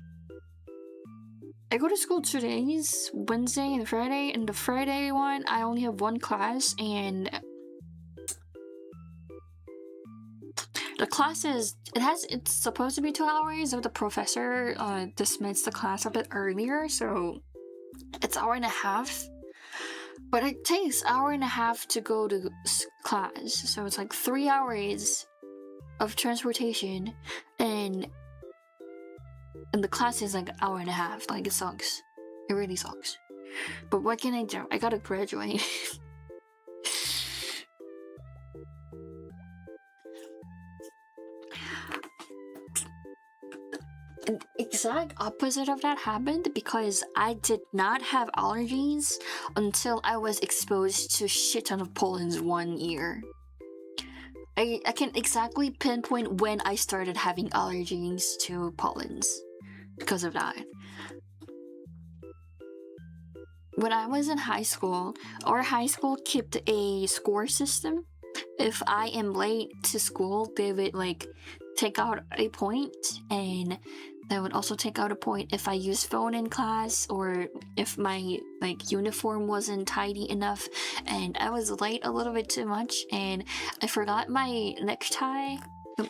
I go to school 2 days, Wednesday and Friday, and the Friday one, I only have one class, and the class it's supposed to be 2 hours, but the professor dismissed the class a bit earlier, so it's 1.5 hours. But it takes 1.5 hours to go to class, so it's like 3 hours of transportation, and the class is like 1.5 hours. Like, it sucks. It really sucks. But what can I do? I gotta graduate. An exact opposite of that happened because I did not have allergies until I was exposed to shit ton of pollens 1 year. I can exactly pinpoint when I started having allergies to pollens because of that. When I was in high school, our high school kept a score system. If I am late to school, they would like take out a point, and they would also take out a point if I used phone in class, or if my like uniform wasn't tidy enough and I was late a little bit too much, and I forgot my necktie.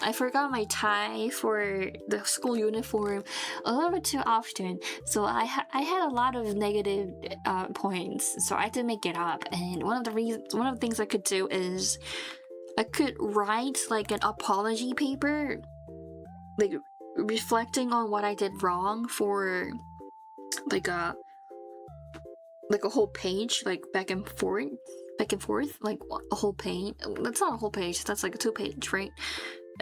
I forgot my tie for the school uniform a little bit too often, so I had a lot of negative points. So I had to make it up, and one of the things I could do is I could write like an apology paper, like reflecting on what I did wrong for like a whole page, like back and forth, like a whole page. That's not a whole page. That's like a 2-page, right?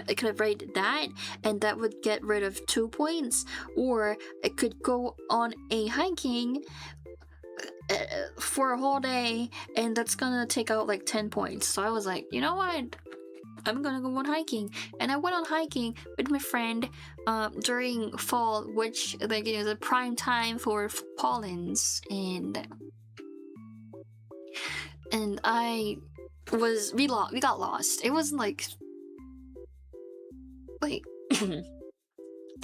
I could write that, and that would get rid of 2 points, or I could go on a hiking for a whole day, and that's gonna take out like 10 points. So I was like, you know what? I'm gonna go on hiking, and I went on hiking with my friend during fall, which like is a prime time for pollens, and we got lost. It wasn't like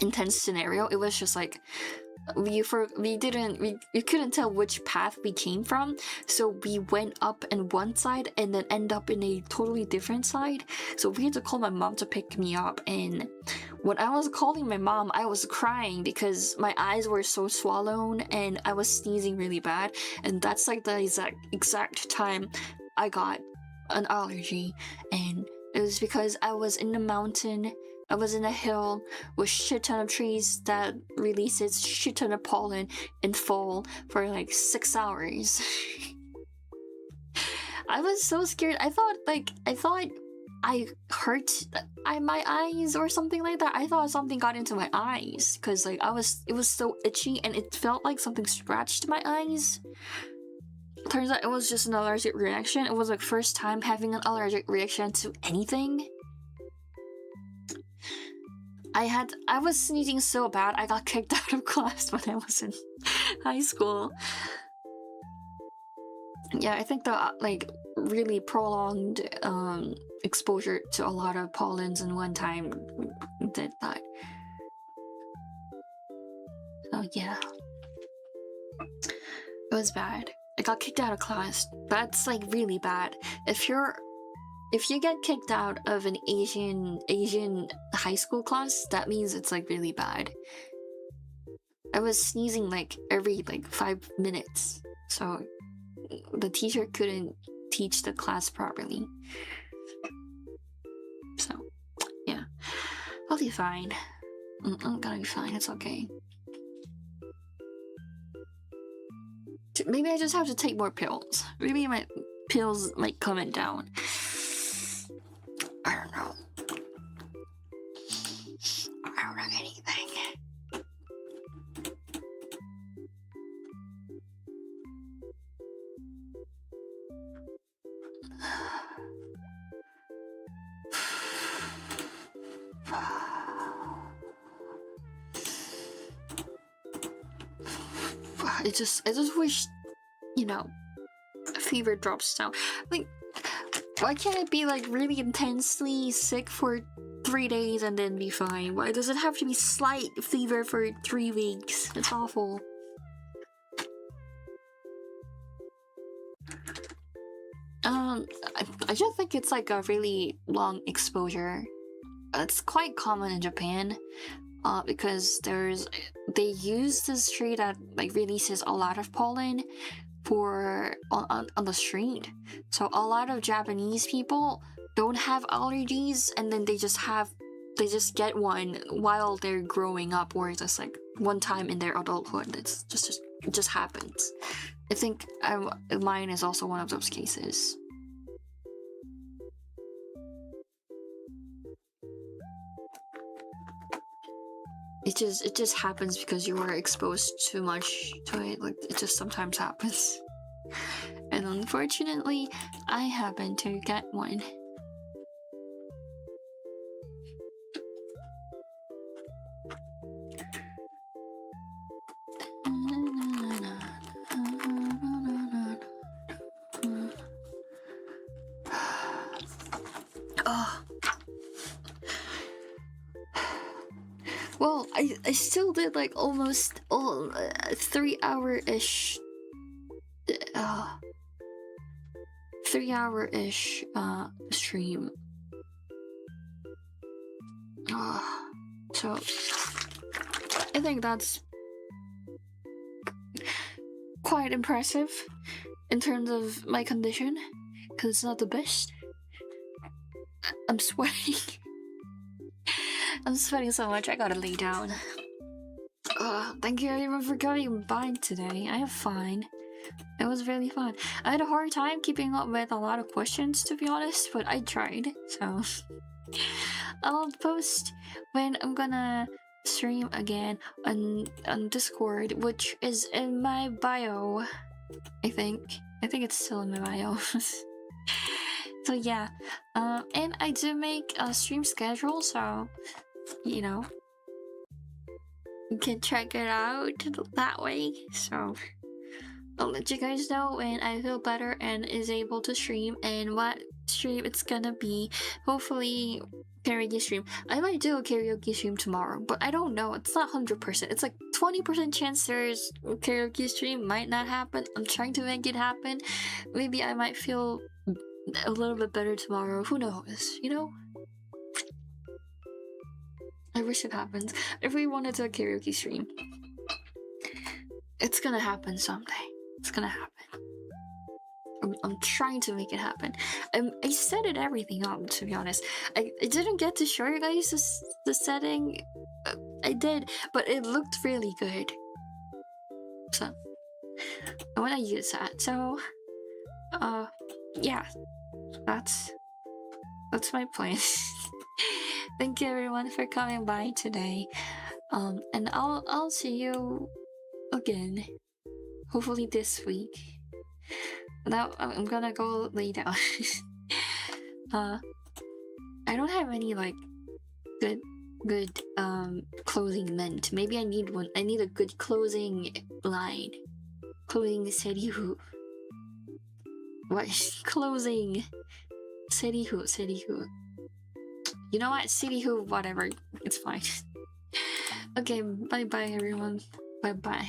intense scenario. It was just like we couldn't tell which path we came from, so we went up in one side and then end up in a totally different side. So we had to call my mom to pick me up, and when I was calling my mom, I was crying because my eyes were so swollen and I was sneezing really bad, and that's like the exact time I got an allergy. And it was because I was in the mountain. I was in a hill with shit ton of trees that releases shit ton of pollen in fall for like 6 hours. I was so scared. I thought I hurt my eyes or something like that. I thought something got into my eyes because like it was so itchy and it felt like something scratched my eyes. Turns out it was just an allergic reaction. It was like first time having an allergic reaction to anything. I was sneezing so bad I got kicked out of class when I was in high school. Yeah, I think the like really prolonged exposure to a lot of pollens in one time did that. So yeah, it was bad. I got kicked out of class. That's like really bad. If you get kicked out of an Asian high school class, that means it's like really bad. I was sneezing like every like 5 minutes, so the teacher couldn't teach the class properly. So yeah, I'll be fine. I'm gonna be fine. It's okay. Maybe I just have to take more pills. Maybe my pills might calm it down. I don't know. I don't know anything. I just wish, you know, fever drops down. Like, why can't it be like really intensely sick for 3 days and then be fine? Why does it have to be slight fever for 3 weeks? It's awful. I just think it's like a really long exposure. It's quite common in Japan, because they use this tree that like releases a lot of pollen on the street. So a lot of Japanese people don't have allergies, and then they just get one while they're growing up, or just like one time in their adulthood. It just happens. I think mine is also one of those cases. It just happens because you are exposed too much to it. Like, it just sometimes happens. And unfortunately, I happen to get one. Oh. Well, I still did like almost 3 hour-ish 3 hour-ish stream. So I think that's quite impressive in terms of my condition, because it's not the best. I'm sweating. I'm sweating so much, I gotta lay down. Thank you everyone for coming by today. I am fine. It was really fun. I had a hard time keeping up with a lot of questions, to be honest, but I tried, so... I'll post when I'm gonna stream again on Discord, which is in my bio, I think. I think it's still in my bio. So yeah, and I do make a stream schedule, so, you know, you can check it out that way. So I'll let you guys know when I feel better and is able to stream and what stream it's gonna be. Hopefully karaoke stream. I might do a karaoke stream tomorrow, but I don't know. It's not 100%. It's like 20% chance there's a karaoke stream. Might not happen. I'm trying to make it happen. Maybe I might feel a little bit better tomorrow. Who knows, you know? I wish it happens. If we wanted to a karaoke stream, it's gonna happen someday. It's gonna happen. I'm trying to make it happen. I set everything up, to be honest. I didn't get to show you guys the setting. I did, but it looked really good. So I want to use that. So, yeah, that's That's my plan. Thank you everyone for coming by today. And I'll see you again. Hopefully this week. Now I'm gonna go lay down. uh, I don't have any like good closing meant. Maybe I need one. I need a good closing line. Closing 세리후. What? Closing 세리후. You know what? 세리후. Whatever. It's fine. Okay. Bye bye everyone. Bye bye.